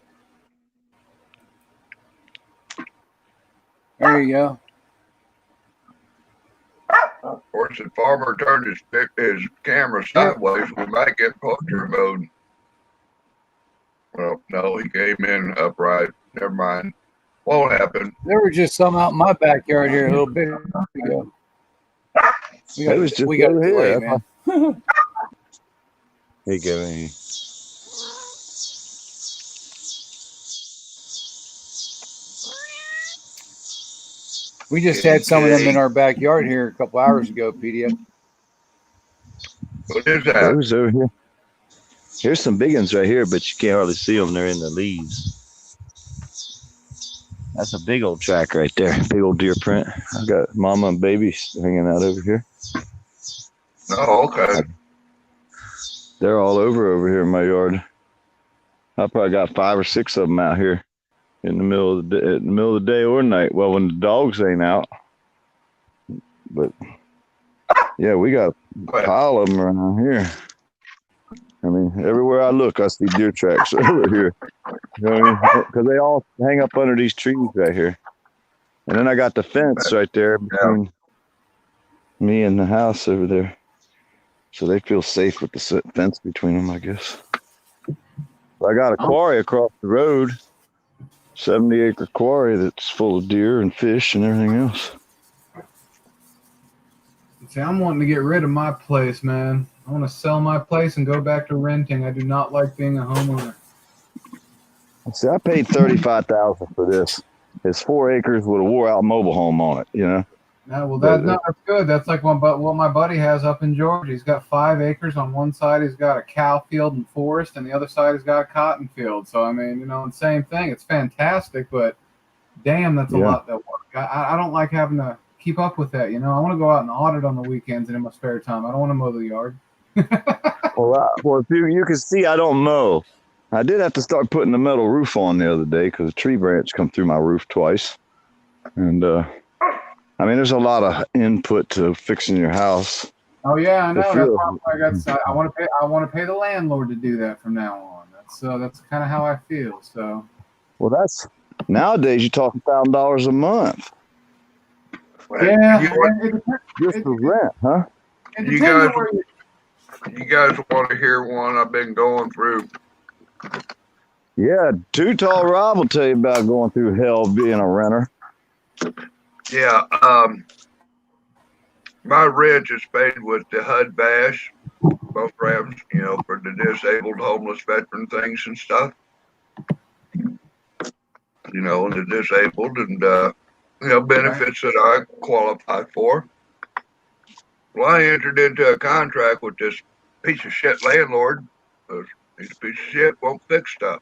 There you go. Of course, if Farmer turned his camera sideways, we might get portrait mode. Well, no, he came in upright. Never mind. Won't happen. There were just some out in my backyard here a little bit ago. It was just we got over a delay, here. man. Hey, Gavin. We just had some of them in our backyard here a couple hours ago, PDF. What is that? Those over here. Here's some big ones right here, but you can't hardly see them. They're in the leaves. That's a big old track right there. Big old deer print. I got mama and baby hanging out over here. Oh, okay. They're all over here in my yard. I probably got 5 or 6 of them out here in the middle of the day or night. Well, when the dogs ain't out. But yeah, we got a pile of them around here. I mean, everywhere I look, I see deer tracks over here. You know what I mean? Because they all hang up under these trees right here. And then I got the fence right there between me and the house over there. So they feel safe with the fence between them, I guess. I got a quarry across the road, 70-acre quarry that's full of deer and fish and everything else. See, I'm wanting to get rid of my place, man. I want to sell my place and go back to renting. I do not like being a homeowner. See, I paid $35,000 for this. It's 4 acres with a wore-out mobile home on it, you know? Yeah, well, that's good. That's like what my buddy has up in Georgia. He's got 5 acres. On one side, he's got a cow field and forest, and the other side, he's got a cotton field. So, I mean, you know, the same thing. It's fantastic, but damn, that's a lot that work. I don't like having to keep up with that, you know? I want to go out and audit on the weekends and in my spare time. I don't want to mow the yard. Well, if you can see, I don't mow. I did have to start putting the metal roof on the other day because a tree branch come through my roof twice. And, I mean, there's a lot of input to fixing your house. Oh yeah, I know. That's why I want to pay the landlord to do that from now on. That's kind of how I feel. So. Well, Nowadays, you're talking $1,000 a month Yeah, just for rent, huh? it You depends guys, on where you guys want to hear one I've been going through? Yeah, Too Tall Rob will tell you about going through hell being a renter. Yeah, my rent is paid with the HUD Bash programs, you know, for the disabled, homeless veteran things and stuff. You know, and the disabled and you know, benefits that I qualify for. Well, I entered into a contract with this piece of shit landlord. He's a piece of shit, won't fix stuff.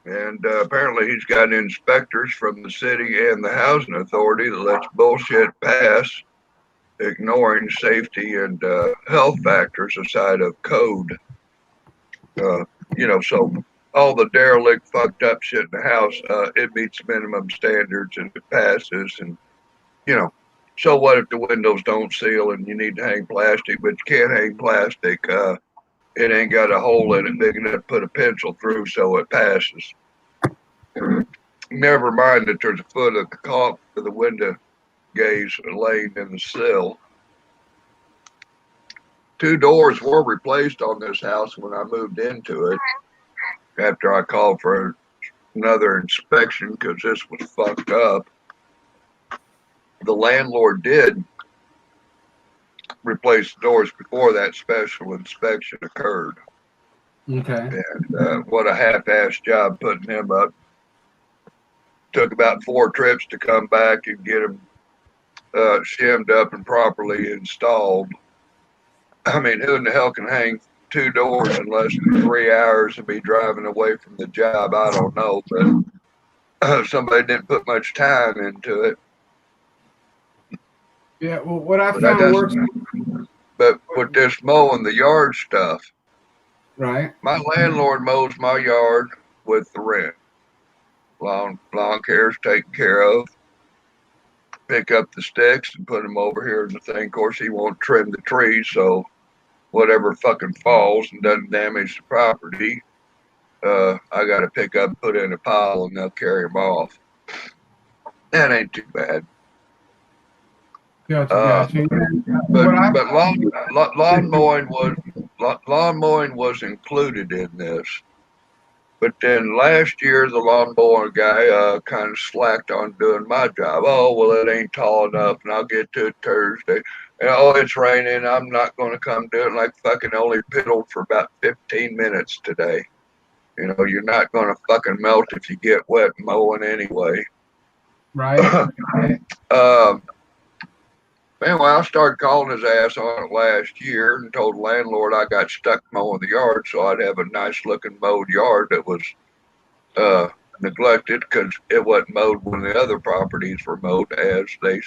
And apparently he's got inspectors from the city and the housing authority that lets bullshit pass, ignoring safety and health factors aside of code. You know, so all the derelict, fucked up shit in the house, it meets minimum standards and it passes. And, you know, so what if the windows don't seal and you need to hang plastic, but you can't hang plastic? It ain't got a hole in it big enough to put a pencil through, so it passes. Never mind that there's a foot of caulk for the window gaze laying in the sill. 2 doors were replaced on this house when I moved into it after I called for another inspection because this was fucked up. The landlord did replace the doors before that special inspection occurred. Okay. And what a half-ass job putting him up. Took about 4 trips to come back and get them shimmed up and properly installed. I mean, who in the hell can hang 2 doors in less than 3 hours and be driving away from the job? I don't know, but somebody didn't put much time into it. Yeah, well, what I found works. But with this mowing the yard stuff, right? My landlord mows my yard with the rent. Lawn care is taken care of. Pick up the sticks and put them over here in the thing. Of course, he won't trim the trees, so whatever fucking falls and doesn't damage the property, I got to pick up, put in a pile, and they'll carry them off. That ain't too bad. Gotcha. But lawn mowing was included in this. But then last year, the lawn mowing guy kind of slacked on doing my job. Oh, well, it ain't tall enough, and I'll get to it Thursday. And, oh, it's raining. I'm not going to come do it. Like fucking only piddled for about 15 minutes today. You know, you're not going to fucking melt if you get wet mowing anyway. Right. Anyway, I started calling his ass on it last year and told the landlord I got stuck mowing the yard so I'd have a nice looking mowed yard that was neglected because it wasn't mowed when the other properties were mowed, as they,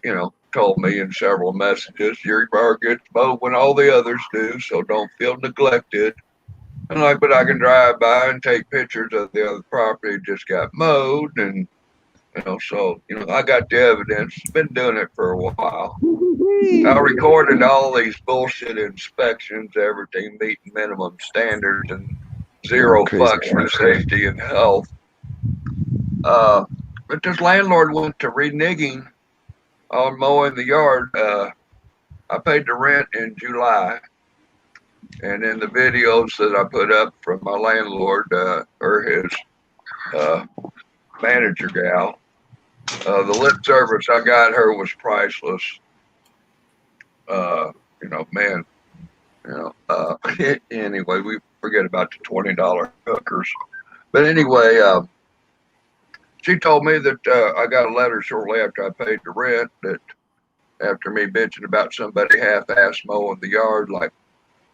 you know, told me in several messages. Your yard gets mowed when all the others do, so don't feel neglected. And like, but I can drive by and take pictures of the other property just got mowed, and you know, so you know, I got the evidence. Been doing it for a while. I recorded all these bullshit inspections, everything meeting minimum standards and zero fucks for safety and health. But this landlord went to reneging on mowing the yard. I paid the rent in July. And in the videos that I put up from my landlord or his manager gal, the lip service I got her was priceless. You know, man, you know, anyway, we forget about the $20 hookers. But anyway, she told me that I got a letter shortly after I paid the rent that after me bitching about somebody half-ass mowing the yard, like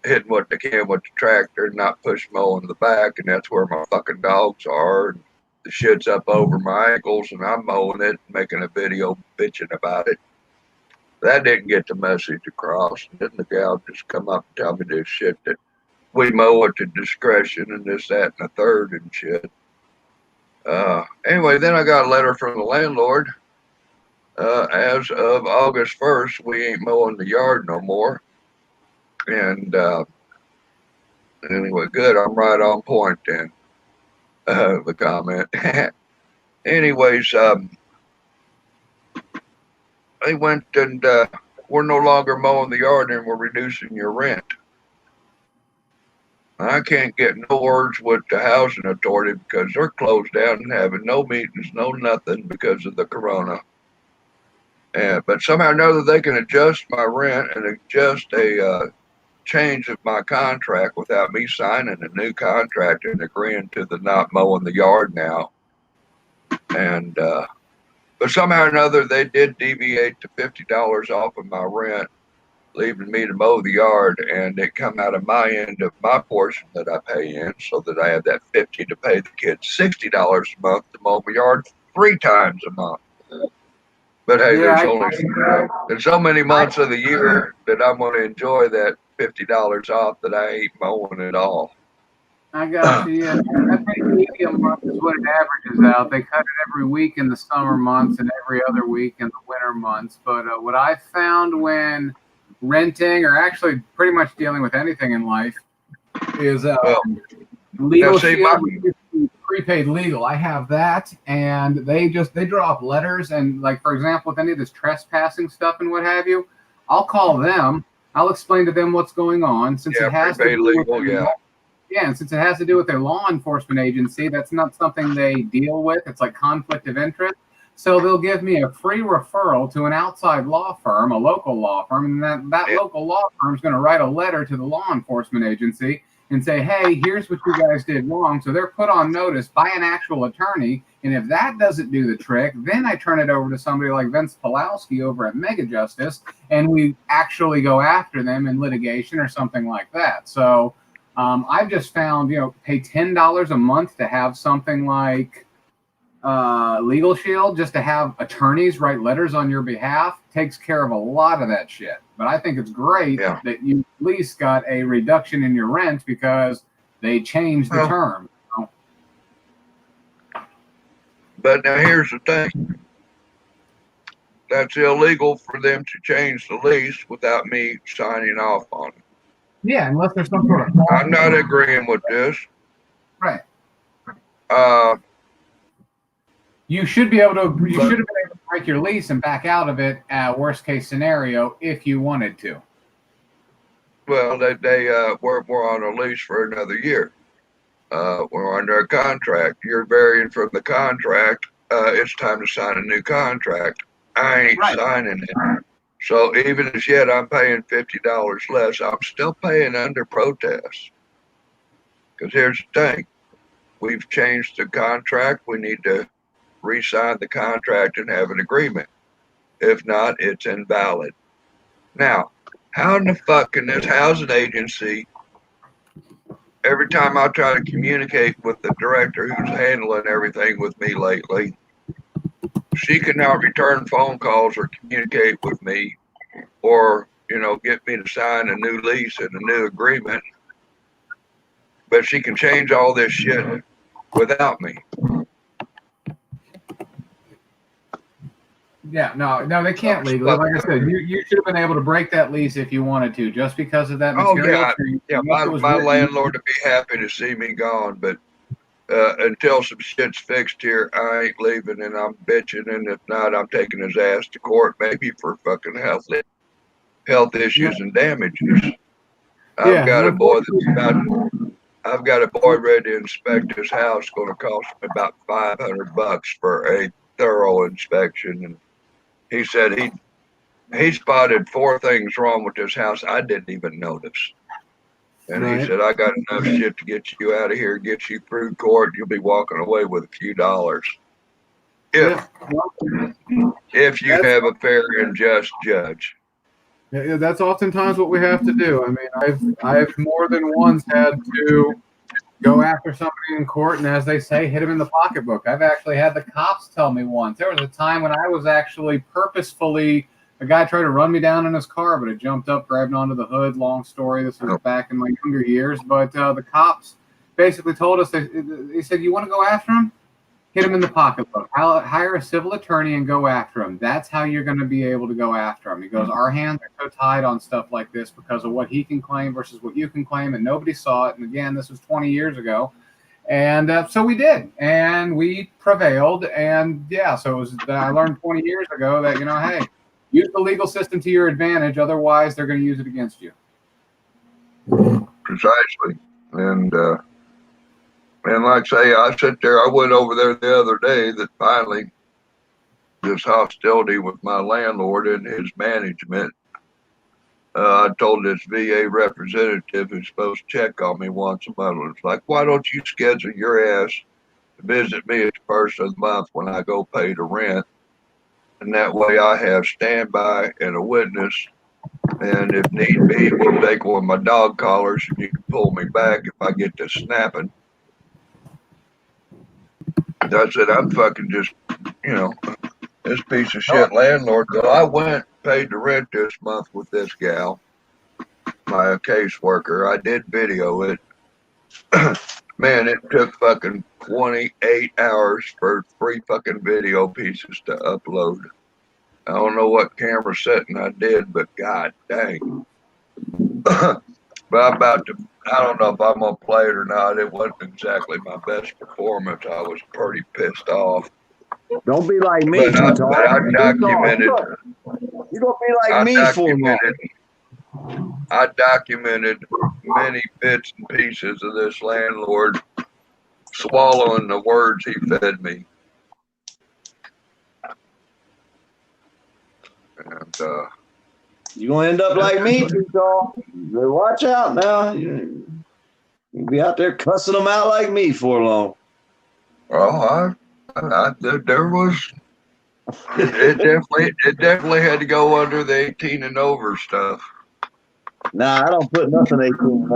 hitting what they can with the tractor and not push mowing the back, and that's where my fucking dogs are. And the shit's up over my ankles, and I'm mowing it, making a video bitching about it. That didn't get the message across. And then the gal just come up and tell me this shit that we mow at the discretion and this, that, and the third and shit. Anyway, then I got a letter from the landlord. As of August 1st, we ain't mowing the yard no more. And anyway, good. I'm right on point then. the comment. Anyways, they went and we're no longer mowing the yard and we're reducing your rent. I can't get no words with the housing authority because they're closed down and having no meetings, no nothing because of the corona. But somehow or another they can adjust my rent and adjust a change of my contract without me signing a new contract and agreeing to the not mowing the yard now. And but somehow or another they did deviate to $50 off of my rent, leaving me to mow the yard, and it come out of my end of my portion that I pay in, so that I have that $50 to pay the kids $60 a month to mow my yard 3 times a month. But hey, there's so many months of the year that I'm going to enjoy that $50 off that I ain't mowing at all. I got you. Yeah, I think maybe a month is what it averages out. They cut it every week in the summer months and every other week in the winter months. But what I found when renting, or actually pretty much dealing with anything in life, is legal shield, prepaid legal. I have that, and they draw up letters, and like for example, with any of this trespassing stuff and what have you, I'll call them. I'll explain to them what's going on since it has to do with and since it has to do with their law enforcement agency, that's not something they deal with. It's like conflict of interest. So they'll give me a free referral to an outside law firm, a local law firm, and that local law firm is going to write a letter to the law enforcement agency and say, hey, here's what you guys did wrong. So they're put on notice by an actual attorney. And if that doesn't do the trick, then I turn it over to somebody like Vince Pawlowski over at Mega Justice, and we actually go after them in litigation or something like that. So I've just found, pay $10 a month to have something like Legal Shield, just to have attorneys write letters on your behalf, takes care of a lot of that shit. But I think it's great that you at least got a reduction in your rent because they changed the term. But now here's the thing. That's illegal for them to change the lease without me signing off on it. Yeah, unless there's some sort of... I'm not agreeing with this. Right. You should be able to. You should have been able to break your lease and back out of it at worst case scenario if you wanted to. Well, we're on a lease for another year. We're under a contract. You're varying from the contract. It's time to sign a new contract. I ain't signing it. So even as yet I'm paying $50 less, I'm still paying under protest. Because here's the thing. We've changed the contract. We need to re-sign the contract and have an agreement. If not, it's invalid. Now, how in the fuck can this housing agency, every time I try to communicate with the director who's handling everything with me lately, she cannot return phone calls or communicate with me or, get me to sign a new lease and a new agreement. But she can change all this shit without me. Yeah, no, they can't legally. Like I said, you should have been able to break that lease if you wanted to, just because of that material. My landlord would be happy to see me gone, but until some shit's fixed here, I ain't leaving, and I'm bitching, and if not, I'm taking his ass to court, maybe for fucking health issues and damages. I've got a boy ready to inspect his house. Going to cost me about $500 for a thorough inspection, and he said he spotted 4 things wrong with this house I didn't even notice. And he said, I got enough shit to get you out of here, get you through court. You'll be walking away with a few dollars. If you have a fair and just judge. Yeah, that's oftentimes what we have to do. I mean, I've more than once had to go after somebody in court, and as they say, hit him in the pocketbook. I've actually had the cops tell me once. There was a time when I was actually purposefully, a guy tried to run me down in his car, but it jumped up, grabbed onto the hood. Long story. This was back in my younger years. But the cops basically told us, they said, you want to go after him? Hit him in the pocketbook. I'll hire a civil attorney and go after him. That's how you're going to be able to go after him. He goes, our hands are so tied on stuff like this because of what he can claim versus what you can claim, and nobody saw it. And again, this was 20 years ago. And so we did, and we prevailed. And yeah, so it was, I learned 20 years ago that, you know, hey, use the legal system to your advantage. Otherwise, they're going to use it against you. Precisely. And like I say, I sit there, I went over there the other day that finally this hostility with my landlord and his management. I told this VA representative who's supposed to check on me once a month, it's like, why don't you schedule your ass to visit me at the first of the month when I go pay the rent? And that way I have standby and a witness. And if need be, we'll take one of my dog collars and you can pull me back if I get to snapping. That's it. I'm fucking just, you know, this piece of shit landlord. So I went, paid the rent this month with this gal, my caseworker. I did video it. Man, it took fucking 28 hours for 3 fucking video pieces to upload. I don't know what camera setting I did, but god dang. But I'm about to, I don't know if I'm going to play it or not. It wasn't exactly my best performance. I was pretty pissed off. Don't be like me, But I documented. You're going to be like me for a moment. I documented many bits and pieces of this landlord swallowing the words he fed me. And you're going to end up like me, Tito. Watch out now. You'll be out there cussing them out like me for long. Oh, there was, it definitely had to go under the 18 and over stuff. Nah, I don't put nothing 18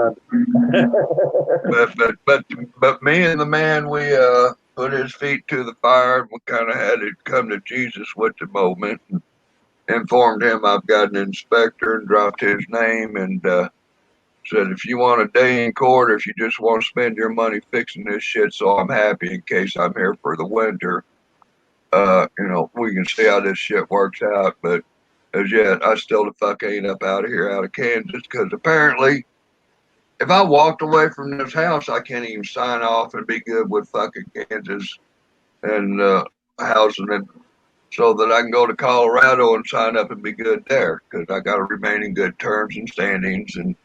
but me and the man, we put his feet to the fire. And we kind of had to come to Jesus with the moment. And informed him I've got an inspector and dropped his name and said, if you want a day in court, if you just want to spend your money fixing this shit so I'm happy in case I'm here for the winter, you know, we can see how this shit works out. But as yet, I still the fuck ain't up out of here, out of Kansas, because apparently if I walked away from this house, I can't even sign off and be good with fucking Kansas and housing and so that I can go to Colorado and sign up and be good there because I got to remain in good terms and standings. And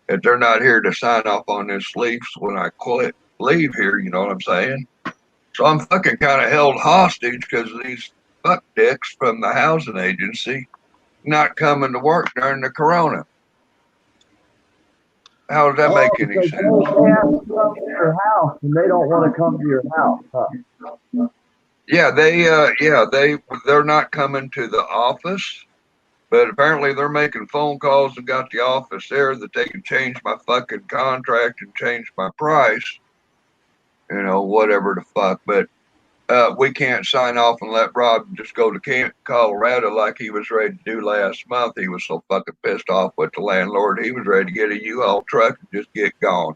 if they're not here to sign off on this lease when I leave here, you know what I'm saying? So I'm fucking kind of held hostage because of these fuck dicks from the housing agency not coming to work during the corona. How does that make any sense? They have to come to your house and they don't want to come to your house, huh? Yeah, they're not coming to the office, but apparently they're making phone calls and got the office there that they can change my fucking contract and change my price, you know, whatever the fuck. But we can't sign off and let Rob just go to Colorado like he was ready to do last month. He was so fucking pissed off with the landlord. He was ready to get a U-Haul truck and just get gone.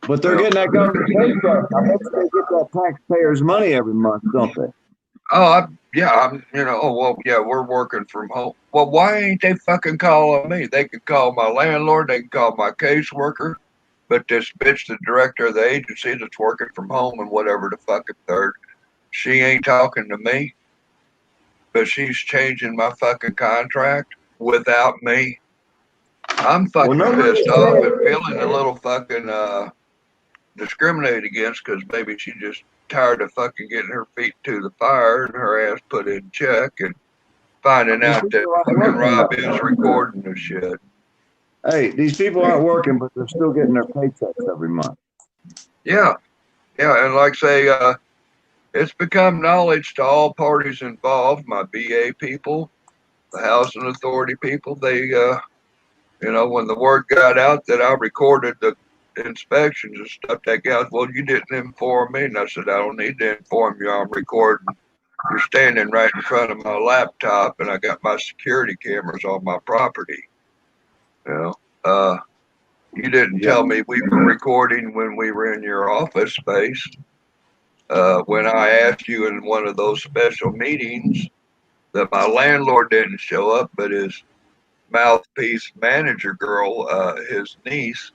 But they're getting that government paycheck. I bet they get that taxpayers' money every month, don't they? Oh, we're working from home. Well, why ain't they fucking calling me? They could call my landlord, they can call my caseworker, but this bitch, the director of the agency that's working from home and whatever the fucking third, she ain't talking to me, but she's changing my fucking contract without me. I'm fucking pissed off and feeling a little fucking discriminated against because maybe she just tired of fucking getting her feet to the fire and her ass put in check and finding out that fucking Rob is recording the shit. Hey, these people aren't working, but they're still getting their paychecks every month. Yeah, and like say, it's become knowledge to all parties involved, my BA people, the housing authority people, they, when the word got out that I recorded the inspections and stuff, that guy, well, you didn't inform me. And I said, I don't need to inform you. I'm recording. You're standing right in front of my laptop and I got my security cameras on my property. You didn't tell me we were recording when we were in your office space. When I asked you in one of those special meetings that my landlord didn't show up, but his mouthpiece manager girl, his niece,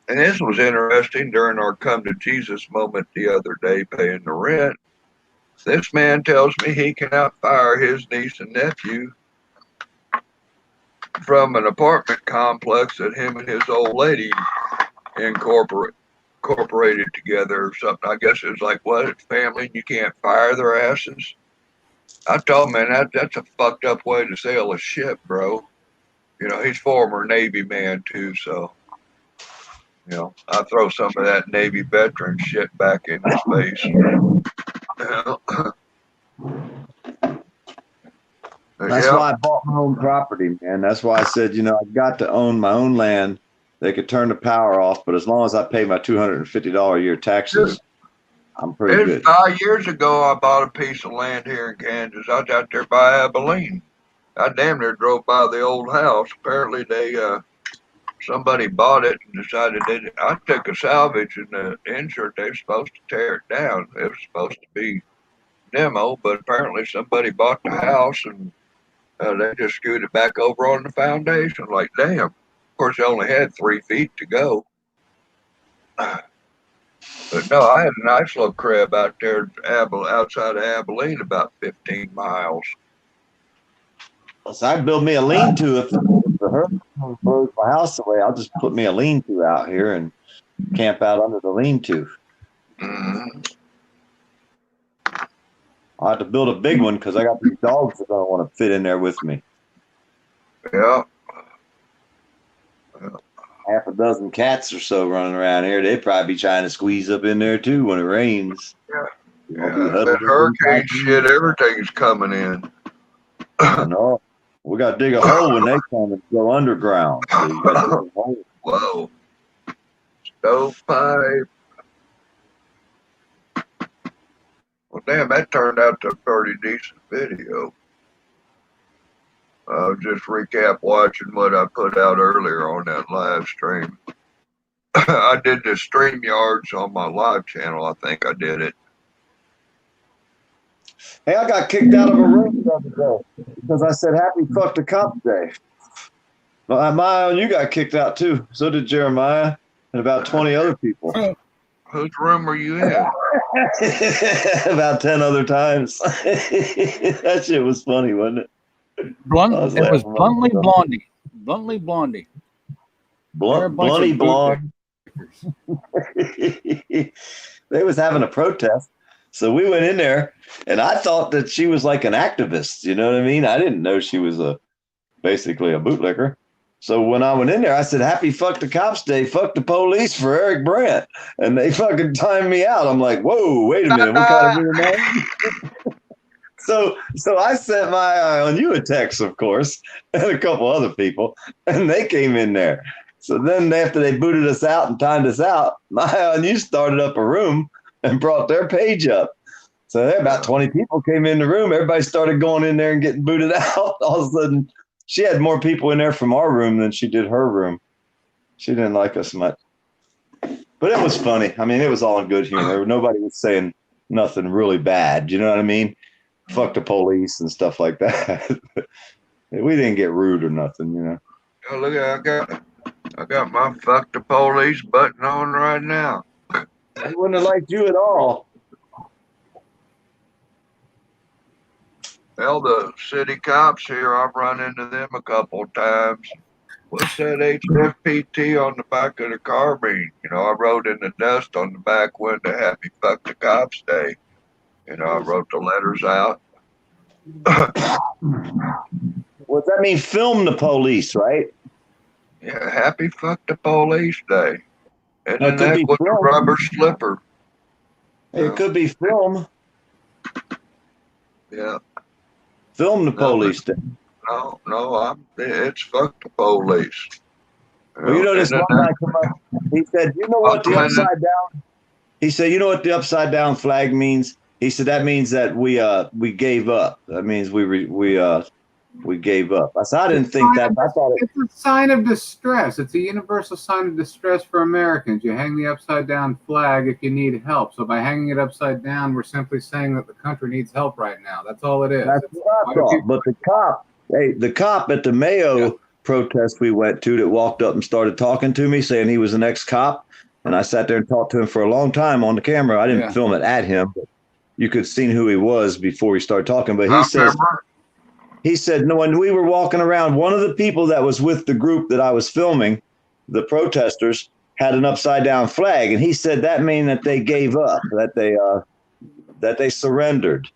And this was interesting during our come to Jesus moment the other day, paying the rent. This man tells me he cannot fire his niece and nephew from an apartment complex that him and his old lady incorporated together or something. I guess it was like, what, it's family and you can't fire their asses? I told him, man, that's a fucked up way to sail a ship, bro. You know, he's former Navy man too, so you know, I throw some of that Navy veteran shit back in his face. That's why I bought my own property, man. That's why I said, you know, I've got to own my own land. They could turn the power off, but as long as I pay my $250 a year taxes, I'm pretty good. 5 years ago, I bought a piece of land here in Kansas. I was out there by Abilene. I damn near drove by the old house. Apparently, somebody bought it and decided that I took a salvage and the insurance, they were supposed to tear it down. It was supposed to be demo, but apparently somebody bought the house and they just screwed it back over on the foundation. Like, damn. Of course, they only had 3 feet to go. But no, I had a nice little crib out there outside of Abilene, about 15 miles. So I build me a lean-to. If the hurricane blows my house away, I'll just put me a lean-to out here and camp out under the lean-to. Mm-hmm. I have to build a big one because I got these dogs that don't want to fit in there with me. Yeah. Half a dozen cats or so running around here. They'd probably be trying to squeeze up in there too when it rains. Yeah, that hurricane shit, everything's coming in. I know. We got to dig a hole when they come and go underground. So you got to dig a hole. Whoa. Stovepipe. Well, damn, that turned out to a pretty decent video. I'll just recap watching what I put out earlier on that live stream. I did the StreamYards on my live channel. I think I did it. Hey, I got kicked out of a room the other day because I said happy fuck the cop day. Well, Maya, you got kicked out too. So did Jeremiah and about 20 other people. Whose room were you in? About 10 other times. That shit was funny, wasn't it? It was Bluntly Blondie. Bluntly Blondie. Bloody blonde. They was having a protest. So we went in there and I thought that she was like an activist. You know what I mean? I didn't know she was basically a bootlicker. So when I went in there, I said, happy fuck the cops day. Fuck the police for Eric Brandt. And they fucking timed me out. I'm like, whoa, wait a minute. What kind of weird name? So I sent my eye on you a text, of course, and a couple other people, and they came in there. So then after they booted us out and timed us out, my eye on you started up a room and brought their page up. So there about 20 people came in the room. Everybody started going in there and getting booted out. All of a sudden, she had more people in there from our room than she did her room. She didn't like us much. But it was funny. I mean, it was all in good humor. Nobody was saying nothing really bad. You know what I mean? Fuck the police and stuff like that. We didn't get rude or nothing, you know. Oh, look, I got my fuck the police button on right now. I wouldn't have liked you at all. Well, the city cops here, I've run into them a couple of times. What's that HFPT on the back of the carbine? You know, I wrote in the dust on the back window, happy fuck the cops day. You know, I wrote the letters out. What does that mean? Film the police, right? Yeah, happy fuck the police day. And then that with the film. rubber slipper. It could be film. Yeah. Film the police day. No, it's fuck the police. Well, you know, this one guy come up, he said, you know what the upside down? He said, you know what the upside down flag means? He said, that means that we gave up. That means we gave up. I said, I didn't think that. I thought it's a sign of distress. It's a universal sign of distress for Americans. You hang the upside down flag if you need help. So by hanging it upside down, we're simply saying that the country needs help right now. That's all it is. That's what I thought. But the cop at the Mayo protest we went to that walked up and started talking to me, saying he was an ex-cop. And I sat there and talked to him for a long time on the camera. I didn't film it at him, but you could see who he was before he started talking. But he said, no, when we were walking around, one of the people that was with the group that I was filming, the protesters, had an upside down flag. And he said that mean that they gave up, that they surrendered.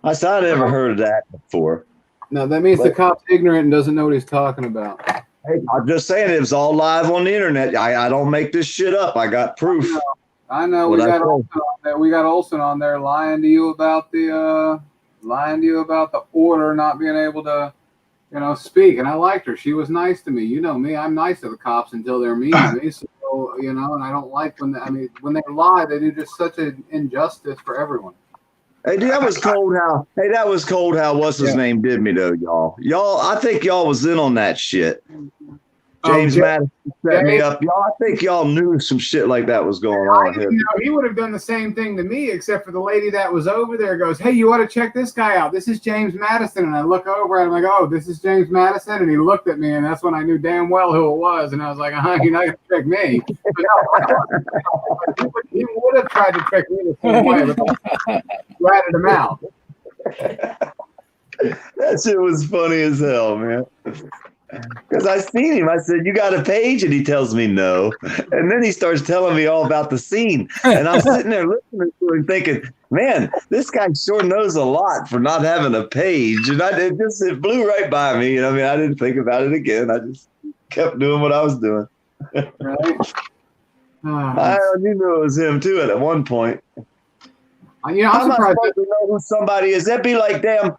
I said, I never heard of that before. No, that means the cop's ignorant and doesn't know what he's talking about. Hey, I'm just saying, it was all live on the internet. I don't make this shit up. I got proof. I know. We got Olsen on there lying to you about the order not being able to, speak. And I liked her. She was nice to me. You know me. I'm nice to the cops until they're mean to me. So and I don't like when they lie. They do just such an injustice for everyone. Hey, that was cold how what's his name did me though, y'all. I think y'all was in on that shit. James Madison set me up. Y'all, I think y'all knew some shit like that was going on here. He would have done the same thing to me, except for the lady that was over there goes, "Hey, you ought to check this guy out. This is James Madison." And I look over and I'm like, "Oh, this is James Madison." And he looked at me, and that's when I knew damn well who it was. And I was like, "You're not gonna trick me." But he would have tried to trick me the same way, but ratted him out. That shit was funny as hell, man. Because I seen him. I said, "You got a page?" And he tells me no. And then he starts telling me all about the scene. And I'm sitting there listening to him thinking, man, this guy sure knows a lot for not having a page. And it blew right by me. I didn't think about it again. I just kept doing what I was doing. Right. You knew it was him too at one point. I'm surprised surprised to know who somebody is. That'd be like damn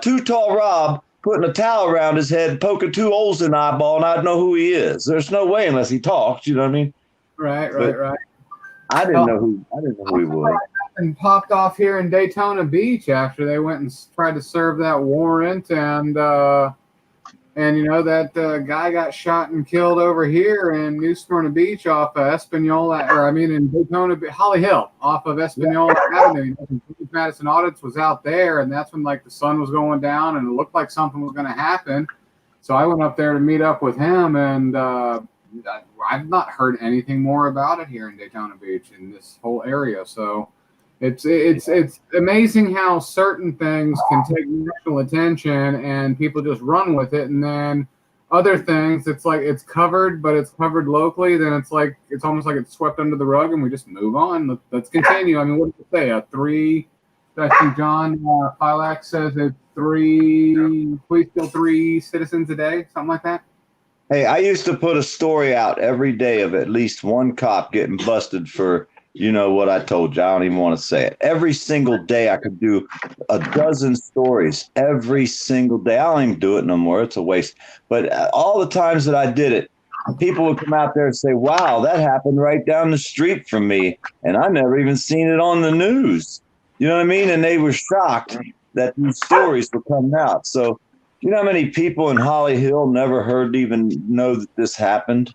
Too Tall Rob putting a towel around his head, poking 2 holes in the eyeball, and I'd know who he is. There's no way unless he talks. You know what I mean? Right. I didn't know who he was. And popped off here in Daytona Beach after they went and tried to serve that warrant, and that guy got shot and killed over here in New Smyrna Beach off of Espanola, in Daytona, Holly Hill off of Espanola Avenue. Madison Audits was out there, and that's when the sun was going down, and it looked like something was going to happen. So I went up there to meet up with him, and I've not heard anything more about it here in Daytona Beach in this whole area. So it's amazing how certain things can take national attention and people just run with it, and then other things it's like it's covered, but it's covered locally. Then it's almost like it's swept under the rug, and we just move on. Let's continue. What did you say? I think John Filak says it's 3 police kill 3 citizens a day, something like that. Hey, I used to put a story out every day of at least one cop getting busted for, what I told you. I don't even want to say it. Every single day I could do a dozen stories every single day. I don't even do it no more. It's a waste. But all the times that I did it, people would come out there and say, wow, that happened right down the street from me. And I never even seen it on the news. You know what I mean? And they were shocked that these stories were coming out. So, you know how many people in Holly Hill never even know that this happened?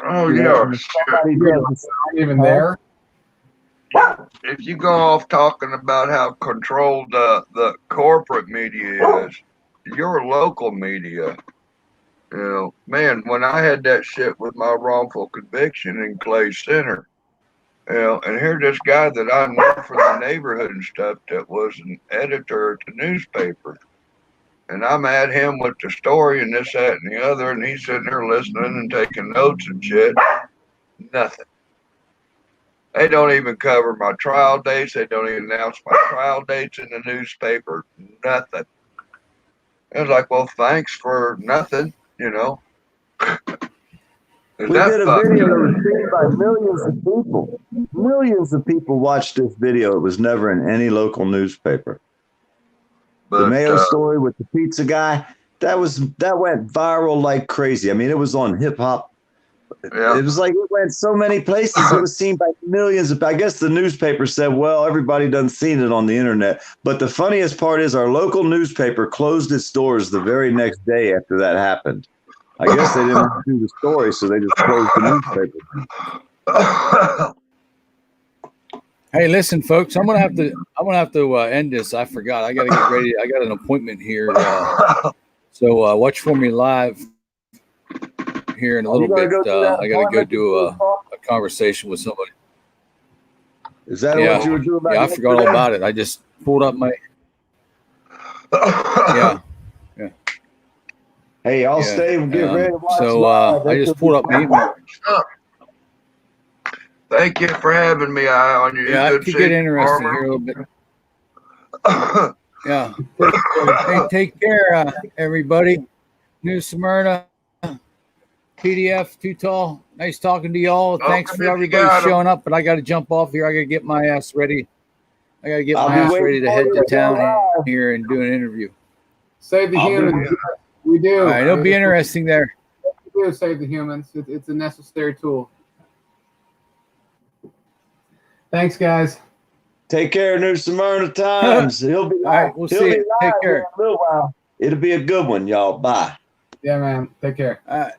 Oh, yeah. Somebody doesn't even there. If you go off talking about how controlled the corporate media is, your local media, man, when I had that shit with my wrongful conviction in Clay Center, and here's this guy that I know from the neighborhood and stuff that was an editor at the newspaper. And I'm at him with the story and this, that, and the other, and he's sitting there listening and taking notes and shit. Nothing. They don't even cover my trial dates. They don't even announce my trial dates in the newspaper. Nothing. It was like, well, thanks for nothing, We did a video that was seen by millions of people. Millions of people watched this video. It was never in any local newspaper. The Mayo story with the pizza guy, that went viral like crazy. It was on hip hop. Yeah. It was like it went so many places. It was seen by millions of. I guess the newspaper said, well, everybody done seen it on the internet. But the funniest part is our local newspaper closed its doors the very next day after that happened. I guess they didn't do the story, so they just closed the newspaper. Hey, listen, folks, I'm gonna have to end this. I forgot. I gotta get ready. I got an appointment here. So watch for me live here in a Are you little gonna bit. go through that I got to go appointment do that you saw? a conversation with somebody. Is that Yeah, what you were doing about yeah, I forgot all yesterday? about it. I just pulled up my. Yeah, yeah, Hey, I'll yeah. stay and get ready to watch So live. I This just will pulled be up my email. Thank you for having me on your Yeah, it good could get safety interesting armor. here a little bit. Yeah. Hey, take care, everybody. New Smyrna, PDF, Too Tall. Nice talking to y'all. Thanks for everybody showing up, but I got to jump off here. I got to get my ass ready. I got to get I'll my be ass waiting ready to for head you to to go town live. here and do an interview. Save the I'll be humans. We do. All right, it'll be interesting there. We do save the humans. It's a necessary tool. Thanks, guys. Take care, New Smyrna Times. He'll be All right, we'll see you. Take here care. in a little while. It'll be a good one, y'all. Bye. Yeah, man. Take care. All right.